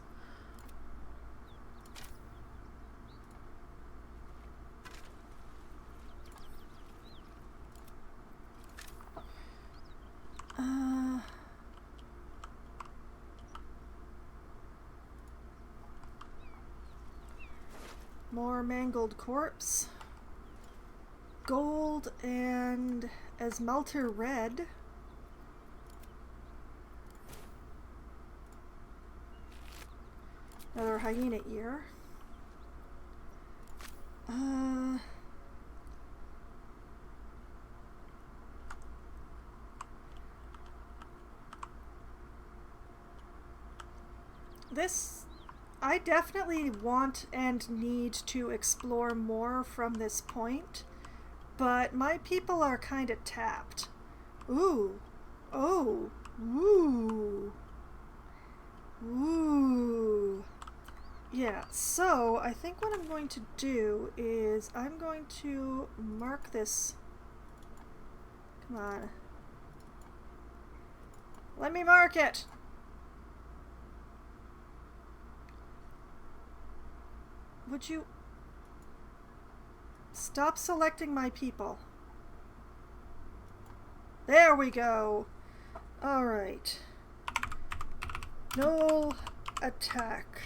More mangled corpse. Gold and Esmalter red. Another hyena ear. This, I definitely want and need to explore more from this point, but my people are kind of tapped. Ooh. Oh. Ooh. Ooh. Yeah, so I think what I'm going to do is I'm going to mark this. Come on. Let me mark it! Would you stop selecting my people? There we go. All right. No attack.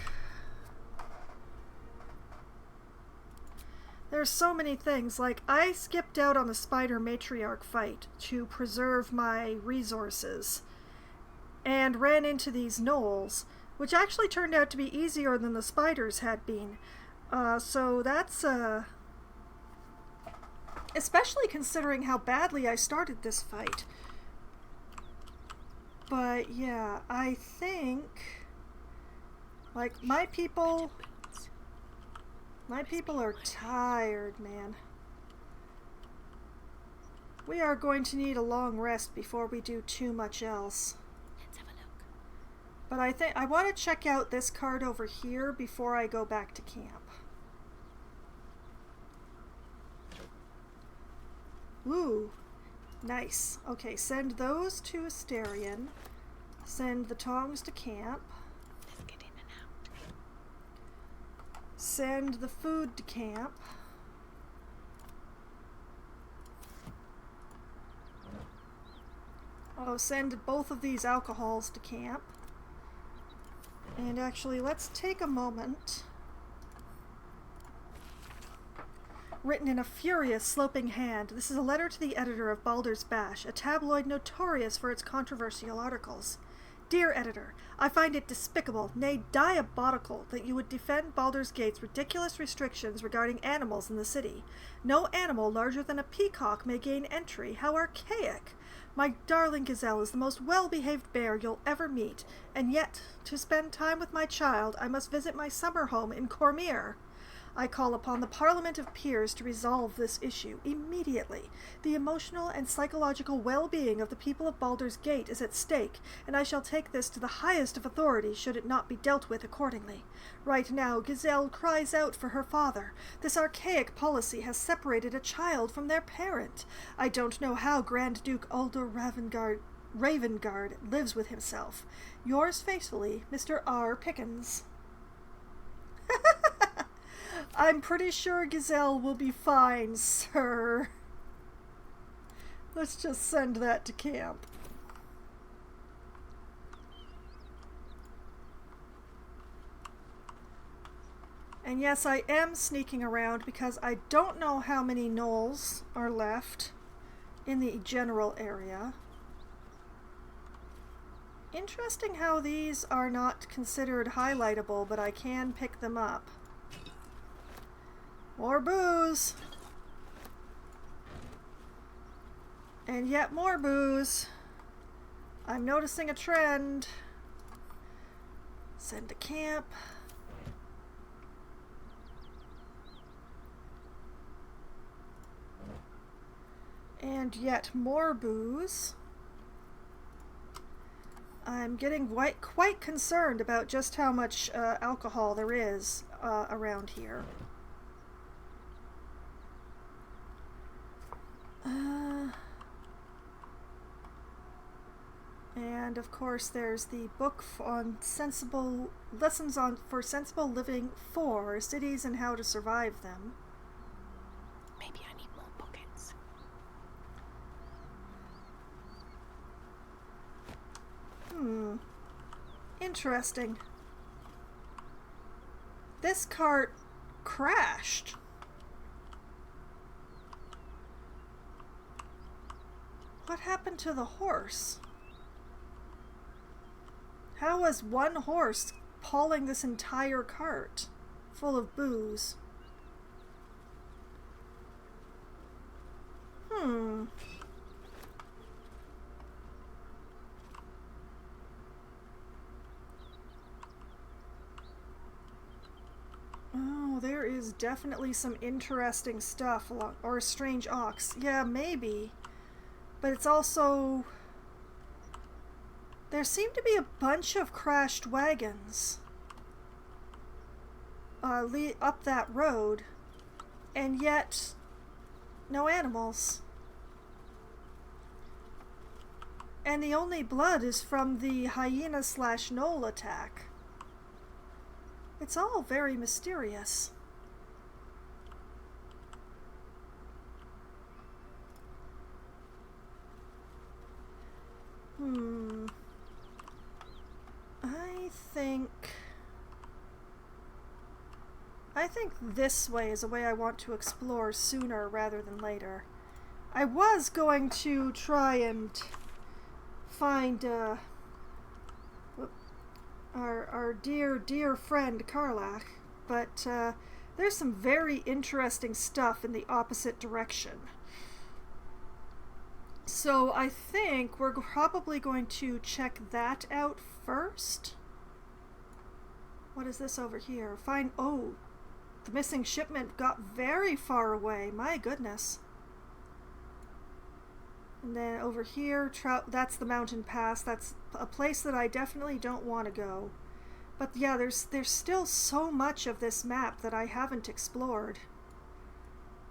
There's so many things. Like, I skipped out on the spider matriarch fight to preserve my resources and ran into these gnolls, which actually turned out to be easier than the spiders had been. So that's, especially considering how badly I started this fight. But yeah, I think, like, my people are tired, man. We are going to need a long rest before we do too much else. Let's have a look. But I think I want to check out this card over here before I go back to camp. Ooh, nice. Okay, send those to Asterion. Send the tongs to camp. Let's get in and out. Send the food to camp. Oh, send both of these alcohols to camp. And actually, let's take a moment. Written in a furious, sloping hand, this is a letter to the editor of Baldur's Bash, a tabloid notorious for its controversial articles. Dear editor, I find it despicable, nay diabolical, that you would defend Baldur's Gate's ridiculous restrictions regarding animals in the city. No animal larger than a peacock may gain entry. How archaic! My darling gazelle is the most well-behaved bear you'll ever meet, and yet, to spend time with my child, I must visit my summer home in Cormyr. I call upon the Parliament of Peers to resolve this issue immediately. The emotional and psychological well-being of the people of Baldur's Gate is at stake, and I shall take this to the highest of authority should it not be dealt with accordingly. Right now, Gazelle cries out for her father. This archaic policy has separated a child from their parent. I don't know how Grand Duke Uldur Ravengard Ravengard lives with himself. Yours faithfully, Mr. R. Pickens. I'm pretty sure Gazelle will be fine, sir. Let's just send that to camp. And yes, I am sneaking around because I don't know how many gnolls are left in the general area. Interesting how these are not considered highlightable, but I can pick them up. More booze! And yet more booze. I'm noticing a trend. Send to camp. And yet more booze. I'm getting quite concerned about just how much alcohol there is around here. And of course there's the book on sensible lessons for sensible living for cities and how to survive them. Maybe I need more buckets. Interesting. This cart crashed. What happened to the horse? How was one horse hauling this entire cart full of booze? Oh, there is definitely some interesting stuff along, or a strange ox. Yeah, maybe. But it's also... There seem to be a bunch of crashed wagons up that road, and yet no animals. And the only blood is from the hyena/gnoll attack. It's all very mysterious. I think this way is a way I want to explore sooner rather than later. I was going to try and find our dear friend Karlach, but there's some very interesting stuff in the opposite direction. So I think we're probably going to check that out first. What is this over here? Oh, the missing shipment got very far away. My goodness. And then over here, that's the mountain pass. That's a place that I definitely don't want to go. But yeah, there's still so much of this map that I haven't explored.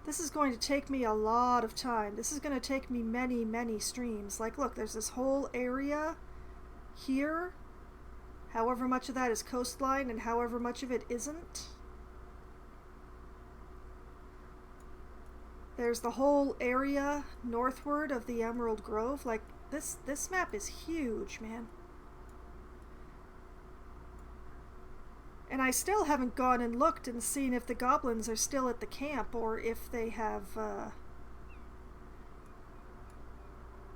This is going to take me a lot of time. This is going to take me many streams. Like, look, there's this whole area here. However much of that is coastline and however much of it isn't. There's the whole area northward of the Emerald Grove. Like, this map is huge, man. And I still haven't gone and looked and seen if the goblins are still at the camp or if they have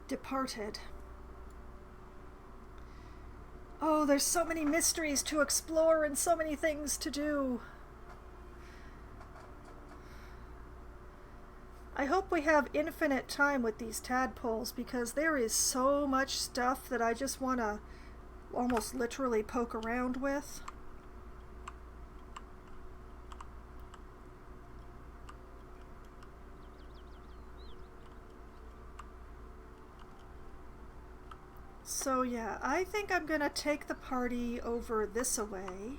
departed. Oh, there's so many mysteries to explore and so many things to do. I hope we have infinite time with these tadpoles because there is so much stuff that I just want to almost literally poke around with. So yeah, I think I'm gonna take the party over this way.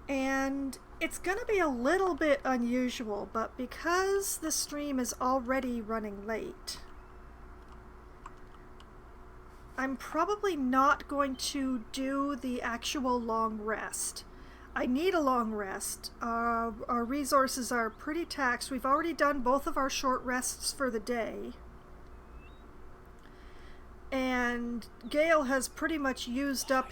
And And it's going to be a little bit unusual, but because the stream is already running late, I'm probably not going to do the actual long rest. I need a long rest. Our resources are pretty taxed. We've already done both of our short rests for the day. And Gale has pretty much used up...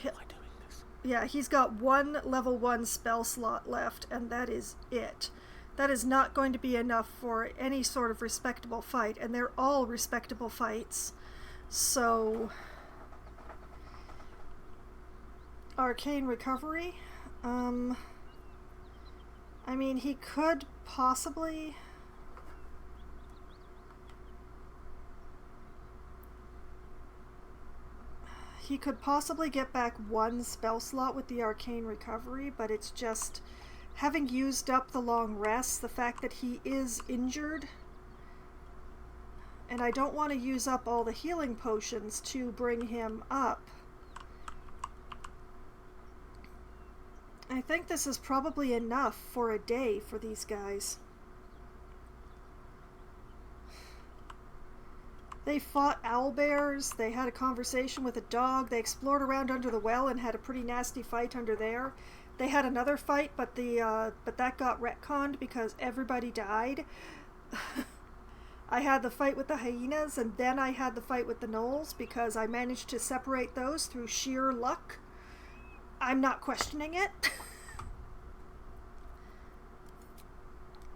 Yeah, he's got one level 1 spell slot left, and that is it. That is not going to be enough for any sort of respectable fight, and they're all respectable fights. So... Arcane Recovery? I mean, he could possibly... He could possibly get back one spell slot with the Arcane Recovery, but it's just... Having used up the long rest, the fact that he is injured, and I don't want to use up all the healing potions to bring him up. I think this is probably enough for a day for these guys. They fought owlbears, they had a conversation with a dog, they explored around under the well and had a pretty nasty fight under there. They had another fight, but that got retconned because everybody died. I had the fight with the hyenas, and then I had the fight with the gnolls because I managed to separate those through sheer luck. I'm not questioning it.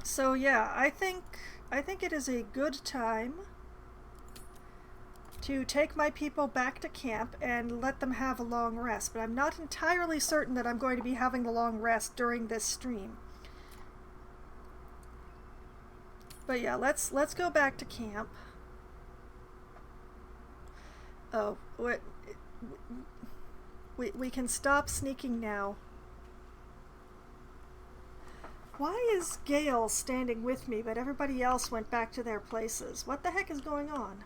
So yeah, I think it is a good time to take my people back to camp and let them have a long rest, but I'm not entirely certain that I'm going to be having the long rest during this stream. But yeah, let's go back to camp. Oh, what? We can stop sneaking now. Why is Gale standing with me, but everybody else went back to their places? What the heck is going on?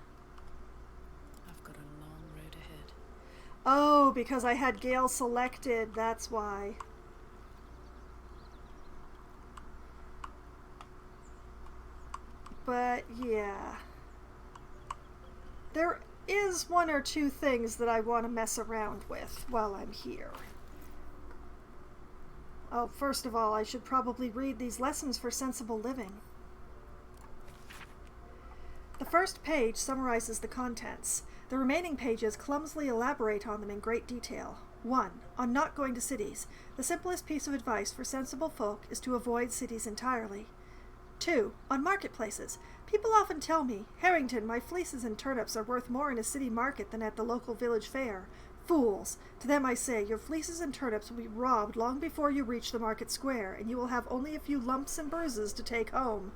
I've got a long road ahead. Oh, because I had Gale selected, that's why. But yeah. There is one or two things that I want to mess around with while I'm here. Oh, first of all, I should probably read these lessons for sensible living. The first page summarizes the contents. The remaining pages clumsily elaborate on them in great detail. 1. On not going to cities. The simplest piece of advice for sensible folk is to avoid cities entirely. 2. On marketplaces. People often tell me, Harrington, my fleeces and turnips are worth more in a city market than at the local village fair. Fools! To them I say, your fleeces and turnips will be robbed long before you reach the market square, and you will have only a few lumps and bruises to take home.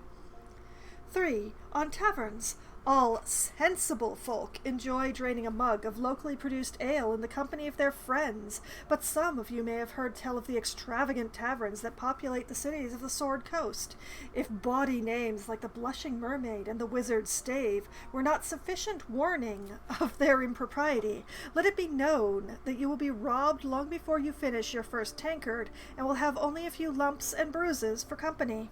3. On taverns. All sensible folk enjoy draining a mug of locally produced ale in the company of their friends, but some of you may have heard tell of the extravagant taverns that populate the cities of the Sword Coast. If bawdy names like the Blushing Mermaid and the Wizard's Stave were not sufficient warning of their impropriety, let it be known that you will be robbed long before you finish your first tankard, and will have only a few lumps and bruises for company.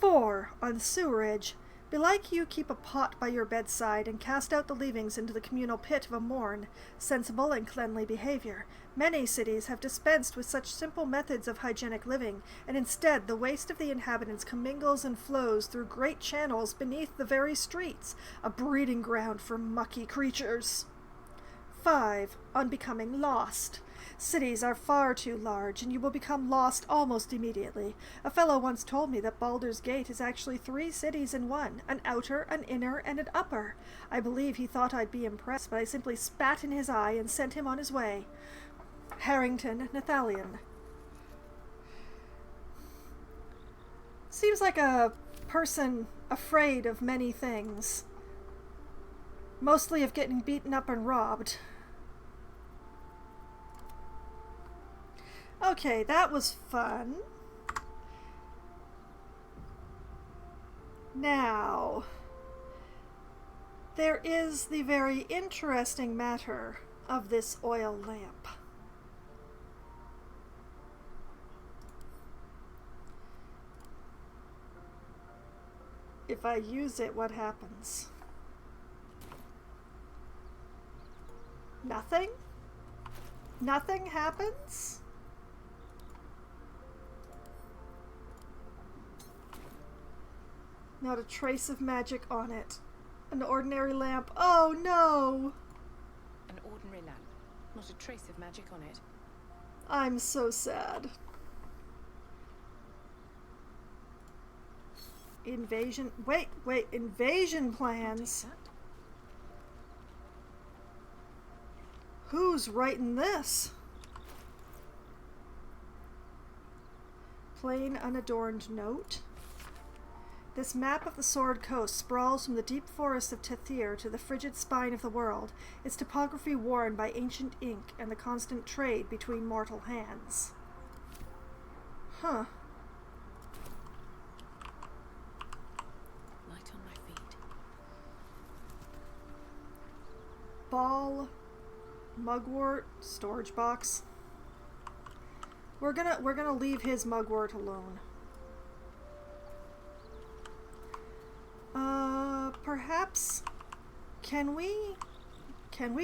4. On sewerage. Belike you keep a pot by your bedside and cast out the leavings into the communal pit of a morn. Sensible and cleanly behavior. Many cities have dispensed with such simple methods of hygienic living, and instead the waste of the inhabitants commingles and flows through great channels beneath the very streets, a breeding ground for mucky creatures. 5. On becoming lost. Cities are far too large, and you will become lost almost immediately. A fellow once told me that Baldur's Gate is actually 3 cities in one, an outer, an inner, and an upper. I believe he thought I'd be impressed, but I simply spat in his eye and sent him on his way. Harrington, Nathalion. Seems like a person afraid of many things. Mostly of getting beaten up and robbed. Okay, that was fun. Now, there is the very interesting matter of this oil lamp. If I use it, what happens? Nothing? Nothing happens? Not a trace of magic on it. An ordinary lamp. Oh no! An ordinary lamp. Not a trace of magic on it. I'm so sad. Invasion. Wait. Invasion plans. Who's writing this? Plain, unadorned note. This map of the Sword Coast sprawls from the deep forests of Tethir to the frigid spine of the world, its topography worn by ancient ink and the constant trade between mortal hands. Huh. Light on my feet. Ball, mugwort, storage box. We're gonna leave his mugwort alone. Perhaps can we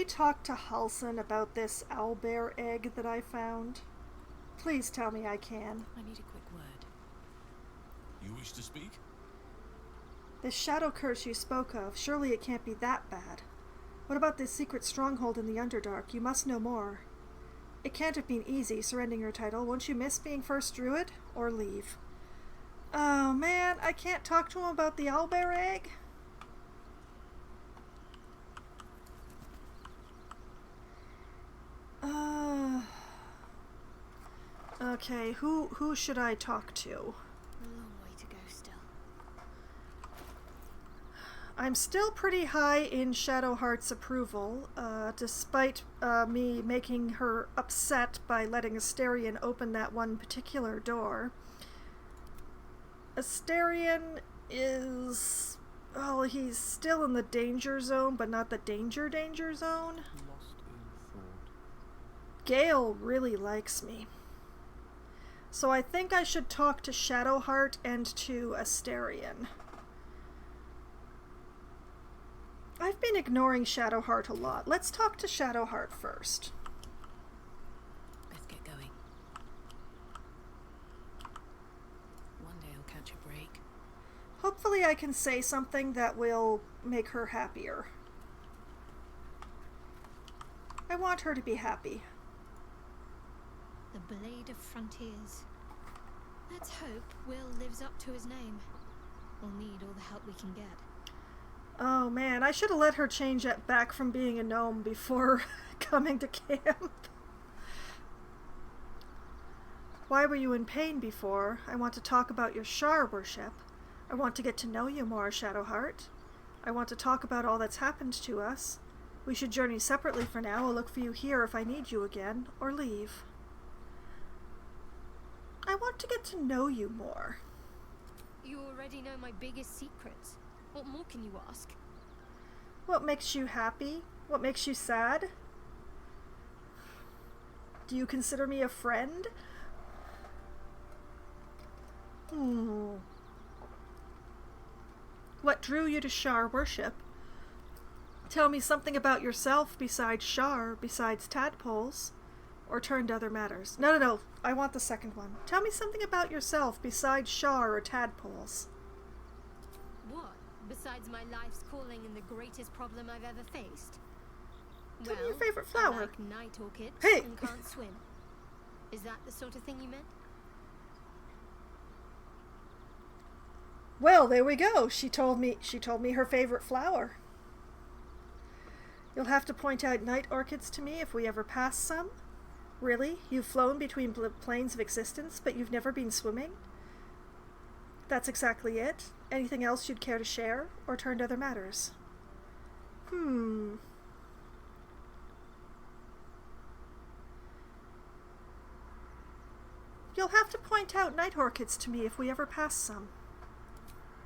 talk to Halson about this owlbear egg that I found? Please tell me I can. I need a quick word. You wish to speak? This shadow curse you spoke of, surely it can't be that bad. What about this secret stronghold in the Underdark? You must know more. It can't have been easy surrendering your title. Won't you miss being first druid? Or leave? Oh man, I can't talk to him about the owlbear egg? Okay, who should I talk to? A long way to go still. I'm still pretty high in Shadowheart's approval, despite me making her upset by letting Asterion open that one particular door. Asterion is... well, he's still in the danger zone, but not the danger zone. Lost in thought. Gale really likes me. So I think I should talk to Shadowheart and to Asterion. I've been ignoring Shadowheart a lot. Let's talk to Shadowheart first. Let's get going. One day I'll catch a break. Hopefully I can say something that will make her happier. I want her to be happy. The Blade of Frontiers. Let's hope Will lives up to his name. We'll need all the help we can get. Oh man, I should have let her change it back from being a gnome before coming to camp. Why were you in pain before? I want to talk about your Shar worship. I want to get to know you more, Shadowheart. I want to talk about all that's happened to us. We should journey separately for now. I'll look for you here if I need you again, or leave. I want to get to know you more. You already know my biggest secrets. What more can you ask? What makes you happy? What makes you sad? Do you consider me a friend? What drew you to Shar worship? Tell me something about yourself besides Shar, besides tadpoles, or turn to other matters. No, I want the second one. Tell me something about yourself besides Shar or tadpoles. What? Besides my life's calling and the greatest problem I've ever faced? Tell me your favorite flower. I like night orchids Hey! and can't swim. Is that the sort of thing you meant? Well, there we go. She told me her favorite flower. You'll have to point out night orchids to me if we ever pass some. Really? You've flown between planes of existence, but you've never been swimming? That's exactly it? Anything else you'd care to share, or turn to other matters? You'll have to point out night orchids to me if we ever pass some.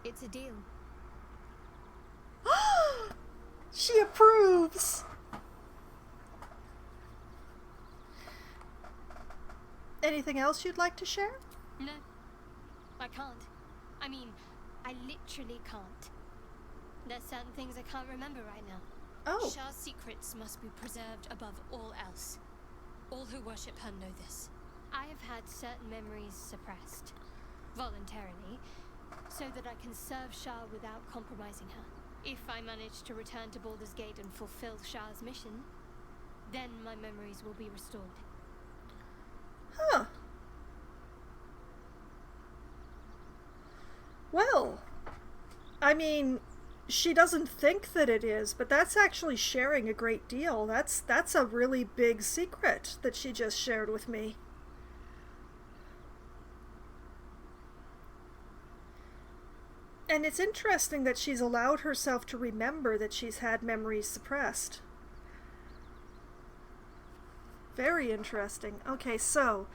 It's a deal. She approves! Anything else you'd like to share? No, I can't. I mean, I literally can't. There's certain things I can't remember right now. Oh. Shah's secrets must be preserved above all else. All who worship her know this. I have had certain memories suppressed, voluntarily, so that I can serve Shah without compromising her. If I manage to return to Baldur's Gate and fulfill Shah's mission, then my memories will be restored. Huh. Well, I mean, she doesn't think that it is, but that's actually sharing a great deal. That's a really big secret that she just shared with me. And it's interesting that she's allowed herself to remember that she's had memories suppressed. Very interesting. Okay, so,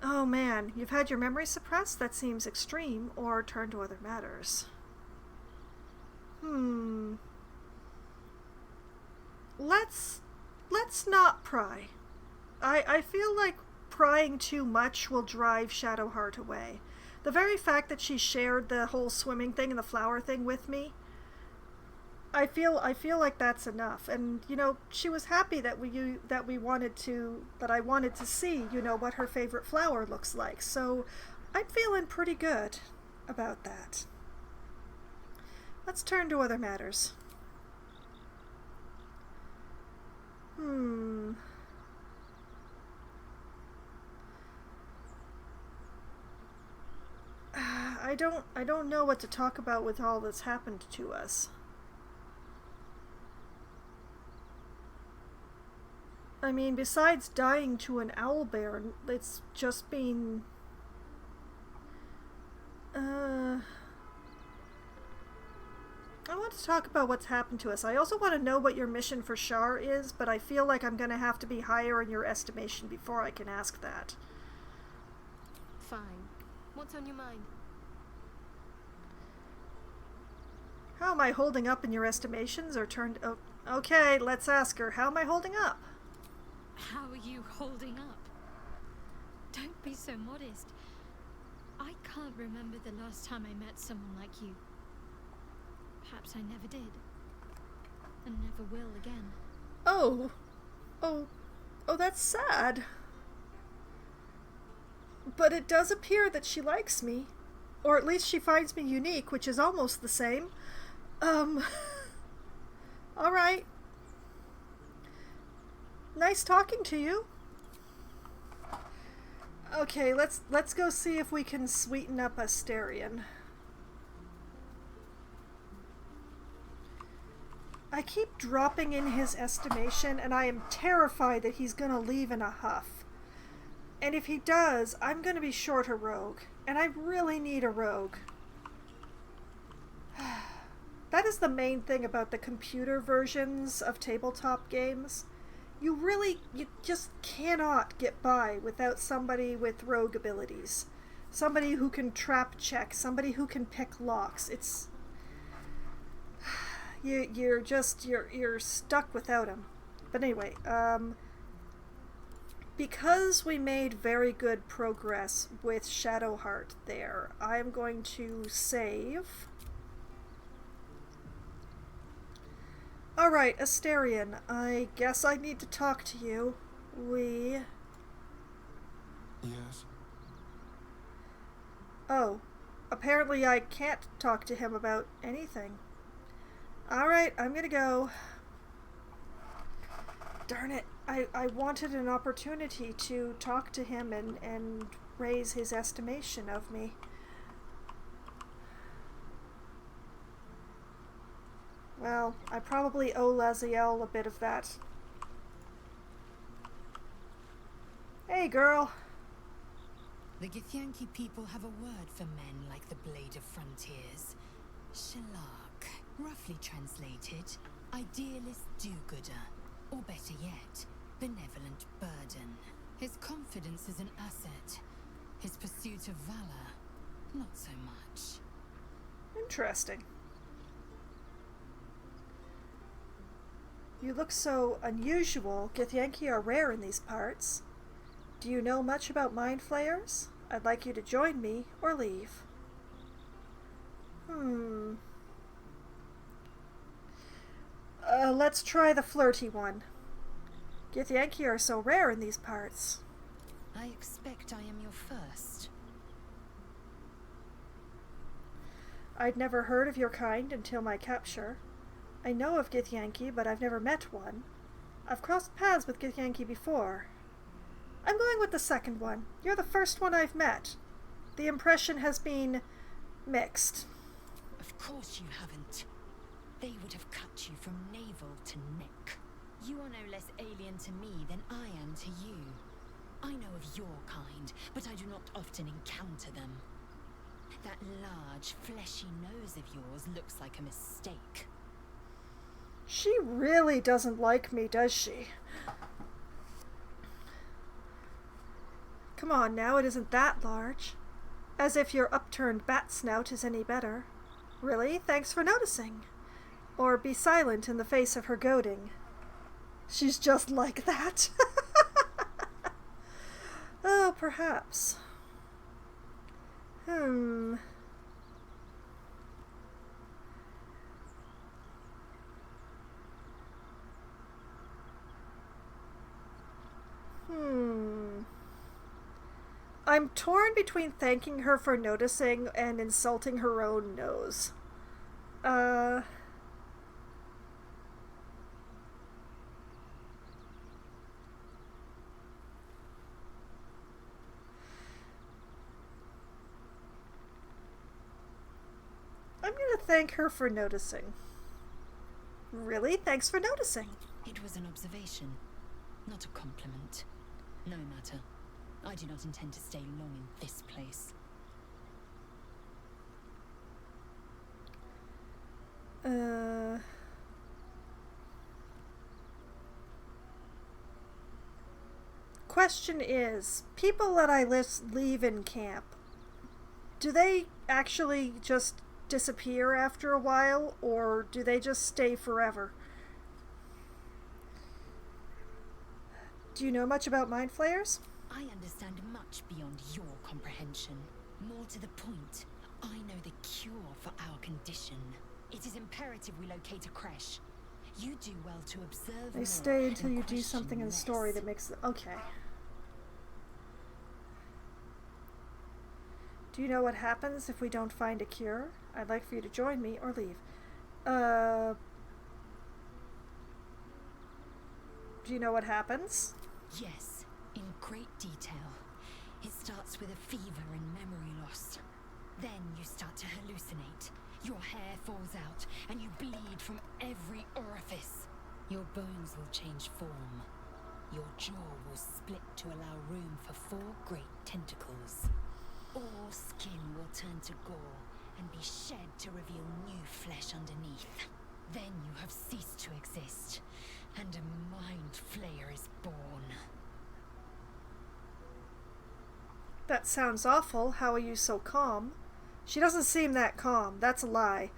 oh man, you've had your memory suppressed? That seems extreme. Or turn to other matters. Let's not pry. I feel like prying too much will drive Shadowheart away. The very fact that she shared the whole swimming thing and the flower thing with me, I feel like that's enough. And you know, she was happy that I wanted to see, you know, what her favorite flower looks like. So I'm feeling pretty good about that. Let's turn to other matters. I don't know what to talk about with all that's happened to us. I mean, besides dying to an owlbear, it's just been... I want to talk about what's happened to us. I also want to know what your mission for Shar is, but I feel like I'm going to have to be higher in your estimation before I can ask that. Fine. What's on your mind? How am I holding up in your estimations, or turned... Oh, okay, let's ask her. How am I holding up? How are you holding up? Don't be so modest. I can't remember the last time I met someone like you. Perhaps I never did. And never will again. Oh, that's sad. But it does appear that she likes me. Or at least she finds me unique, which is almost the same. Alright. Nice talking to you. Okay, let's go see if we can sweeten up Asterion. I keep dropping in his estimation, and I am terrified that he's gonna leave in a huff. And if he does, I'm gonna be short a rogue. And I really need a rogue. That is the main thing about the computer versions of tabletop games. You just cannot get by without somebody with rogue abilities. Somebody who can trap check, somebody who can pick locks. It's... You're stuck without him. But anyway, because we made very good progress with Shadowheart there, I'm going to save. Alright, Asterion, I guess I need to talk to you. Yes? Oh, apparently I can't talk to him about anything. Alright, I'm gonna go. Darn it, I wanted an opportunity to talk to him and raise his estimation of me. Well, I probably owe Laziel a bit of that. Hey, girl. The Githyanki people have a word for men like the Blade of Frontiers. Shalak, roughly translated, idealist do-gooder, or better yet, benevolent burden. His confidence is an asset. His pursuit of valor, not so much. Interesting. You look so unusual. Githyanki are rare in these parts. Do you know much about mind flayers? I'd like you to join me or leave. Hmm. Let's try the flirty one. Githyanki are so rare in these parts. I expect I am your first. I'd never heard of your kind until my capture. I know of Githyanki, but I've never met one. I've crossed paths with Githyanki before. I'm going with the second one. You're the first one I've met. The impression has been mixed. Of course you haven't. They would have cut you from navel to neck. You are no less alien to me than I am to you. I know of your kind, but I do not often encounter them. That large, fleshy nose of yours looks like a mistake. She really doesn't like me, does she? Come on now, it isn't that large. As if your upturned bat snout is any better. Really? Thanks for noticing. Or be silent in the face of her goading. She's just like that. Oh, perhaps. Hmm. I'm torn between thanking her for noticing and insulting her own nose. I'm gonna thank her for noticing. Really? Thanks for noticing. It was an observation, not a compliment. No matter. I do not intend to stay long in this place. Question is, people that I leave in camp, do they actually just disappear after a while, or do they just stay forever? Do you know much about mind flayers? I understand much beyond your comprehension. More to the point, I know the cure for our condition. It is imperative we locate a creche. You do well to observe. They stay until you do something in the story that makes it... Okay. Do you know what happens if we don't find a cure? I'd like for you to join me or leave. Do you know what happens? Yes, in great detail. It starts with a fever and memory loss. Then you start to hallucinate. Your hair falls out, and you bleed from every orifice. Your bones will change form. Your jaw will split to allow room for 4 great tentacles. All skin will turn to gore and be shed to reveal new flesh underneath. Then you have ceased to exist, and a mind flayer is born. That sounds awful. How are you so calm? She doesn't seem that calm. That's a lie.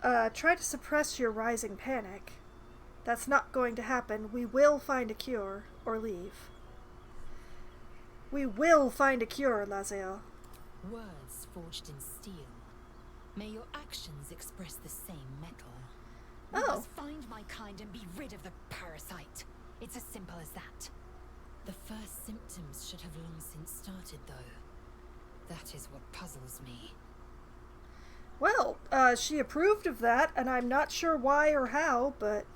Try to suppress your rising panic. That's not going to happen. We will find a cure, or leave. We will find a cure, Laziel. Words forged in steel. May your actions express the same metal. We must find my kind and be rid of the parasite. It's as simple as that. The first symptoms should have long since started, though. That is what puzzles me. Well, she approved of that, and I'm not sure why or how, but...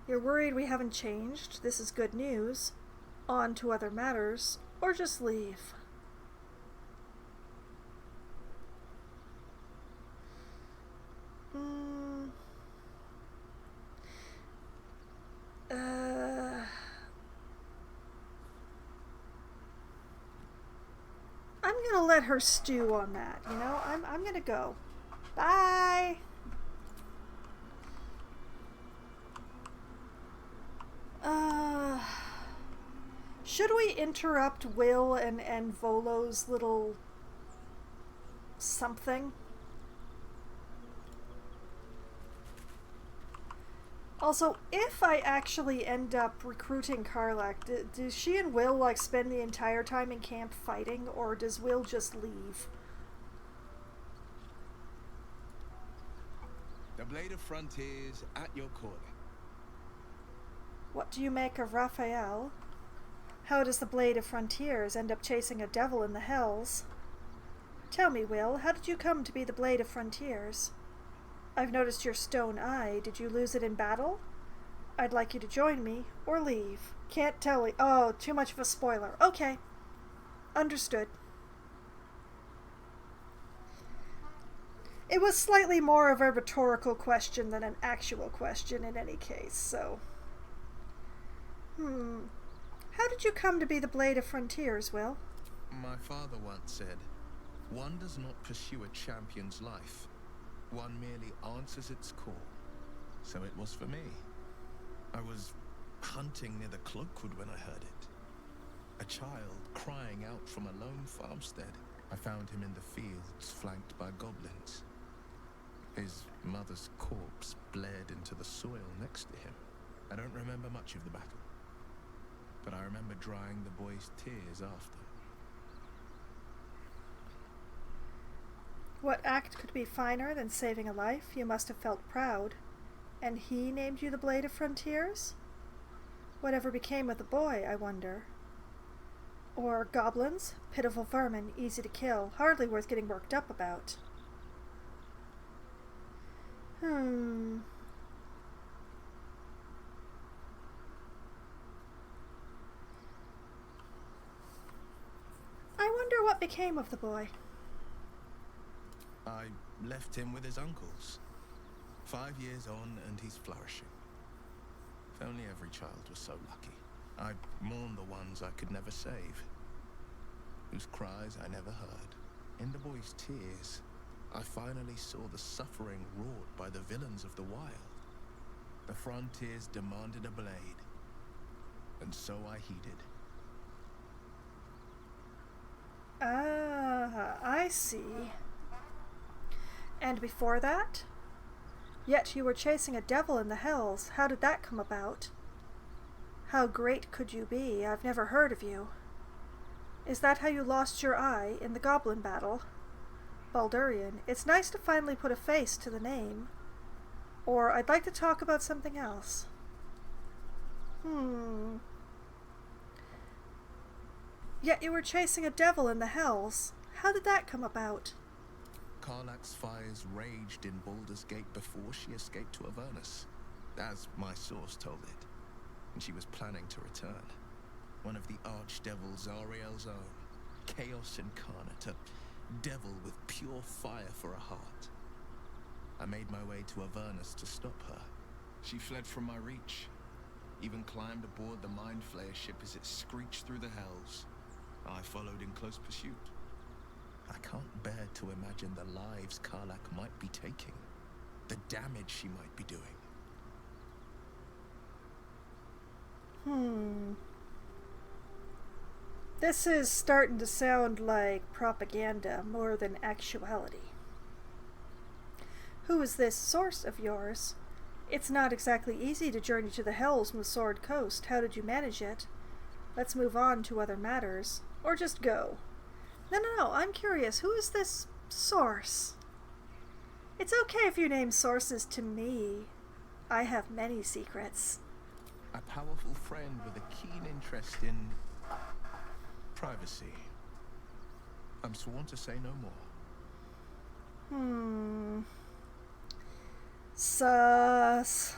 You're worried we haven't changed. This is good news. On to other matters, or just leave. I'm gonna let her stew on that, you know? I'm gonna go. Bye! Should we interrupt Will and Volo's little something? Also, if I actually end up recruiting Karlach, does she and Will like spend the entire time in camp fighting, or does Will just leave? The Blade of Frontiers at your calling. What do you make of Raphael? How does the Blade of Frontiers end up chasing a devil in the hells? Tell me, Will, how did you come to be the Blade of Frontiers? I've noticed your stone eye. Did you lose it in battle? I'd like you to join me, or leave. Can't tell you. Oh, too much of a spoiler. Okay. Understood. It was slightly more of a rhetorical question than an actual question in any case, so... How did you come to be the Blade of Frontiers, Will? My father once said, one does not pursue a champion's life. One merely answers its call. So it was for me. I was hunting near the Cloakwood when I heard it. A child crying out from a lone farmstead. I found him in the fields, flanked by goblins. His mother's corpse bled into the soil next to him. I don't remember much of the battle, but I remember drying the boy's tears after. What act could be finer than saving a life? You must have felt proud. And he named you the Blade of Frontiers? Whatever became of the boy, I wonder. Or goblins? Pitiful vermin, easy to kill, hardly worth getting worked up about. I wonder what became of the boy. I left him with his uncles. 5 years on, and he's flourishing. If only every child was so lucky. I mourn the ones I could never save, whose cries I never heard. In the boy's tears, I finally saw the suffering wrought by the villains of the wild. The Frontiers demanded a blade, and so I heeded. Ah, I see. And before that? Yet you were chasing a devil in the hells. How did that come about? How great could you be? I've never heard of you. Is that how you lost your eye in the goblin battle? Baldurian, it's nice to finally put a face to the name. Or I'd like to talk about something else. Yet you were chasing a devil in the hells. How did that come about? Karlach's fires raged in Baldur's Gate before she escaped to Avernus, as my source told it, and she was planning to return. One of the archdevils Ariel's own, chaos incarnate, a devil with pure fire for a heart. I made my way to Avernus to stop her. She fled from my reach, even climbed aboard the Mind Flayer ship as it screeched through the hells. I followed in close pursuit. I can't bear to imagine the lives Karlach might be taking, the damage she might be doing. This is starting to sound like propaganda more than actuality. Who is this source of yours? It's not exactly easy to journey to the hells from the Sword Coast. How did you manage it? Let's move on to other matters. Or just go. No, I'm curious. Who is this source? It's okay if you name sources to me. I have many secrets. A powerful friend with a keen interest in privacy. I'm sworn to say no more. Sus.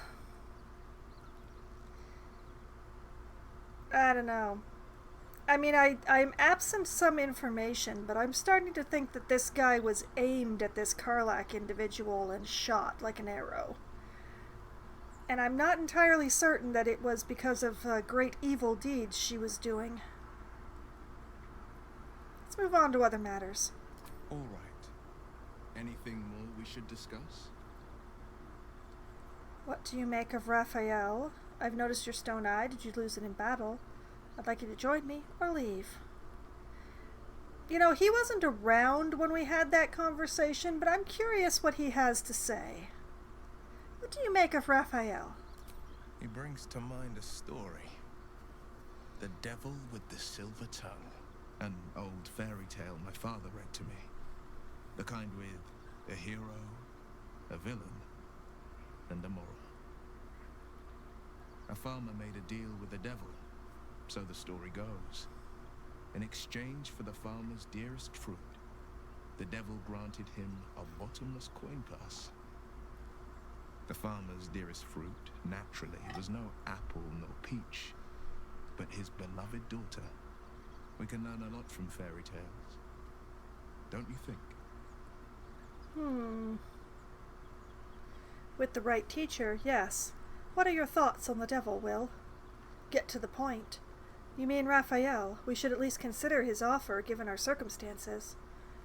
I don't know. I mean, I'm absent some information, but I'm starting to think that this guy was aimed at this Karlach individual and shot like an arrow. And I'm not entirely certain that it was because of great evil deeds she was doing. Let's move on to other matters. All right. Anything more we should discuss? What do you make of Raphael? I've noticed your stone eye. Did you lose it in battle? I'd like you to join me or leave. You know, he wasn't around when we had that conversation, but I'm curious what he has to say. What do you make of Raphael? He brings to mind a story. The Devil with the Silver Tongue. An old fairy tale my father read to me. The kind with a hero, a villain, and a moral. A farmer made a deal with the devil, so the story goes. In exchange for the farmer's dearest fruit, the devil granted him a bottomless coin purse. The farmer's dearest fruit, naturally, was no apple nor peach, but his beloved daughter. We can learn a lot from fairy tales, don't you think? With the right teacher, yes. What are your thoughts on the devil, Will? Get to the point. You mean Raphael? We should at least consider his offer, given our circumstances.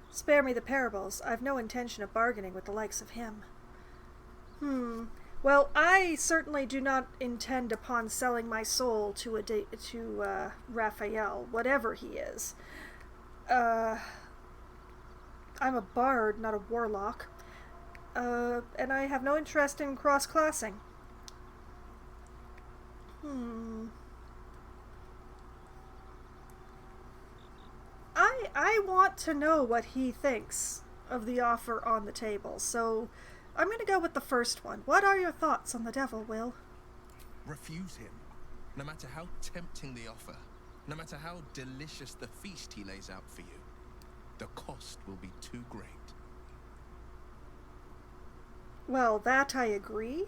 Spare me the parables. I've no intention of bargaining with the likes of him. Well, I certainly do not intend upon selling my soul to Raphael, whatever he is. I'm a bard, not a warlock. And I have no interest in cross-classing. I want to know what he thinks of the offer on the table, so I'm going to go with the first one. What are your thoughts on the devil, Will? Refuse him. No matter how tempting the offer, no matter how delicious the feast he lays out for you, the cost will be too great. Well, that I agree,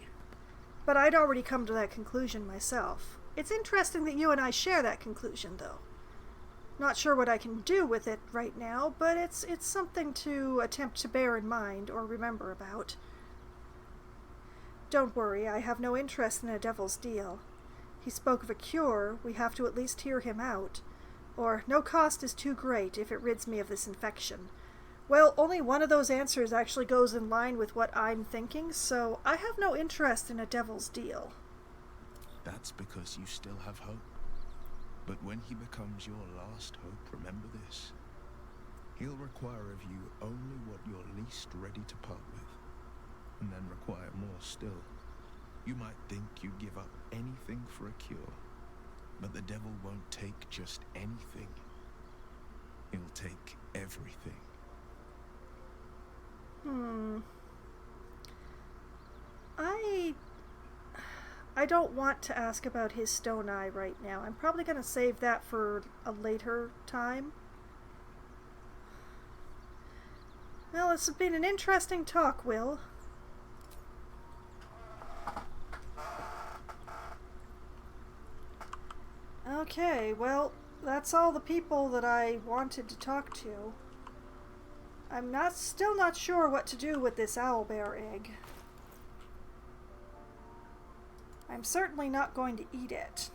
but I'd already come to that conclusion myself. It's interesting that you and I share that conclusion, though. Not sure what I can do with it right now, but it's something to attempt to bear in mind or remember about. Don't worry, I have no interest in a devil's deal. He spoke of a cure, we have to at least hear him out. Or, no cost is too great if it rids me of this infection. Well, only one of those answers actually goes in line with what I'm thinking, so I have no interest in a devil's deal. That's because you still have hope. But when he becomes your last hope, remember this. He'll require of you only what you're least ready to part with, and then require more still. You might think you'd give up anything for a cure, but the devil won't take just anything. He'll take everything. I don't want to ask about his stone eye right now. I'm probably going to save that for a later time. Well, it's been an interesting talk, Will. Okay, well, that's all the people that I wanted to talk to. I'm still not sure what to do with this owlbear egg. I'm certainly not going to eat it.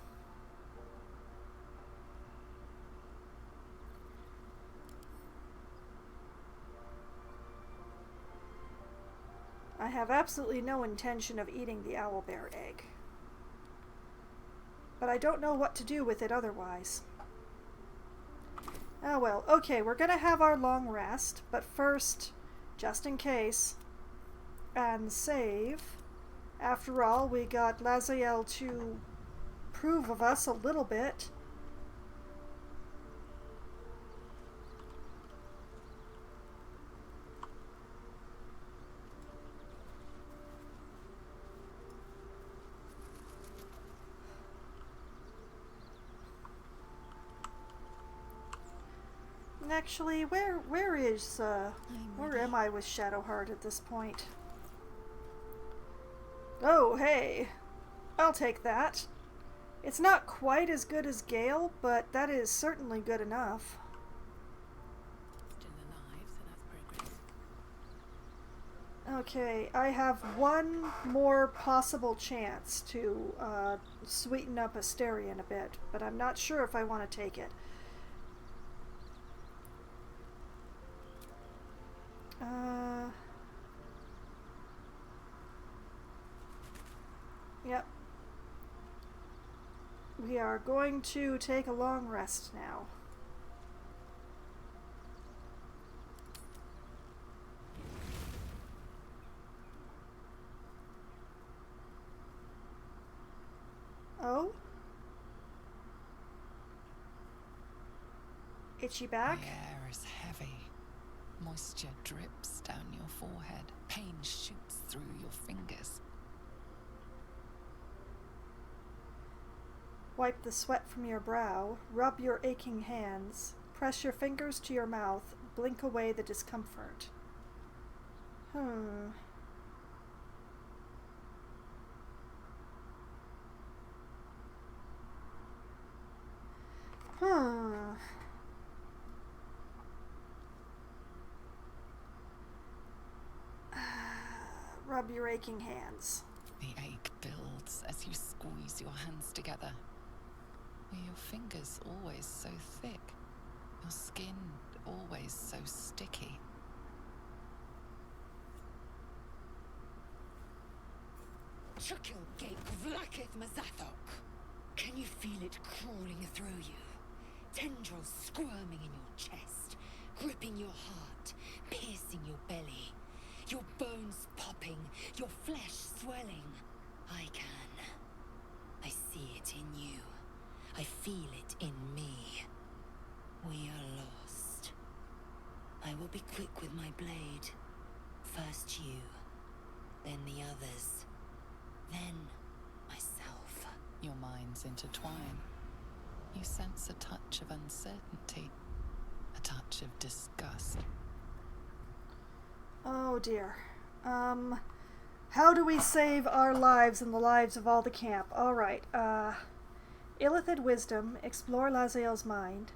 I have absolutely no intention of eating the owlbear egg. But I don't know what to do with it otherwise. Oh well, okay, we're gonna have our long rest, but first, just in case, and save. After all, we got Laziel to prove of us a little bit. And actually, where am I with Shadowheart at this point? Oh, hey. I'll take that. It's not quite as good as Gale, but that is certainly good enough. Still alive, so that's progress. Okay, I have one more possible chance to sweeten up Asterion a bit, but I'm not sure if I want to take it. Yep. We are going to take a long rest now. Oh? Itchy back? The air is heavy. Moisture drips down your forehead. Pain shoots through your fingers. Wipe the sweat from your brow. Rub your aching hands. Press your fingers to your mouth. Blink away the discomfort. Hmm. Rub your aching hands. The ache builds as you squeeze your hands together. Were your fingers always so thick? Your skin always so sticky? Chukilgate vlaketh mazathok. Can you feel it crawling through you? Tendrils squirming in your chest, gripping your heart, piercing your belly. Your bones popping, your flesh swelling. I can. I see it in you. I feel it in me. We are lost. I will be quick with my blade. First you, then the others, then myself. Your minds intertwine. You sense a touch of uncertainty, a touch of disgust. Oh dear. How do we save our lives and the lives of all the camp? Alright, Illithid Wisdom, explore Laziel's mind.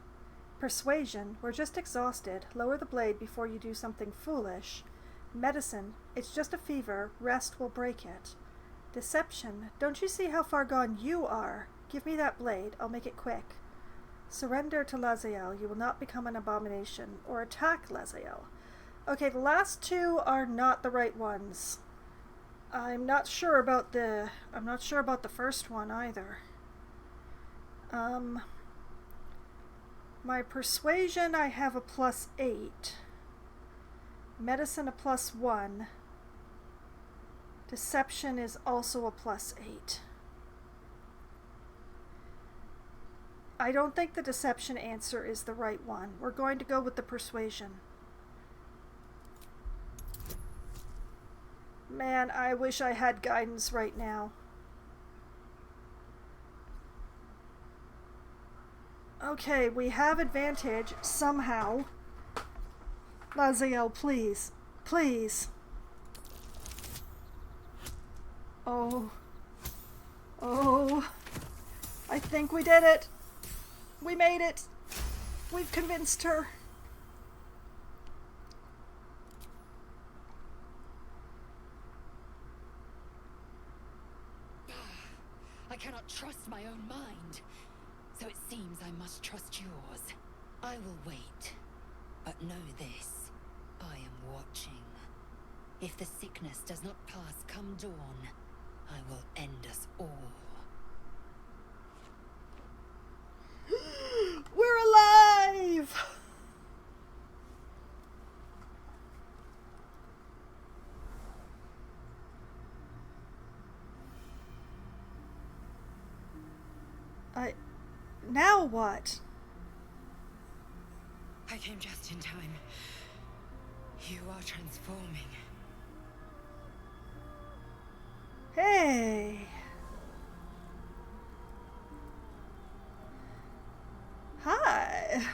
Persuasion, we're just exhausted. Lower the blade before you do something foolish. Medicine, it's just a fever. Rest will break it. Deception, don't you see how far gone you are? Give me that blade, I'll make it quick. Surrender to Laziel, you will not become an abomination. Or attack Laziel. Okay, the last two are not the right ones. I'm not sure about the first one either. My persuasion, I have a +8. Medicine a +1. Deception is also a +8. I don't think the deception answer is the right one. We're going to go with the persuasion. Man, I wish I had guidance right now. Okay, we have advantage somehow. Laziel, please. Please. Oh. Oh. I think we did it. We made it. We've convinced her. I cannot trust my own mind, so it seems I must trust yours. I will wait, but know this, I am watching. If the sickness does not pass come dawn, I will end us all. We're alive! Now what? I came just in time. You are transforming. Hey! Hi!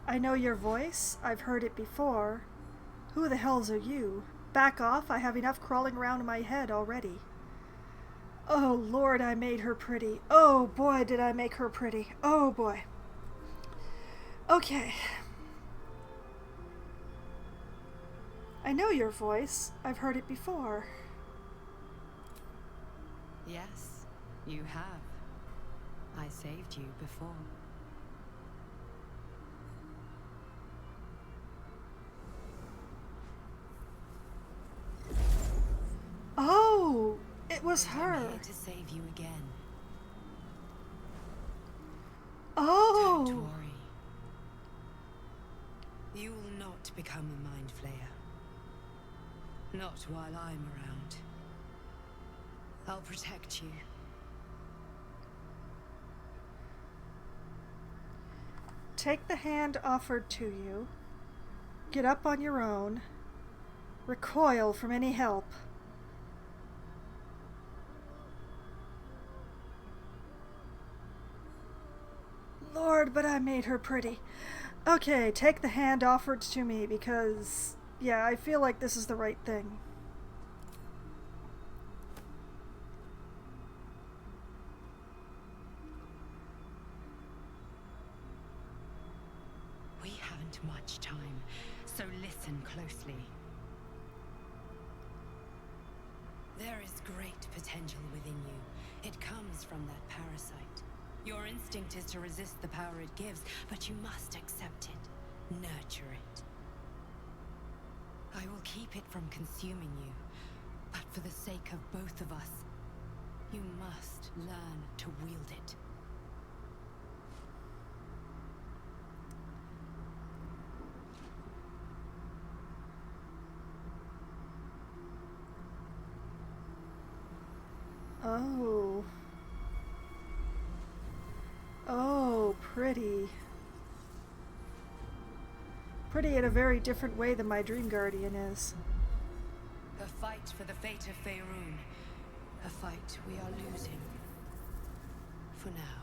I know your voice. I've heard it before. Who the hells are you? Back off, I have enough crawling around in my head already. Oh Lord, I made her pretty. Oh boy, did I make her pretty. Oh boy. Okay. I know your voice. I've heard it before. Yes, you have. I saved you before. Oh, it was I'm her. here to save you again. Oh. Don't worry. You will not become a mind flayer. Not while I'm around. I'll protect you. Take the hand offered to you. Get up on your own. Recoil from any help. but I made her pretty. Okay, take the hand offered to me because, yeah, I feel like this is the right thing. We haven't much time, so listen closely. There is great potential within you. It comes from that parasite. Your instinct is to resist the power it gives, but you must accept it, nurture it. I will keep it from consuming you, but for the sake of both of us, you must learn to wield it. Oh. Oh, pretty. Pretty in a very different way than my Dream Guardian is. A fight for the fate of Faerun. A fight we are losing. For now.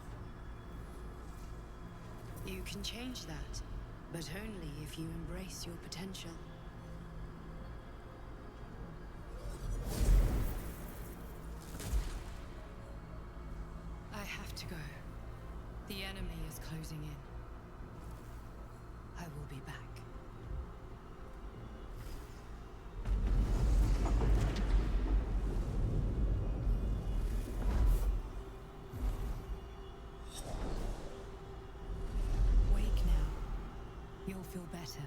You can change that, but only if you embrace your potential. I have to go. The enemy is closing in. I will be back. Wake now. You'll feel better.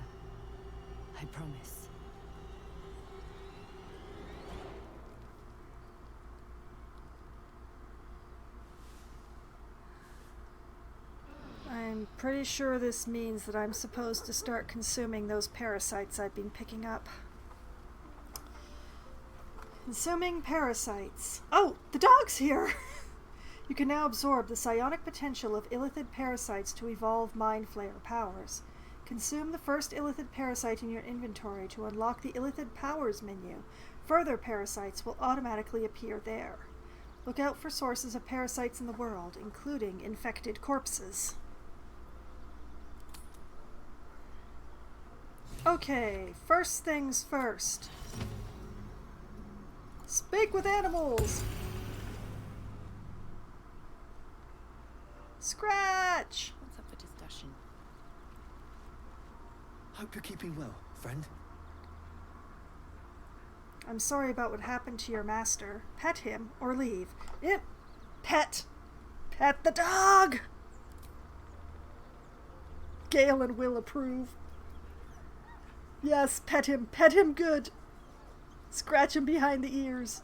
I promise. I'm pretty sure this means that I'm supposed to start consuming those parasites I've been picking up. Consuming parasites. Oh, the dog's here! You can now absorb the psionic potential of illithid parasites to evolve Mind Flayer powers. Consume the first illithid parasite in your inventory to unlock the illithid powers menu. Further parasites will automatically appear there. Look out for sources of parasites in the world, including infected corpses. Okay, first things first. Speak with animals! Scratch! What's up for discussion? Hope you're keeping well, friend. I'm sorry about what happened to your master. Pet him or leave. Pet! Pet the dog! Galen will approve. Yes, pet him. Pet him good. Scratch him behind the ears.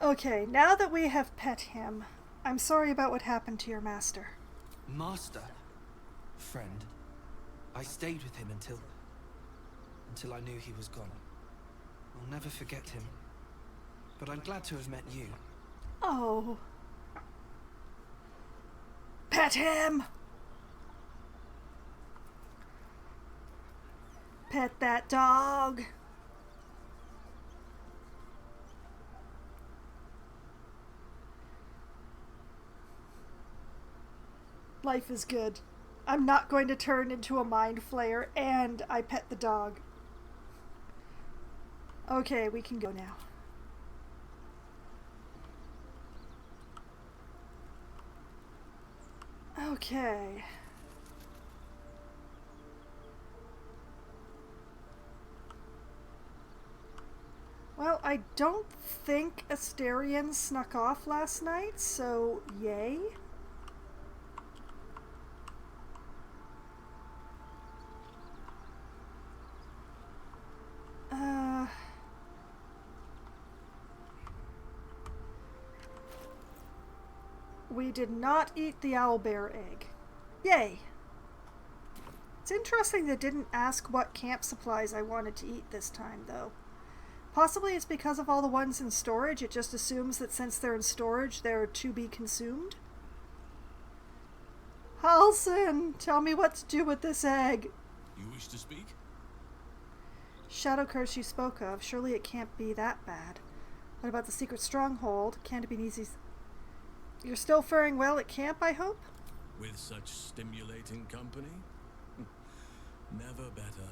Okay, now that we have pet him, I'm sorry about what happened to your master. Master? Friend? I stayed with him until I knew he was gone. I'll never forget him. But I'm glad to have met you. Oh. Pet him! Pet that dog! Life is good. I'm not going to turn into a Mind Flayer, and I pet the dog. Okay, we can go now. Okay. Well, I don't think Asterion snuck off last night, so yay. We did not eat the owlbear egg. Yay! It's interesting they didn't ask what camp supplies I wanted to eat this time, though. Possibly it's because of all the ones in storage, it just assumes that since they're in storage, they're to be consumed. Halsin, tell me what to do with this egg. You wish to speak? Shadow curse you spoke of. Surely it can't be that bad. What about the secret stronghold? Can't it be an easy... You're still faring well at camp, I hope? With such stimulating company? Never better.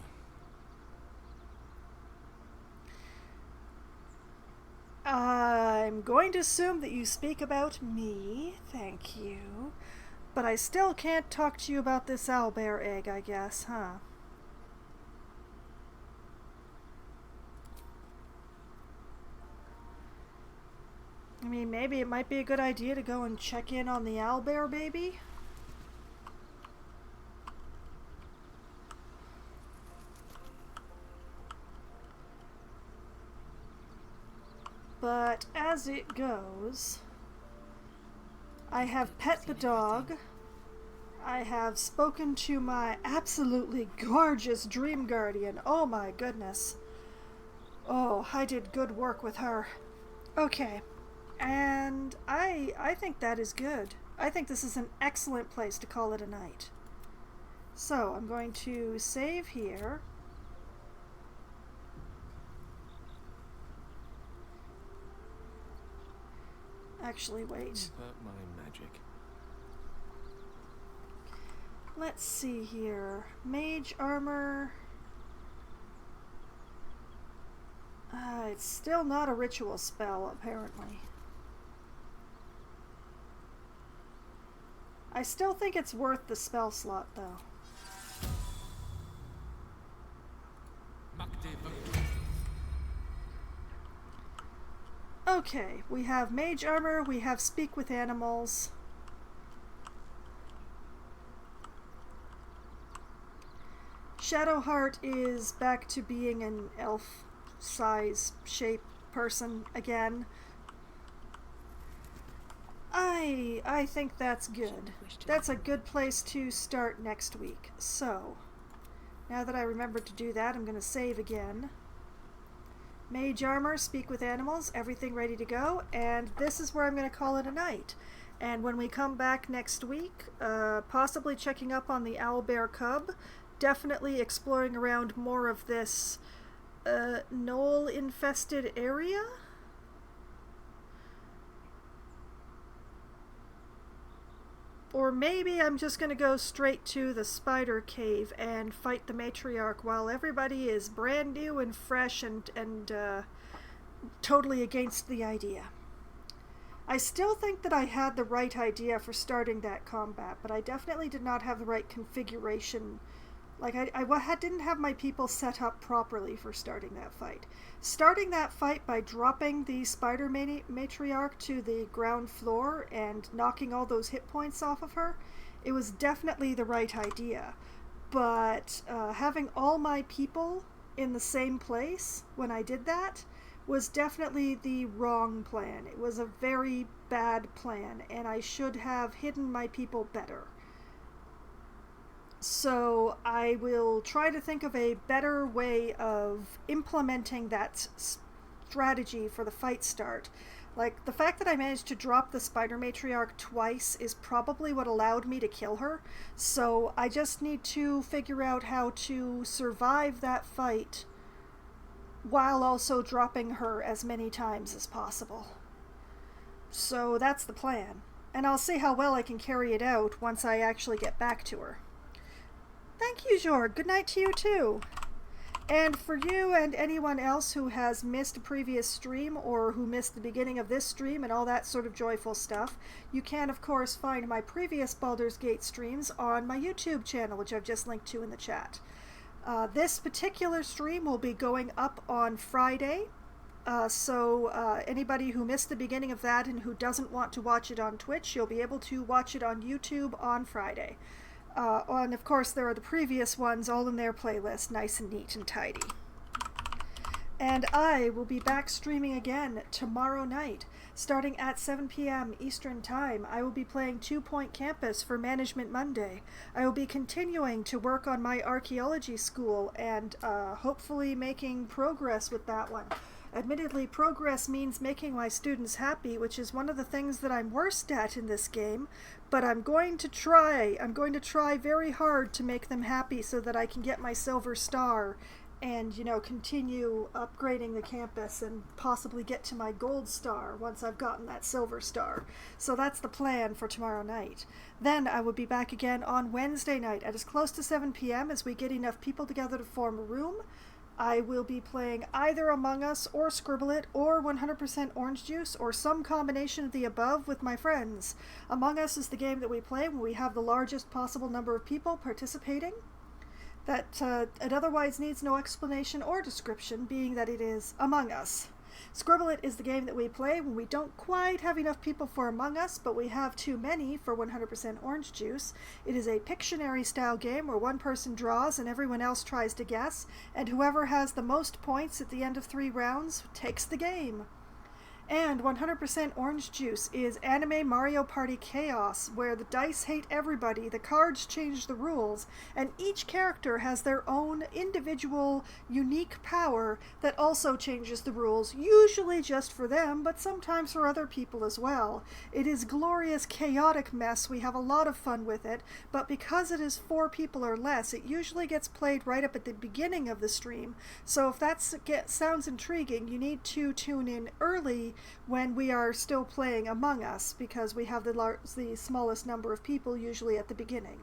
I'm going to assume that you speak about me. Thank you. But I still can't talk to you about this owlbear egg, I guess, huh? I mean, maybe it might be a good idea to go and check in on the owlbear baby. But as it goes, I have pet the dog. I have spoken to my absolutely gorgeous dream guardian. Oh my goodness. Oh, I did good work with her. Okay. And I think that is good. I think this is an excellent place to call it a night. So I'm going to save here. Actually, wait. My magic. Let's see here. Mage armor. It's still not a ritual spell, apparently. I still think it's worth the spell slot, though. Okay, we have mage armor, we have speak with animals. Shadowheart is back to being an elf size shape person again. I think that's good. That's a good place to start next week. So, now that I remembered to do that, I'm going to save again. Mage armor, speak with animals, everything ready to go, and this is where I'm going to call it a night. And when we come back next week, possibly checking up on the owlbear cub, definitely exploring around more of this gnoll-infested area? Or maybe I'm just going to go straight to the spider cave and fight the matriarch while everybody is brand new and fresh and totally against the idea. I still think that I had the right idea for starting that combat, but I definitely did not have the right configuration. Like, I didn't have my people set up properly for starting that fight. Starting that fight by dropping the spider matriarch to the ground floor and knocking all those hit points off of her, it was definitely the right idea. But having all my people in the same place when I did that was definitely the wrong plan. It was a very bad plan, and I should have hidden my people better. So I will try to think of a better way of implementing that strategy for the fight start. Like, the fact that I managed to drop the spider matriarch twice is probably what allowed me to kill her. So I just need to figure out how to survive that fight while also dropping her as many times as possible. So that's the plan. And I'll see how well I can carry it out once I actually get back to her. Thank you, Jorg. Good night to you, too. And for you and anyone else who has missed a previous stream or who missed the beginning of this stream and all that sort of joyful stuff, you can, of course, find my previous Baldur's Gate streams on my YouTube channel, which I've just linked to in the chat. This particular stream will be going up on Friday, so anybody who missed the beginning of that and who doesn't want to watch it on Twitch, you'll be able to watch it on YouTube on Friday. And of course there are the previous ones all in their playlist, nice and neat and tidy. And I will be back streaming again tomorrow night, starting at 7 p.m. Eastern Time. I will be playing 2 Point Campus for Management Monday. I will be continuing to work on my archaeology school and hopefully making progress with that one. Admittedly, progress means making my students happy, which is one of the things that I'm worst at in this game, but I'm going to try. I'm going to try very hard to make them happy so that I can get my silver star and, continue upgrading the campus and possibly get to my gold star once I've gotten that silver star. So that's the plan for tomorrow night. Then I will be back again on Wednesday night at as close to 7 p.m. as we get enough people together to form a room. I will be playing either Among Us or Scribble It or 100% Orange Juice or some combination of the above with my friends. Among Us is the game that we play when we have the largest possible number of people participating. That it otherwise needs no explanation or description, being that it is Among Us. Scribble It is the game that we play when we don't quite have enough people for Among Us, but we have too many for 100% Orange Juice. It is a Pictionary style game where one person draws and everyone else tries to guess, and whoever has the most points at the end of 3 rounds takes the game. And 100% Orange Juice is Anime Mario Party Chaos, where the dice hate everybody, the cards change the rules, and each character has their own individual, unique power that also changes the rules, usually just for them, but sometimes for other people as well. It is glorious, chaotic mess. We have a lot of fun with it, but because it is 4 people or less, it usually gets played right up at the beginning of the stream. So if that sounds intriguing, you need to tune in early when we are still playing Among Us, because we have the smallest number of people usually at the beginning.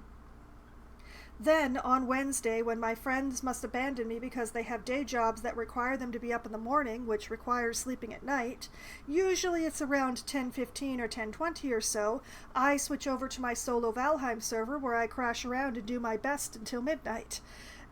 Then, on Wednesday, when my friends must abandon me because they have day jobs that require them to be up in the morning, which requires sleeping at night, usually it's around 10:15 or 10:20 or so, I switch over to my solo Valheim server where I crash around and do my best until midnight.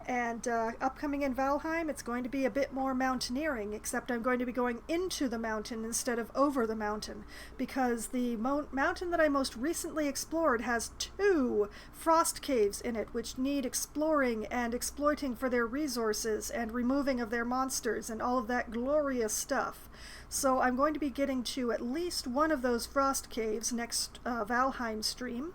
And upcoming in Valheim, it's going to be a bit more mountaineering, except I'm going to be going into the mountain instead of over the mountain, because the mountain that I most recently explored has 2 frost caves in it, which need exploring and exploiting for their resources and removing of their monsters and all of that glorious stuff. So I'm going to be getting to at least one of those frost caves next Valheim stream.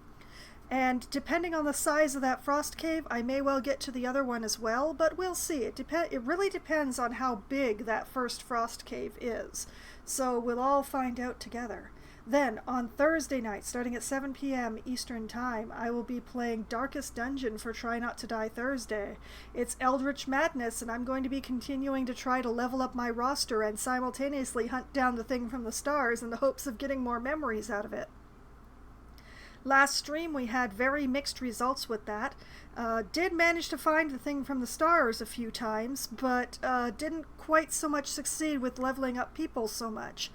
And depending on the size of that frost cave, I may well get to the other one as well, but we'll see. It really depends on how big that first frost cave is. So we'll all find out together. Then, on Thursday night, starting at 7 p.m. Eastern Time, I will be playing Darkest Dungeon for Try Not to Die Thursday. It's Eldritch Madness, and I'm going to be continuing to try to level up my roster and simultaneously hunt down the thing from the stars in the hopes of getting more memories out of it. Last stream we had very mixed results with that. Did manage to find the thing from the stars a few times, but didn't quite so much succeed with leveling up people so much.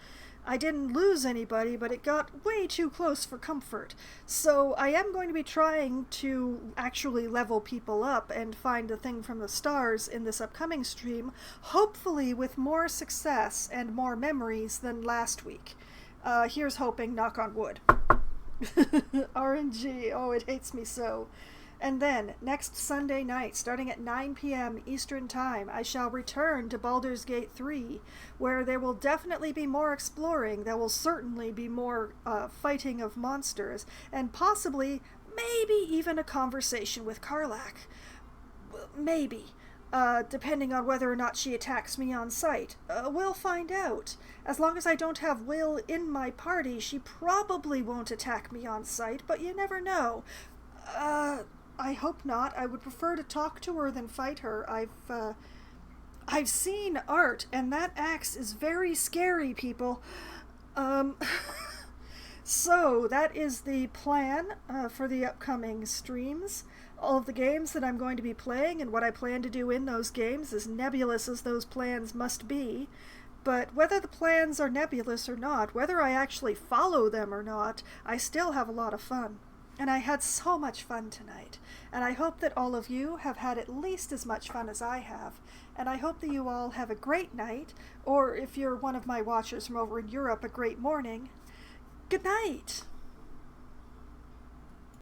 I didn't lose anybody, but it got way too close for comfort. So I am going to be trying to actually level people up and find the thing from the stars in this upcoming stream, hopefully with more success and more memories than last week. Here's hoping, knock on wood. RNG, oh, it hates me so. And then, next Sunday night, starting at 9 p.m. Eastern Time, I shall return to Baldur's Gate 3, where there will definitely be more exploring, there will certainly be more fighting of monsters, and possibly, maybe even a conversation with Karlach. Maybe. Depending on whether or not she attacks me on sight. We'll find out. As long as I don't have Will in my party, she probably won't attack me on sight, but you never know. I hope not. I would prefer to talk to her than fight her. I've seen art, and that axe is very scary, people. So, that is the plan for the upcoming streams. All of the games that I'm going to be playing and what I plan to do in those games, as nebulous as those plans must be. But whether the plans are nebulous or not, whether I actually follow them or not, I still have a lot of fun. And I had so much fun tonight. And I hope that all of you have had at least as much fun as I have. And I hope that you all have a great night, or if you're one of my watchers from over in Europe, a great morning. Good night!